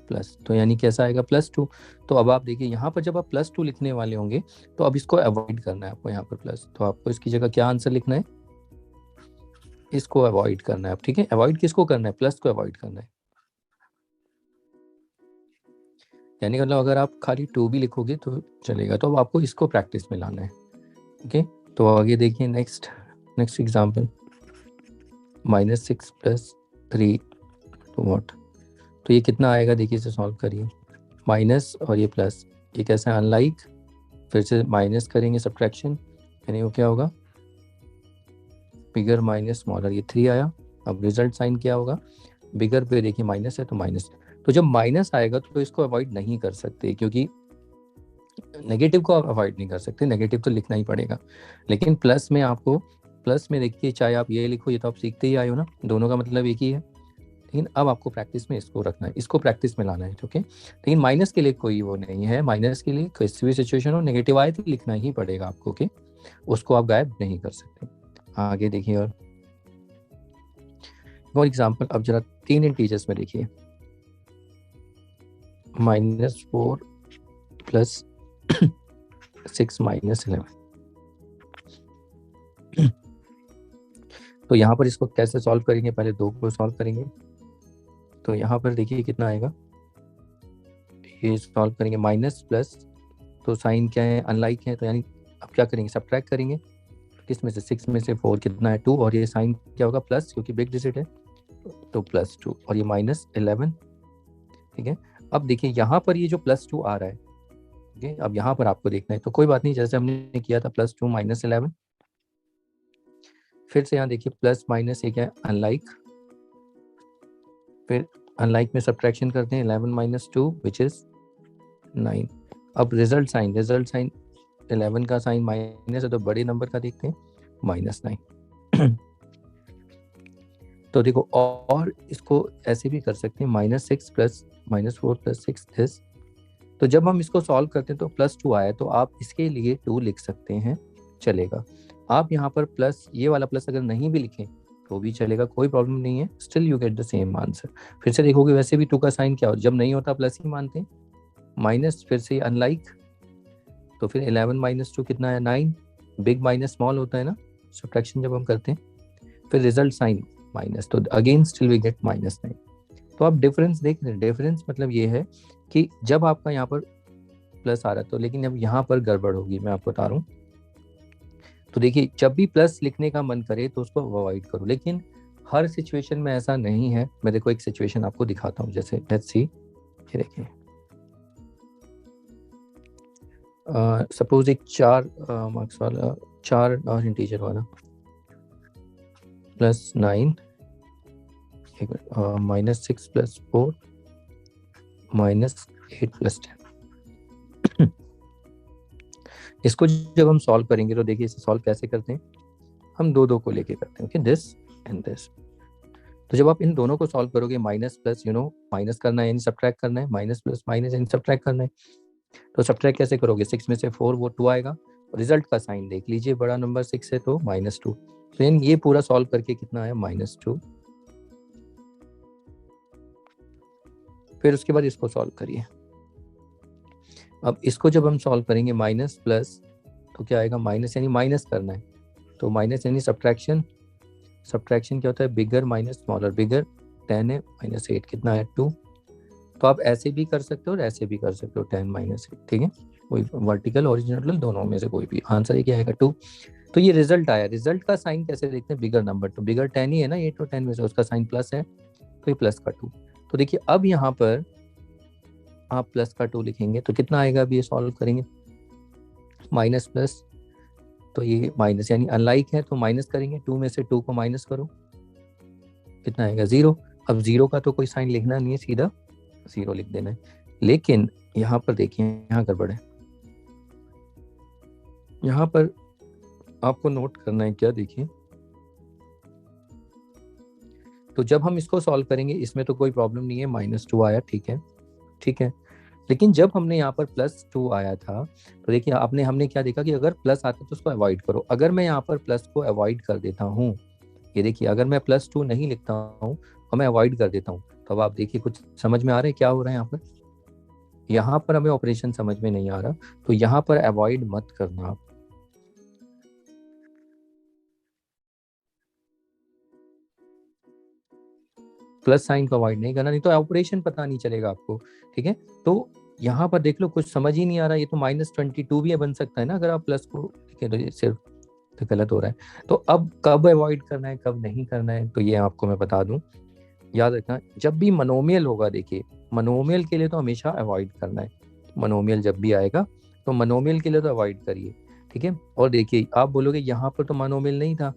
प्लस, तो यानी कैसा आएगा +2। तो अब आप देखिए यहाँ पर जब आप +2 लिखने वाले होंगे तो अब इसको अवॉइड करना है आपको, यहाँ पर प्लस, तो आपको इसकी जगह क्या आंसर लिखना है, इसको अवॉइड करना है आप, ठीक है। अवॉइड किसको करना है, प्लस को अवॉइड करना है। यानी मतलब अगर आप खाली 2 भी लिखोगे तो चलेगा, तो अब आपको इसको प्रैक्टिस में लाना है, ओके। तो आगे देखिए नेक्स्ट एग्जांपल, -6 + 3 तो व्हाट, तो ये कितना आएगा, देखिए इसे सॉल्व करिए, माइनस और ये प्लस, ये कैसा है अनलाइक, फिर से माइनस करेंगे सब्ट्रैक्शन, यानी वो क्या होगा, बिगर माइनस स्मॉलर, ये 3 आया। अब रिजल्ट साइन क्या होगा, बिगर पे देखिए माइनस है तो माइनस। तो जब माइनस आएगा तो इसको अवॉइड नहीं कर सकते, क्योंकि नेगेटिव को आप अवॉइड नहीं कर सकते, नेगेटिव तो लिखना ही पड़ेगा। लेकिन प्लस में आपको, प्लस में देखिए चाहे आप ये लिखो, ये तो आप सीखते ही आए हो ना, दोनों का मतलब एक ही है। लेकिन अब आपको प्रैक्टिस में इसको रखना है, इसको प्रैक्टिस में लाना है, ओके। लेकिन माइनस के लिए कोई वो नहीं है, माइनस के लिए किसी भी सिचुएशन हो, नेगेटिव आए तो लिखना ही पड़ेगा आपको, ओके, उसको आप गायब नहीं कर सकते। आगे देखिए और एग्जाम्पल, अब जरा 3 इंटीजर्स में देखिए, -4 + 6 - 11। तो यहाँ पर इसको कैसे सॉल्व करेंगे, पहले 2 को सॉल्व करेंगे। तो यहाँ पर देखिए कितना आएगा, ये सॉल्व करेंगे माइनस प्लस, तो साइन क्या है, अनलाइक है, तो यानी अब क्या करेंगे, सब्ट्रैक्ट करेंगे, किस में से, 6 में से 4 कितना है, 2, और ये साइन क्या होगा प्लस, क्योंकि बिग डिजिट है तो +2, और ये -11, ठीक है। अब देखिए यहाँ पर ये जो +2 आ रहा है, ठीक है, अब यहाँ पर आपको देखना है, तो कोई बात नहीं, जैसे हमने किया था +2 -11, फिर से यहाँ देखिए प्लस माइनस, ये क्या है अनलाइक, फिर अनलाइक में सब्ट्रैक्शन करते हैं, 11 - 2 विच इज 9। अब रिजल्ट साइन 11 का साइन माइनस है तो बड़े नंबर का देखते हैं, -9। तो देखो और इसको ऐसे भी कर सकते हैं, -6 + -4 + 6 दिस। तो जब हम इसको सॉल्व करते हैं तो +2 आया, तो आप इसके लिए 2 लिख सकते हैं, चलेगा। आप यहाँ पर प्लस, ये वाला प्लस अगर नहीं भी लिखें तो भी चलेगा, कोई प्रॉब्लम नहीं है, still you get the same answer. फिर से देखोगे वैसे भी 2 का साइन क्या हो, जब नहीं होता प्लस ही मानते हैं, माइनस, फिर से अनलाइक, तो फिर 11 - 2 कितना है 9, बिग माइनस स्मॉल होता है ना सब्ट्रैक्शन जब हम करते हैं, फिर रिजल्ट साइन माइनस, तो अगेन स्टिल वी गेट -9। तो आप डिफरेंस देख रहे हैं, डिफरेंस मतलब ये है कि जब आपका यहाँ पर प्लस आ रहा है तो, लेकिन अब यहाँ पर गड़बड़ होगी, मैं आपको बता रहा हूँ। तो देखिए जब भी प्लस लिखने का मन करे तो उसको अवॉइड करो, लेकिन हर सिचुएशन में ऐसा नहीं है। मैं देखो एक सिचुएशन आपको दिखाता हूँ, जैसे लेट्स सी, ये देखिए सपोज एक 4 मार्क्स वाला 4 इंटीजर वाला +9 -6 + 4 -8 + 10। इसको जब हम सॉल्व करेंगे तो देखिए इसे सॉल्व कैसे करते हैं, हम दो दो को लेके करते हैं, ओके, दिस एंड दिस। तो जब आप इन दोनों को सॉल्व करोगे माइनस प्लस माइनस करना है यानी सब्ट्रैक्ट करना है, माइनस प्लस माइनस यानी सब्ट्रैक्ट करना है। तो सब्ट्रैक्ट कैसे करोगे, 6 में से 4 वो 2 आएगा, रिजल्ट का साइन देख लीजिए, बड़ा नंबर 6 है तो -2। तो यानी ये पूरा सॉल्व करके कितना आया, -2। फिर उसके बाद इसको सॉल्व करिए। अब इसको जब हम सॉल्व करेंगे माइनस प्लस तो क्या आएगा, माइनस यानी माइनस करना है, तो माइनस यानी सब्ट्रैक्शन। सब्ट्रैक्शन क्या होता है, बिगर माइनस स्मॉलर, बिगर 10 है -8 कितना है 2। तो आप ऐसे भी कर सकते हो और ऐसे भी कर सकते हो 10 - 8, ठीक है, कोई वर्टिकल ओरिजिनल दोनों में से कोई भी, आंसर क्या आएगा 2। तो ये रिजल्ट आया, रिजल्ट का साइन कैसे देखते हैं, बिगर नंबर, तो बिगर 10 ही है ना, 8 और 10 में से उसका साइन प्लस है तो ये प्लस का 2। तो देखिए अब यहाँ पर आप प्लस का 2 लिखेंगे तो कितना आएगा, अभी ये सॉल्व करेंगे, माइनस प्लस, तो ये माइनस यानी अनलाइक है तो माइनस करेंगे, 2 में से 2 को माइनस करो, कितना आएगा 0। अब 0 का तो कोई साइन लिखना नहीं है, सीधा 0 लिख देना है। लेकिन यहाँ पर देखिए, यहाँ गड़बड़ है, यहाँ पर आपको नोट करना है क्या, देखिए, तो जब हम इसको सॉल्व करेंगे इसमें तो कोई प्रॉब्लम नहीं है, -2 आया, ठीक है, ठीक है। लेकिन जब हमने यहाँ पर +2 आया था तो देखिए हमने क्या देखा कि अगर प्लस आता है तो उसको अवॉइड करो। अगर मैं यहाँ पर प्लस को अवॉइड कर देता हूँ, ये देखिए अगर मैं +2 नहीं लिखता हूँ और मैं अवॉइड कर देता हूँ, तो अब आप देखिए कुछ समझ में आ रहा है क्या हो रहा है यहाँ पर, यहाँ पर हमें ऑपरेशन समझ में नहीं आ रहा, तो यहाँ पर अवॉइड मत करना आप, प्लस साइन को अवॉइड नहीं करना, नहीं तो ऑपरेशन पता नहीं चलेगा आपको, ठीक है। तो यहाँ पर देख लो कुछ समझ ही नहीं आ रहा, ये तो -22 भी बन सकता है ना अगर आप प्लस को लिखें, तो ये सिर्फ तो गलत हो रहा है। तो अब कब अवॉइड करना है कब नहीं करना है, तो ये आपको मैं बता दूं, याद रखना, जब भी मनोमियल होगा, देखिए मनोमियल के लिए तो हमेशा अवॉइड करना है, मनोमियल जब भी आएगा तो मनोमियल के लिए तो अवॉइड करिए, ठीक है। और देखिए आप बोलोगे यहाँ पर तो मनोमियल नहीं था,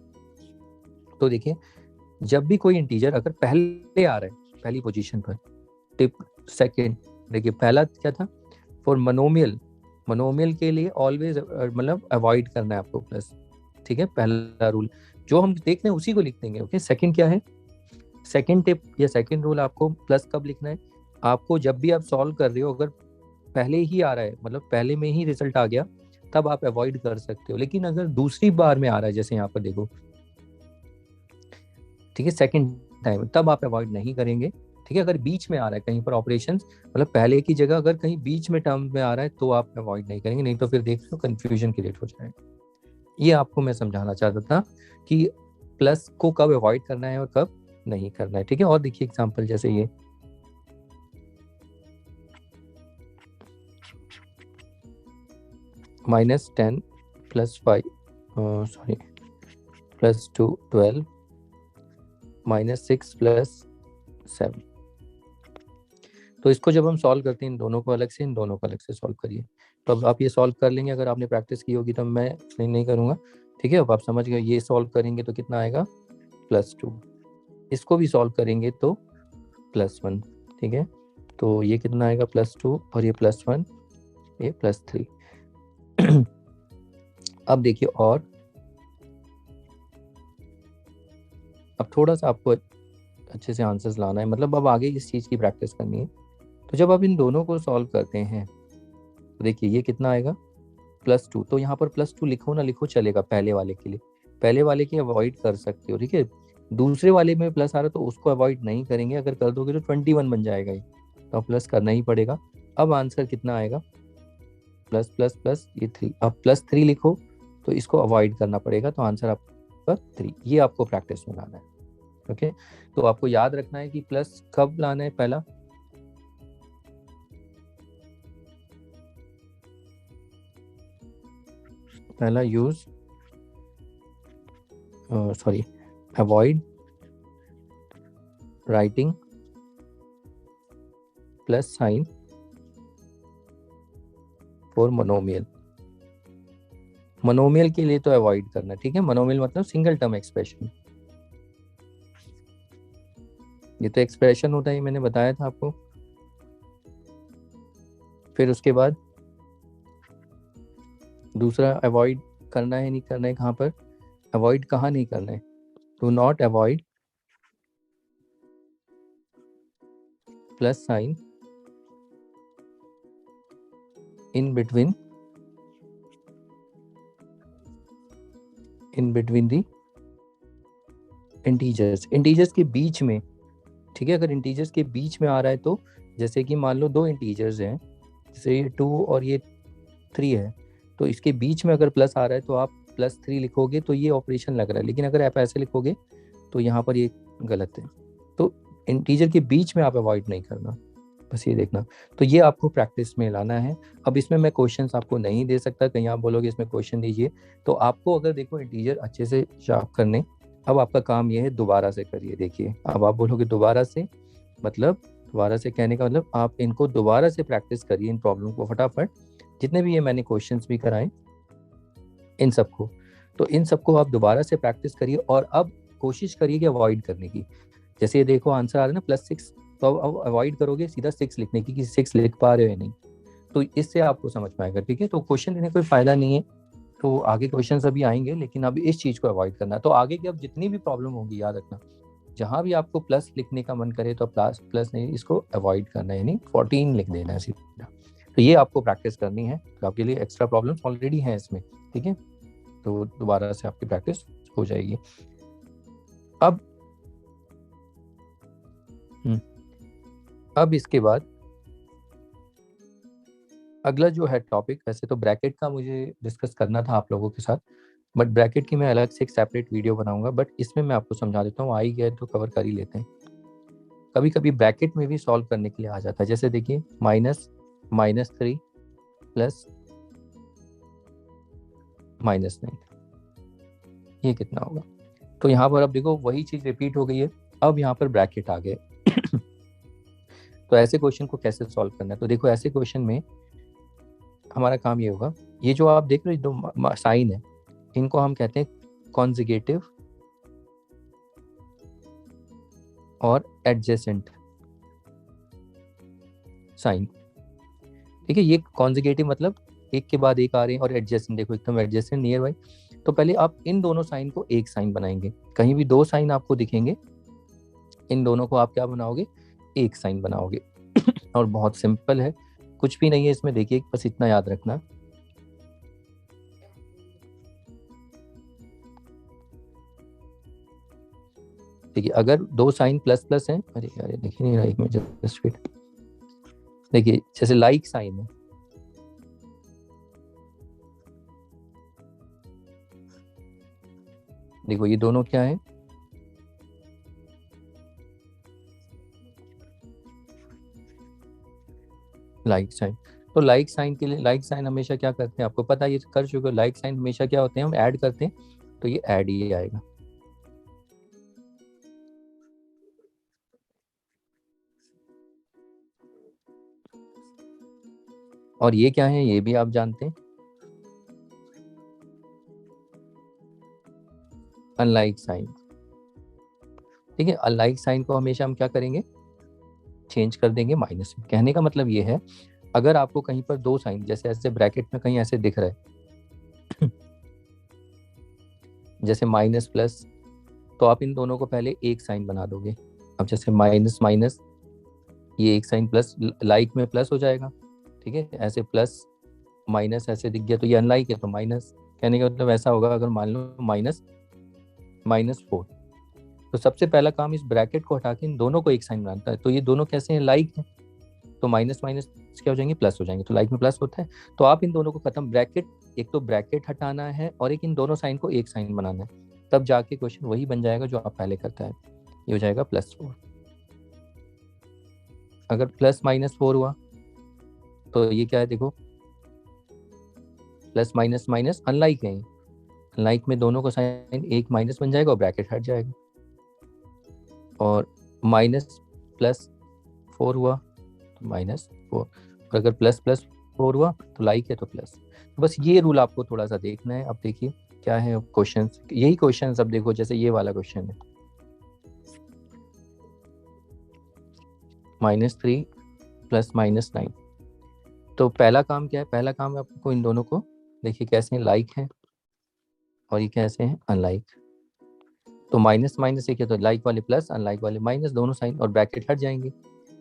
तो देखिए जब भी कोई इंटीजर अगर पहले आ रहा है पहली पोजीशन पर, टिप सेकंड, देखिए पहला क्या था, फॉर मनोमियल, मनोमियल के लिए ऑलवेज मतलब अवॉइड करना है आपको प्लस, ठीक है, पहला रूल जो हम देख रहे हैं उसी को लिख देंगे, ओके। सेकंड क्या है, सेकंड टिप या सेकंड रूल, आपको प्लस कब लिखना है, आपको जब भी आप सॉल्व कर रहे हो अगर पहले ही आ रहा है, मतलब पहले में ही रिजल्ट आ गया, तब आप अवॉइड कर सकते हो। लेकिन अगर दूसरी बार में आ रहा है, जैसे यहाँ पर देखो, ठीक है, सेकंड टाइम, तब आप अवॉइड नहीं करेंगे, ठीक है। अगर बीच में आ रहा है कहीं पर ऑपरेशंस, मतलब पहले की जगह अगर कहीं बीच में टर्म में आ रहा है तो आप अवॉइड नहीं करेंगे, नहीं तो फिर देख लो कंफ्यूजन क्रिएट हो जाएगा। ये आपको मैं समझाना चाहता था कि प्लस को कब अवॉइड करना है और कब नहीं करना है, ठीक है। और देखिए एग्जांपल जैसे ये -10 + 5 सॉरी +2 12 -6 + 7। तो इसको जब हम सॉल्व करते हैं इन दोनों को अलग से, इन दोनों को अलग से सॉल्व करिए, तो अब आप ये सॉल्व कर लेंगे, अगर आपने प्रैक्टिस की होगी तो मैं एक्सप्लेन नहीं करूँगा, ठीक है। अब आप समझ गए, ये सॉल्व करेंगे तो कितना आएगा +2, इसको भी सॉल्व करेंगे तो +1, ठीक है। तो ये कितना आएगा +2 और ये +1, ये +3। अब देखिए, और अब थोड़ा सा आपको अच्छे से आंसर्स लाना है, मतलब अब आगे इस चीज़ की प्रैक्टिस करनी है। तो जब आप इन दोनों को सॉल्व करते हैं तो देखिए ये कितना आएगा +2, तो यहाँ पर +2 लिखो ना लिखो चलेगा, पहले वाले के लिए, पहले वाले की अवॉइड कर सकते हो, ठीक है। दूसरे वाले में प्लस आ रहा है तो उसको अवॉइड नहीं करेंगे, अगर कर दोगे तो 21 बन जाएगा ये, तो प्लस करना ही पड़ेगा। अब आंसर कितना आएगा, प्लस प्लस प्लस ये 3, अब +3 लिखो तो इसको अवॉइड करना पड़ेगा, तो आंसर आपका 3। ये आपको प्रैक्टिस में लाना है, ओके। तो आपको याद रखना है कि प्लस कब लाना है, पहला use sorry avoid writing plus sign for monomial, monomial के लिए तो अवॉइड करना, ठीक है। मोनोमियल मतलब सिंगल टर्म एक्सप्रेशन, ये तो एक्सप्रेशन होता है, मैंने बताया था आपको। फिर उसके बाद दूसरा अवॉइड करना है नहीं करना है, कहाँ पर अवॉइड, कहाँ नहीं करना है, to not avoid plus sign in between the integers के बीच में, ठीक है। अगर इंटीजर्स के बीच में आ रहा है तो, जैसे कि मान लो दो इंटीजर्स हैं, जैसे ये 2 और ये 3 है, तो इसके बीच में अगर प्लस आ रहा है तो आप +3 लिखोगे तो ये ऑपरेशन लग रहा है, लेकिन अगर आप ऐसे लिखोगे तो यहाँ पर ये गलत है। तो इंटीजर के बीच में आप अवॉइड नहीं करना, बस ये देखना। तो ये आपको प्रैक्टिस में लाना है। अब इसमें मैं क्वेश्चंस आपको नहीं दे सकता, कहीं आप बोलोगे इसमें क्वेश्चन दीजिए, तो आपको अगर देखो इंटीजर अच्छे से शार्प करने, अब आपका काम ये है दोबारा से करिए। देखिए अब आप बोलोगे दोबारा से, मतलब दोबारा से कहने का मतलब आप इनको दोबारा से प्रैक्टिस करिए, इन प्रॉब्लम को फटाफट, जितने भी ये मैंने क्वेश्चंस भी कराए इन सबको, तो इन सबको आप दोबारा से प्रैक्टिस करिए और अब कोशिश करिए कि अवॉइड करने की। जैसे ये देखो आंसर आ रहा है ना +6, तो अब अवॉइड करोगे सीधा 6 लिखने की कि 6 लिख पा रहे हो या नहीं, तो इससे आपको समझ में आएगा, ठीक है। तो क्वेश्चन देने का कोई फायदा नहीं है, तो आगे क्वेश्चन अभी आएंगे, लेकिन अब इस चीज को अवॉइड करना। तो आगे की अब जितनी भी प्रॉब्लम होगी याद रखना, जहां भी आपको प्लस लिखने का मन करे तो प्लस प्लस नहीं, इसको अवॉइड करना है, यानी 14 लिख देना है सीधा। तो ये आपको प्रैक्टिस करनी है, तो आपके लिए एक्स्ट्रा प्रॉब्लम्स ऑलरेडी हैं इसमें, ठीक है। तो दोबारा से आपकी प्रैक्टिस हो जाएगी। अब इसके बाद अगला जो है टॉपिक, वैसे तो ब्रैकेट का मुझे डिस्कस करना था आप लोगों के साथ, बट ब्रैकेट की मैं अलग से एक सेपरेट वीडियो बनाऊंगा, बट इसमें मैं आपको समझा देता हूँ, आ ही गया तो कवर कर ही लेते हैं। कभी कभी ब्रैकेट में भी सॉल्व करने के लिए आ जाता है, जैसे देखिए -3 प्लस -9, ये कितना होगा। तो यहाँ पर अब देखो वही चीज रिपीट हो गई है, अब यहाँ पर ब्रैकेट आ गए। तो ऐसे क्वेश्चन को कैसे सॉल्व करना है, तो देखो ऐसे क्वेश्चन में हमारा काम ये होगा, ये जो आप देख रहे हो दो साइन है, इनको हम कहते हैं कॉन्जुगेटिव और एडजेसेंट साइन, ठीक है। ये कॉन्जुगेटिव मतलब एक के बाद एक आ रहे हैं, और एडजेसेंट देखो एकदम एडजेसेंट नियर बाई। तो पहले आप इन दोनों साइन को एक साइन बनाएंगे, कहीं भी दो साइन आपको दिखेंगे, इन दोनों को आप क्या बनाओगे, एक साइन बनाओगे। और बहुत सिंपल है, कुछ भी नहीं है इसमें, देखिए बस इतना याद रखना, देखिए अगर दो साइन प्लस प्लस हैं, अरे अरे देखिए नहीं रहा, एक मिनट जस्ट वेट, देखिए जैसे लाइक साइन है, देखो ये दोनों क्या है, लाइक साइन। तो लाइक साइन के लिए, लाइक साइन हमेशा क्या करते हैं आपको पता है, ये कर चुके हो, लाइक साइन हमेशा क्या होते हैं, हम ऐड करते हैं, तो ये ऐड ही आएगा। और ये क्या है, ये भी आप जानते हैं, अनलाइक साइन, ठीक है। अनलाइक साइन को हमेशा हम क्या करेंगे, चेंज कर देंगे माइनस में। कहने का मतलब ये है, अगर आपको कहीं पर दो साइन, जैसे ऐसे ब्रैकेट में कहीं ऐसे दिख रहा है जैसे माइनस प्लस, तो आप इन दोनों को पहले एक साइन बना दोगे। अब जैसे माइनस माइनस, ये एक साइन प्लस, लाइक में प्लस हो जाएगा, ठीक है। ऐसे प्लस माइनस ऐसे दिख गया तो ये अनलाइक है तो माइनस। कहने का मतलब ऐसा होगा, अगर मान लो -4, तो सबसे पहला काम इस ब्रैकेट को हटा के इन दोनों को एक साइन बनाता है। तो ये दोनों कैसे हैं, लाइक है, तो माइनस माइनस क्या हो जाएंगे, प्लस हो जाएंगे, तो लाइक में प्लस होता है। तो आप इन दोनों को खत्म, ब्रैकेट, एक तो ब्रैकेट हटाना है और एक इन दोनों साइन को एक साइन बनाना है, तब जाके क्वेश्चन वही बन जाएगा जो आप पहले करता है। ये हो जाएगा +4। अगर +-4 हुआ तो ये क्या है, देखो प्लस माइनस माइनस अनलाइक है, अनलाइक में दोनों को साइन एक माइनस बन जाएगा और ब्रैकेट हट जाएगा। और -+4 हुआ तो -4, और अगर ++4 4 हुआ तो लाइक है तो प्लस। तो बस ये रूल आपको थोड़ा सा देखना है। अब देखिए क्या है क्वेश्चन, यही क्वेश्चन अब देखो, जैसे ये वाला क्वेश्चन है -3 + -9। तो पहला काम क्या है, पहला काम है आपको इन दोनों को देखिए कैसे लाइक है और ये कैसे हैं अनलाइक। तो माइनस माइनस एक है तो लाइक वाले प्लस, अनलाइक वाले माइनस, दोनों साइन और ब्रैकेट हट जाएंगे।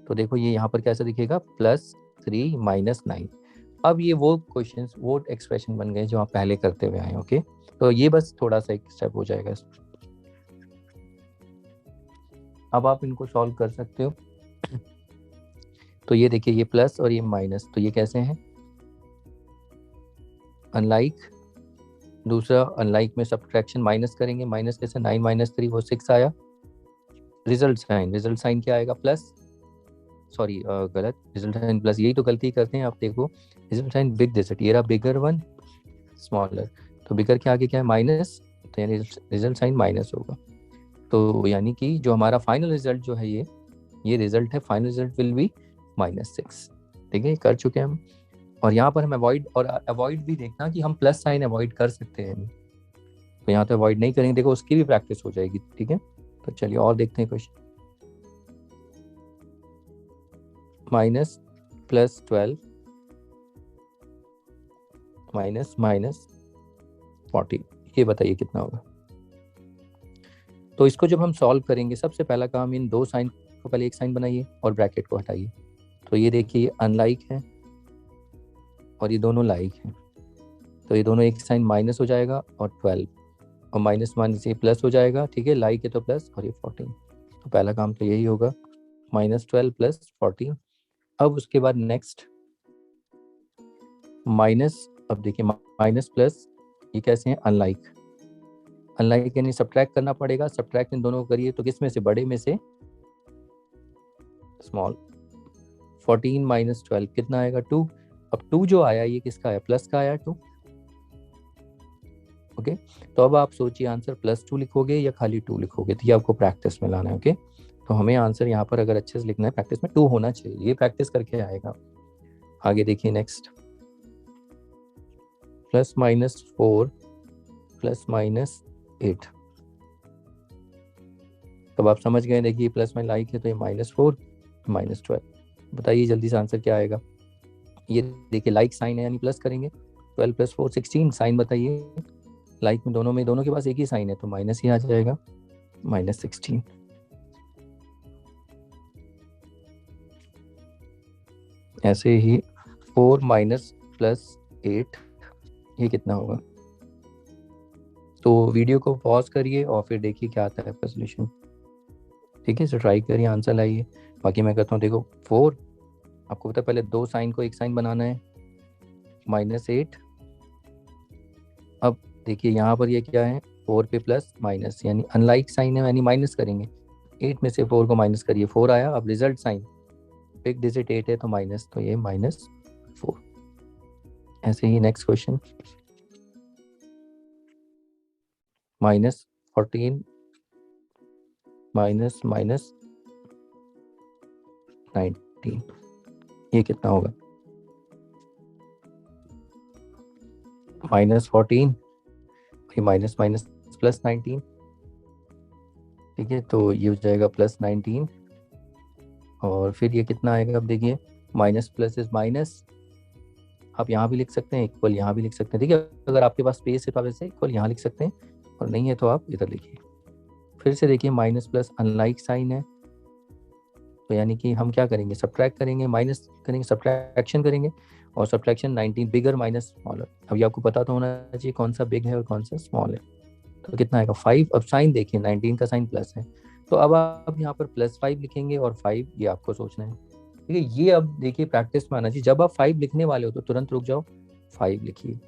तो देखो ये यहाँ पर कैसा दिखेगा +3 - 9। अब ये वो क्वेश्चंस वो एक्सप्रेशन बन गए जो आप पहले करते हुए आए। ओके, तो ये बस थोड़ा सा एक स्टेप हो जाएगा इसमें। अब आप इनको सॉल्व कर सकते हो। तो ये देखिए ये प्लस और ये माइनस, तो ये कैसे हैं अनलाइक। दूसरा अनलाइक में सब्ट्रैक्शन माइनस करेंगे, माइनस कैसे 9 - 3 वो 6 आया। रिजल्ट साइन क्या आएगा प्लस, सॉरी गलत, रिजल्ट साइन प्लस, यही तो गलती करते हैं आप देखो। रिजल्ट साइन बिग डिजिट, ये रहा बिगर वन स्मॉलर, तो बिगर के आगे क्या है माइनस, तो यानी रिजल्ट साइन माइनस होगा। तो यानी कि जो हमारा फाइनल रिजल्ट जो है ये रिजल्ट है, फाइनल रिजल्ट विल बी -6। ठीक है, कर चुके हैं हम। और यहाँ पर हम अवॉइड भी देखना कि हम प्लस साइन अवॉइड कर सकते हैं, तो यहाँ तो अवॉइड नहीं करेंगे, देखो उसकी भी प्रैक्टिस हो जाएगी। ठीक है, तो चलिए और देखते हैं क्वेश्चन। -+12 -40, ये बताइए कितना होगा। तो इसको जब हम सॉल्व करेंगे, सबसे पहला काम इन दो साइन को पहले एक साइन बनाइए और ब्रैकेट को हटाइए। तो ये देखिए अनलाइक है और ये दोनों लाइक हैं, तो ये दोनों एक साइन माइनस हो जाएगा और 12 और माइनस माइनस ये प्लस हो जाएगा। ठीक है, लाइक है तो प्लस और ये 14, तो पहला काम तो यही होगा -12 + 14। अब उसके बाद नेक्स्ट माइनस, अब देखिए माइनस प्लस ये कैसे हैं अनलाइक यानी सब्ट्रैक्ट करना पड़ेगा। सब्ट्रैक्ट इन दोनों को करिए तो किस में से, बड़े में से स्मॉल। 14 - 12 कितना आएगा 2। अब 2 जो आया ये किसका आया, प्लस का आया 2। ओके, तो अब आप सोचिए आंसर +2 लिखोगे या खाली 2 लिखोगे, तो ये आपको प्रैक्टिस में लाना है। ओके, तो हमें आंसर यहाँ पर अगर अच्छे से लिखना है प्रैक्टिस में 2 होना चाहिए, ये प्रैक्टिस करके आएगा। आगे देखिए नेक्स्ट, +-4 +-8। तब आप समझ गए, देखिए प्लस में लाइक है तो ये -4 -12। बताइए जल्दी से आंसर क्या आएगा। ये देखिए लाइक साइन है यानी प्लस करेंगे, 12 + 4 16। साइन बताइए, लाइक में दोनों के पास एक ही साइन है तो माइनस ही आ जाएगा, -16। ऐसे ही 4 -+8 ये कितना होगा। तो वीडियो को पॉज करिए और फिर देखिए क्या आता है आपका सोल्यूशन। ठीक है, सो ट्राई करिए, आंसर लाइए। बाकी मैं कहता हूँ देखो 4, आपको पता है पहले दो साइन को एक साइन बनाना है, -8। अब देखिए यहाँ पर ये क्या है 4 पे प्लस माइनस यानी अनलाइक साइन है यानी माइनस करेंगे। 8 में से 4 को माइनस करिए, 4 आया। अब रिजल्ट साइन बिग डिजिट 8 है तो माइनस, तो ये -4। ऐसे ही नेक्स्ट क्वेश्चन, -14 -19, ये कितना होगा, -14 ये माइनस माइनस +19। ठीक है, तो ये हो जाएगा +19 और फिर ये कितना आएगा। अब देखिए माइनस प्लस इज माइनस, आप यहाँ भी लिख सकते हैं, इक्वल यहाँ भी लिख सकते हैं। ठीक है, अगर आपके पास स्पेस है तो आप ऐसे इक्वल यहाँ लिख सकते हैं और नहीं है तो आप इधर लिखिए। फिर से देखिए माइनस प्लस अनलाइक साइन है, तो यानी कि हम क्या करेंगे सब्ट्रैक्ट करेंगे, माइनस करेंगे, सब्ट्रैक्शन करेंगे। और सब्ट्रैक्शन 19 बिगर माइनस स्मॉलर। अब ये आपको पता तो होना चाहिए कौन सा बिग है और कौन सा स्मॉल है। तो कितना आएगा 5। अब साइन देखिए 19 का साइन प्लस है, तो अब आप यहाँ पर +5 लिखेंगे और 5 ये आपको सोचना है। ठीक है, ये अब देखिए प्रैक्टिस में आना चाहिए। जब आप 5 लिखने वाले हो तो तुरंत रुक जाओ, 5 लिखिए।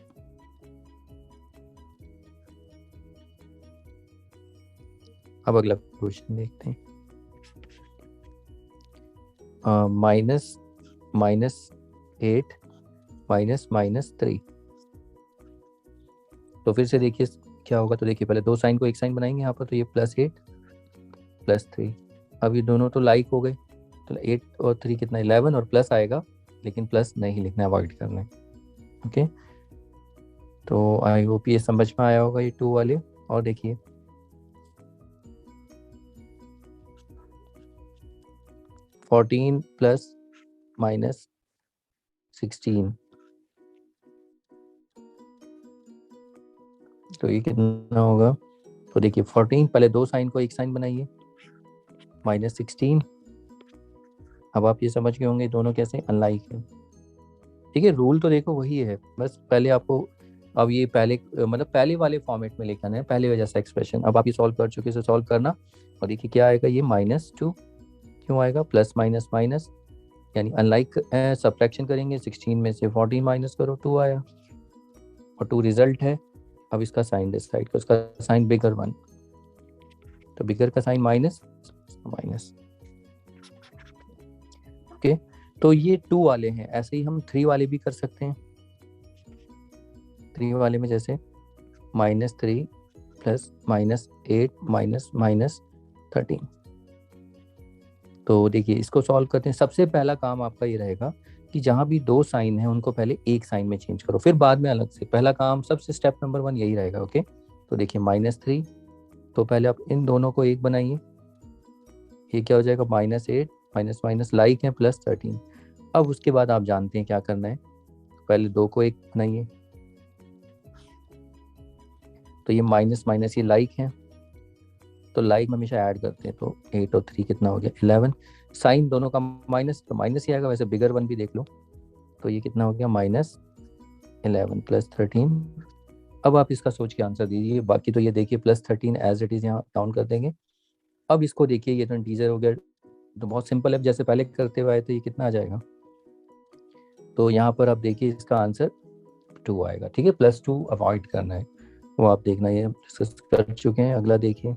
अब अगला क्वेश्चन देखते हैं, -8 -3। तो फिर से देखिए क्या होगा। तो देखिए पहले दो साइन को एक साइन बनाएंगे यहाँ पर, तो ये +8 +3। अब ये दोनों तो लाइक हो गए, तो 8 और 3 कितना 11 और प्लस आएगा लेकिन प्लस नहीं लिखना है, अवॉइड करना है। ओके, तो आई होप ये समझ में आया होगा ये 2 वाले। और देखिए 14 प्लस माइनस 16, तो ये कितना होगा? तो देखिए 14, पहले 2 साइन को एक साइन बनाइए, माइनस 16। अब आप ये समझ गए होंगे दोनों कैसे अनलाइक है। ठीक है, रूल तो देखो वही है, बस पहले आपको अब ये पहले मतलब पहले वाले फॉर्मेट में लेकर आना है, पहले जैसा एक्सप्रेशन। अब आप ये सॉल्व कर चुके, इसे सॉल्व करना और देखिए क्या आएगा, ये -2 क्यों आएगा, प्लस माइनस माइनस यानी अनलाइक सब्ट्रैक्शन करेंगे, 16 में से 14 माइनस करो, 2 आया और 2 रिजल्ट है। अब इसका साइन डिसाइड करो, इसका साइन बिगर 1, तो बिगर का साइन माइनस माइनस। ओके, तो ये 2 वाले हैं। ऐसे ही हम 3 वाले भी कर सकते हैं। 3 वाले में जैसे -3 प्लस -8 माइनस माइनस 13। तो देखिए इसको सॉल्व करते हैं। सबसे पहला काम आपका ये रहेगा कि जहाँ भी 2 साइन है उनको पहले एक साइन में चेंज करो, फिर बाद में अलग से। पहला काम सबसे स्टेप नंबर 1 यही रहेगा। ओके, तो देखिए -3, तो पहले आप इन दोनों को एक बनाइए, ये क्या हो जाएगा, -8 माइनस माइनस लाइक है प्लस 13। अब उसके बाद आप जानते हैं क्या करना है, पहले 2 को एक बनाइए, तो ये माइनस माइनस ये लाइक है, तो लाइक में हमेशा ऐड करते हैं, तो 8 और 3 कितना हो गया 11। साइन दोनों का माइनस, तो माइनस ही आएगा, वैसे बिगर 1 भी देख लो, तो ये कितना हो गया -11 प्लस 13। अब आप इसका सोच के आंसर दीजिए। बाकी तो ये देखिए प्लस 13 एज इट इज यहाँ डाउन कर देंगे। अब इसको देखिए, ये तो इंटीजर हो गया, तो बहुत सिंपल है, जैसे पहले करते हुए आए तो ये कितना आ जाएगा, तो यहाँ पर आप देखिए इसका आंसर 2 आएगा। ठीक है, +2 अवॉइड करना है, वो आप देखना, ये डिस्कस कर चुके हैं। अगला देखिए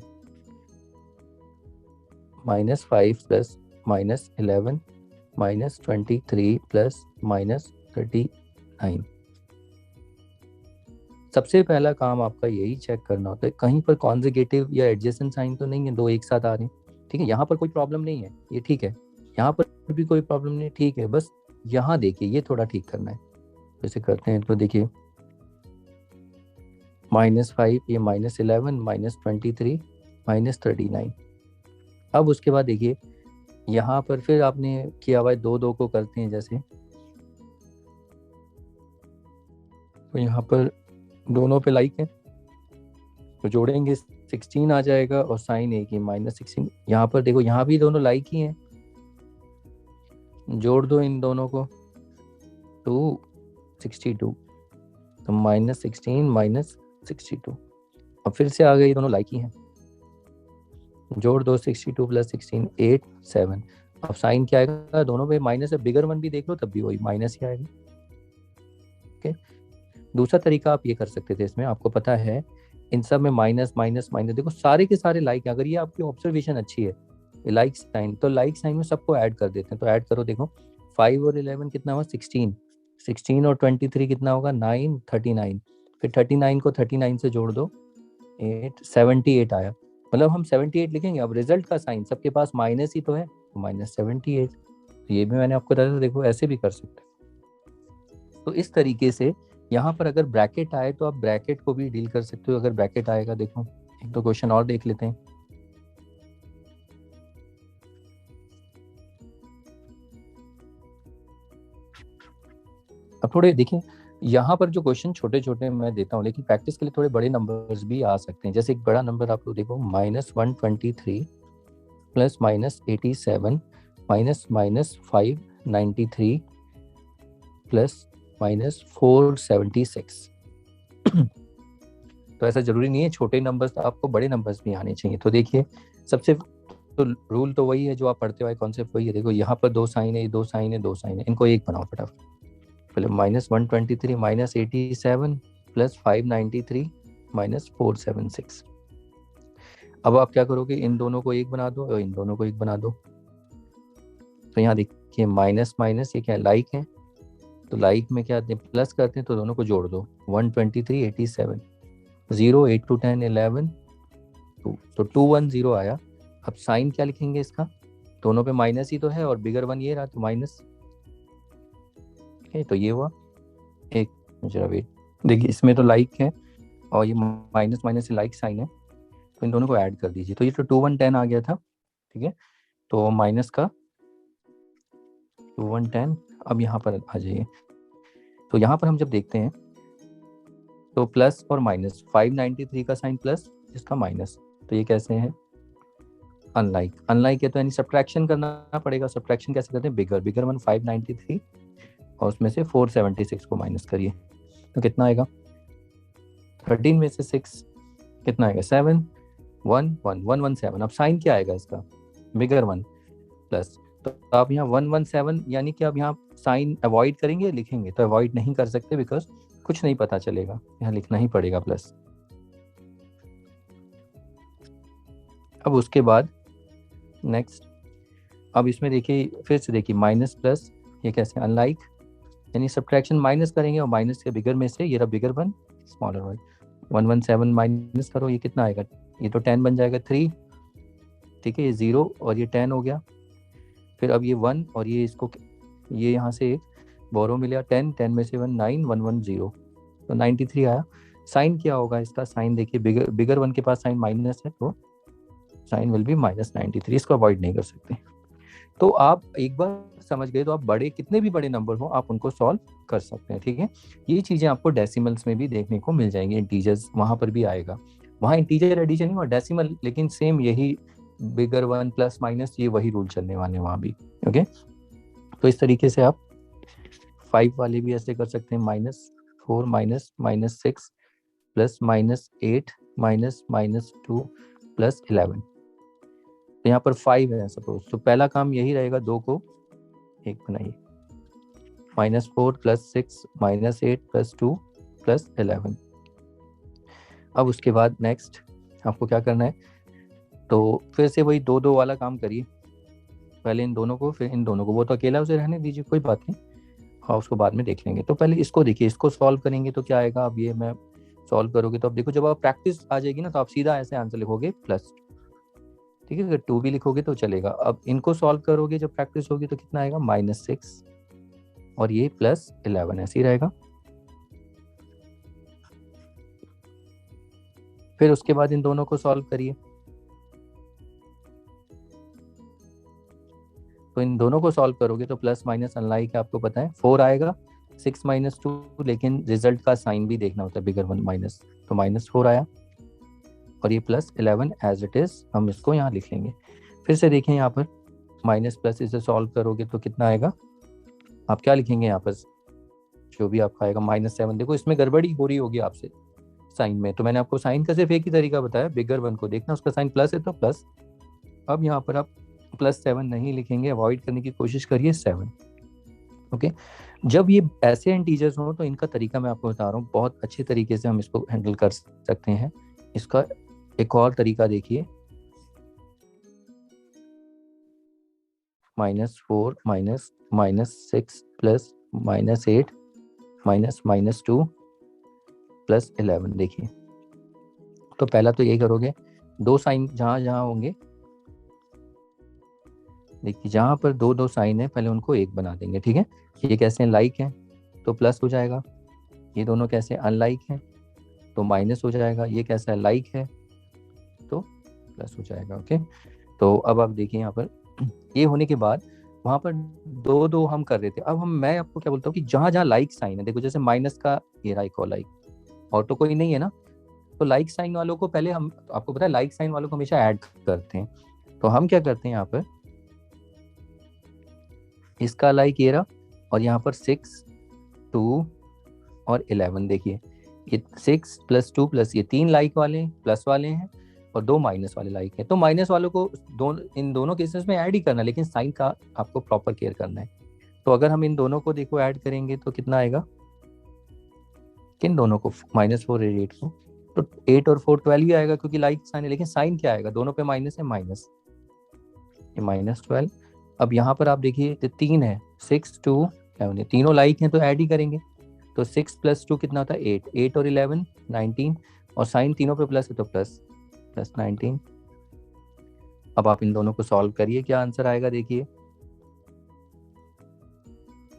-5 प्लस -11 -23 प्लस -39। सबसे पहला काम आपका यही चेक करना होता है कहीं पर कॉन्जुगेटिव या एडजेसेंट साइन तो नहीं है, 2 एक साथ आ रहे हैं। ठीक है, यहाँ पर कोई प्रॉब्लम नहीं है, ये ठीक है, यहाँ पर भी कोई प्रॉब्लम नहीं, ठीक है, बस यहाँ देखिए ये थोड़ा ठीक करना है। जैसे करते हैं तो देखिए -5, ये -11 -23 -39। अब उसके बाद देखिए यहाँ पर फिर आपने किया हुआ है 2 को करते हैं जैसे, तो यहाँ पर दोनों पे लाइक है, तो जोड़ेंगे 16 आ जाएगा और साइन एक ही -16। यहाँ पर देखो यहाँ भी दोनों लाइक ही हैं, जोड़ दो इन दोनों को, 262, तो -16 -62। अब फिर से आ गए, दोनों लाइक ही हैं, जोड़ दो 62 प्लस 16 8 7। अब साइन क्या आएगा, दोनों पे माइनस है, बिगर 1 भी देख लो तब भी वही माइनस ही आएगा। ओके, दूसरा तरीका आप ये कर सकते थे, इसमें आपको पता है इन सब में माइनस माइनस माइनस, देखो सारे के सारे लाइक है। अगर ये आपकी ऑब्जर्वेशन अच्छी है लाइक साइन, तो लाइक साइन में सबको ऐड कर देते हैं, तो ऐड करो, देखो 5 और 11 कितना हुआ 16, 16 और 23 कितना होगा 9 39, फिर 39 को 39 से जोड़ दो 8 78 आया, मतलब हम 78 लिखेंगे। अब रिजल्ट का साइन सबके पास माइनस ही तो है, तो -78। तो ये भी मैंने आपको बताया, देखो ऐसे भी कर सकते हैं। तो इस तरीके से यहाँ पर अगर ब्रैकेट आए तो आप ब्रैकेट को भी डील कर सकते हो। अगर ब्रैकेट आएगा, देखो एक तो क्वेश्चन और देख लेते हैं। अब थोड़े देखिए, यहाँ पर जो क्वेश्चन छोटे छोटे मैं देता हूँ, लेकिन प्रैक्टिस के लिए थोड़े बड़े नंबर्स भी आ सकते हैं। जैसे एक बड़ा नंबर आप लोग देखो, -123 प्लस -87 -593 प्लस -476। तो ऐसा जरूरी नहीं है छोटे नंबर्स, आपको बड़े नंबर्स भी आने चाहिए। तो देखिए सबसे तो रूल तो वही है जो आप पढ़ते हुए, कॉन्सेप्ट वही है। देखो यहाँ पर 2 साइन है, 2 साइन है, 2 साइन है, इनको एक बनाओ फटाफट। पहले -123 -87 प्लस 593 -476। अब आप क्या करोगे, इन दोनों को एक बना दो और इन दोनों को एक बना दो। तो यहाँ देखिए माइनस माइनस ये क्या है, लाइक है, तो लाइक में क्या प्लस करते हैं, तो दोनों को जोड़ दो 123 87 0 8 2 10 11 2, तो 210 आया। अब साइन क्या लिखेंगे इसका, दोनों पे माइनस ही तो है और बिगर 1 ये रहा, तो माइनस। ओके, तो ये हुआ एक, जरा वेट, देखिए इसमें तो लाइक है और ये माइनस माइनस से लाइक साइन है, तो इन दोनों को ऐड कर दीजिए, तो ये तो 2 1 10 आ गया था, ठीक है। तो माइनस का 2 1 10, अब यहाँ पर आ जाइए, तो यहाँ पर हम जब देखते हैं तो प्लस और माइनस, 593 का साइन प्लस, इसका माइनस, तो ये कैसे है, अनलाइक, अनलाइक है तो यानी सब्ट्रैक्शन करना पड़ेगा। सब्ट्रैक्शन कैसे करते हैं, बिगर बिगर वन 593 और उसमें से 476 को माइनस करिए, तो कितना आएगा, 13 में से 6 कितना आएगा, 7 1 1 1 1 7। अब साइन क्या आएगा इसका, बिगर वन प्लस, तो आप यहाँ 1 1 7, यानी कि आप यहाँ साइन अवॉइड करेंगे लिखेंगे, तो अवॉइड नहीं कर सकते बिकॉज कुछ नहीं पता चलेगा, यहाँ लिखना ही पड़ेगा प्लस। अब उसके बाद नेक्स्ट, अब इसमें देखिए फिर से देखिए माइनस प्लस, ये कैसे, अनलाइक, यानी सब्ट्रैक्शन माइनस करेंगे और माइनस के बिगर में से, ये रहा bigger one smaller one, 1 1 7 minus करो, ये कितना आएगा, ये तो 10 बन जाएगा 3, ठीक है, ये 0 और ये 10 हो गया, फिर अब ये 1 और ये इसको, ये यहाँ से एक बोरो मिला 10, 10 में से 1 9 1 1 0, तो 93 आया। साइन क्या होगा इसका, साइन देखिए बिगर वन के पास साइन माइनस है, तो साइन विल बी -93, इसको अवॉइड नहीं कर सकते। तो आप एक बार समझ गए तो आप बड़े, कितने भी बड़े नंबर हो आप उनको सॉल्व कर सकते हैं, ठीक है। ये चीज़ें आपको डेसिमल्स में भी देखने को मिल जाएंगी, इंटीजर्स वहाँ पर भी आएगा, वहाँ इंटीजर एडिशन नहीं और डेसिमल, लेकिन सेम यही बिगर वन प्लस माइनस, ये वही रूल चलने वाले हैं वहाँ भी, ओके। तो इस तरीके से आप 5 वाले भी ऐसे कर सकते हैं, -4 -6 प्लस -8 -2 प्लस 11, तो यहाँ पर 5 है सपोज, तो पहला काम यही रहेगा, 2 को 1 बनाइए, -4 + 6 -8 + 2 + 11। अब उसके बाद नेक्स्ट आपको क्या करना है, तो फिर से वही 2 2 वाला काम करिए, पहले इन दोनों को फिर इन दोनों को, वो तो अकेला उसे रहने दीजिए, कोई बात नहीं, हाँ उसको बाद में देख लेंगे। तो पहले इसको देखिए, इसको सॉल्व करेंगे तो क्या आएगा, अब ये मैं सॉल्व करोगे तो अब देखो, जब आप प्रैक्टिस आ जाएगी ना तो आप सीधा ऐसे आंसर लिखोगे प्लस, ठीक है, अगर 2 भी लिखोगे तो चलेगा। अब इनको सॉल्व करोगे जब प्रैक्टिस होगी तो कितना आएगा, -6 और ये +11, ऐसे ही रहेगा। फिर उसके बाद इन दोनों को सॉल्व करिए, तो इन दोनों को सॉल्व करोगे तो प्लस माइनस अनलाइक आपको पता है 4 आएगा, 6 - 2, लेकिन रिजल्ट का साइन भी देखना होता है, बिगर वन माइनस, तो -4 आया और ये +11 एज इट इज हम इसको यहाँ लिख लेंगे। फिर से देखें यहाँ पर माइनस प्लस, इसे सॉल्व करोगे तो कितना आएगा, आप क्या लिखेंगे यहाँ पर, जो भी आपका आएगा -7। देखो इसमें गड़बड़ी हो रही होगी आपसे साइन में, तो मैंने आपको साइन का सिर्फ एक ही तरीका बताया, बिगर वन को देखना, उसका साइन प्लस है तो प्लस। अब यहाँ पर आप +7 नहीं लिखेंगे, अवॉइड करने की कोशिश करिए 7, ओके। जब ये ऐसे इंटीजर्स हों तो इनका तरीका मैं आपको बता रहा हूँ, बहुत अच्छे तरीके से हम इसको हैंडल कर सकते हैं। इसका एक और तरीका देखिए, -4 -6 प्लस -8 -2 प्लस 11, देखिए तो पहला तो यही करोगे, 2 साइन जहाँ जहाँ होंगे, देखिए जहाँ पर 2 2 साइन है पहले उनको 1 बना देंगे, ठीक है। ये कैसे लाइक है तो प्लस हो जाएगा, ये दोनों कैसे अनलाइक हैं तो माइनस हो जाएगा, ये कैसा है लाइक है तो प्लस हो जाएगा, ओके। तो अब आप देखिए यहाँ पर ये होने के बाद वहाँ पर 2 2 हम कर रहे थे, अब मैं आपको क्या बोलता हूँ कि जहाँ जहाँ लाइक साइन है, देखो जैसे माइनस का ये राइक और लाइक, और तो कोई नहीं है ना, तो लाइक साइन वालों को पहले हम, आपको पता है लाइक साइन वालों को हमेशा ऐड करते हैं, तो हम क्या करते हैं यहाँ पर, इसका लाइक ये रहा और यहाँ पर 6 2 और 11, देखिए ये 6 + 2 प्लस ये 3 लाइक वाले प्लस वाले हैं और 2 माइनस वाले लाइक हैं, तो माइनस वालों को इन दोनों केसेस में ऐड ही करना है, लेकिन साइन का आपको प्रॉपर केयर करना है। तो अगर हम इन दोनों को देखो ऐड करेंगे तो कितना आएगा, किन दोनों को, -4 और 8 को, तो 8 और 4 12 ही आएगा क्योंकि लाइक साइन है, लेकिन साइन क्या आएगा, दोनों पे माइनस है, माइनस, ये -12। अब यहाँ पर आप देखिए 3 है, 6 2 11, तीनों लाइक हैं तो ऐड ही करेंगे, तो 6 + 2 कितना होता है 8, 8 और 11 19, और साइन तीनों पे प्लस है तो प्लस 19। अब आप इन दोनों को सॉल्व करिए, क्या आंसर आएगा देखिए,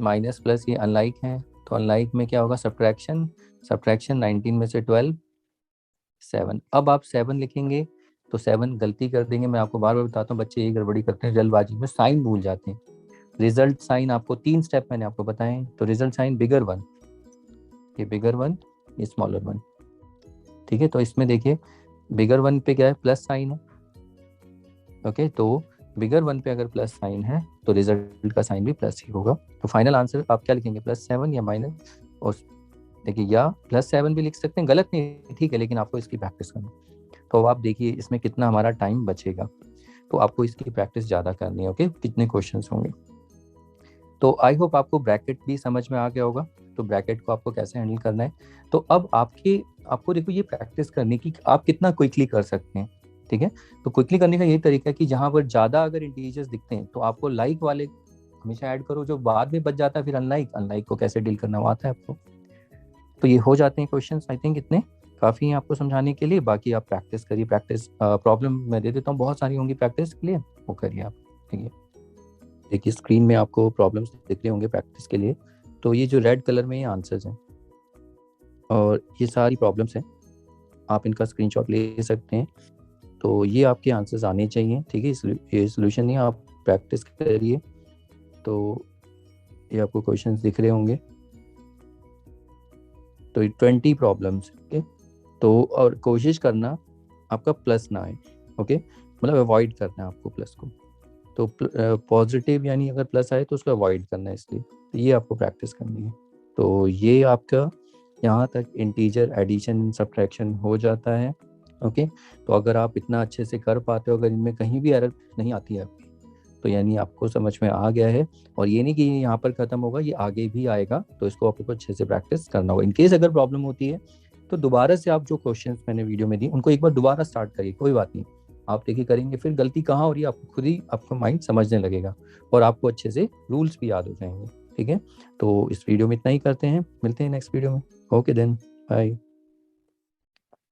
माइनस प्लस ये अनलाइक है, तो अनलाइक में क्या होगा, सब्ट्रैक्शन, सब्ट्रैक्शन 19 में से 12 7। अब आप 7 लिखेंगे तो 7 गलती कर देंगे, मैं आपको बार बार बताता हूँ, बच्चे यही गड़बड़ी करते हैं जल्दबाजी में, साइन भूल जाते हैं। रिजल्ट साइन आपको 3 स्टेप मैंने आपको बताए, तो रिजल्ट साइन बिगर 1, ये बिगर 1, ये स्मॉलर 1, ठीक है। तो इसमें देखिए बिगर 1 पे क्या है, प्लस साइन है, ओके। तो बिगर 1 पे अगर प्लस साइन है तो रिजल्ट का साइन भी प्लस ही होगा। तो फाइनल आंसर आप क्या लिखेंगे, +7 या माइनस, और देखिए या +7 भी लिख सकते हैं, गलत नहीं, ठीक है, लेकिन आपको इसकी प्रैक्टिस करनी। तो आप देखिए इसमें कितना हमारा टाइम बचेगा, तो आपको इसकी प्रैक्टिस ज़्यादा करनी है, ओके। कितने क्वेश्चंस होंगे। तो आई होप आपको ब्रैकेट भी समझ में आ गया होगा, तो ब्रैकेट को आपको कैसे हैंडल करना है। तो अब आपको देखो ये प्रैक्टिस करनी कि आप कितना क्विकली कर सकते हैं, ठीक है। तो क्विकली करने का यही तरीका है कि जहाँ पर ज़्यादा अगर इंटीजर्स दिखते हैं तो आपको लाइक वाले हमेशा ऐड करो, जो बाद में बच जाता है फिर अनलाइक को कैसे डील करना वो आता है आपको। तो ये हो जाते हैं क्वेश्चंस, आई थिंक इतने काफ़ी हैं आपको समझाने के लिए। बाकी आप प्रैक्टिस करिए, प्रैक्टिस प्रॉब्लम मैं दे देता हूँ, बहुत सारी होंगी प्रैक्टिस के लिए, वो करिए आप, ठीक है। देखिए स्क्रीन में आपको प्रॉब्लम्स दिख रहे होंगे प्रैक्टिस के लिए। तो ये जो रेड कलर में ये आंसर्स हैं और ये सारी प्रॉब्लम्स हैं, आप इनका स्क्रीनशॉट ले सकते हैं। तो ये आपके आंसर्स आने चाहिए, ठीक है। ये सोल्यूशन नहीं, आप प्रैक्टिस करिए। तो ये आपको क्वेश्चंस दिख रहे होंगे, तो 20 प्रॉब्लम्स, ओके। तो और कोशिश करना आपका प्लस ना आए, ओके, मतलब अवॉइड करना है आपको प्लस को। तो पॉजिटिव यानी अगर प्लस आए तो उसको अवॉइड करना है, इसलिए तो ये आपको प्रैक्टिस करनी है। तो ये आपका यहाँ तक इंटीजर एडिशन सब्ट्रैक्शन हो जाता है, ओके। तो अगर आप इतना अच्छे से कर पाते हो, अगर इनमें कहीं भी एरर नहीं आती है आपकी, तो यानी आपको समझ में आ गया है। और ये नहीं कि यहाँ पर ख़त्म होगा, ये आगे भी आएगा, तो इसको आपको अच्छे से प्रैक्टिस करना होगा। इनकेस अगर प्रॉब्लम होती है तो दोबारा से आप जो क्वेश्चंस मैंने वीडियो में दी उनको एक बार दोबारा स्टार्ट करिए, कोई बात नहीं, आप देखिए करेंगे, फिर गलती कहाँ हो रही है आपको खुद ही आपका माइंड समझने लगेगा और आपको अच्छे से रूल्स भी याद हो जाएंगे, ठीक है। तो इस वीडियो में इतना ही करते हैं, मिलते हैं नेक्स्ट वीडियो में, ओके देन, बाय।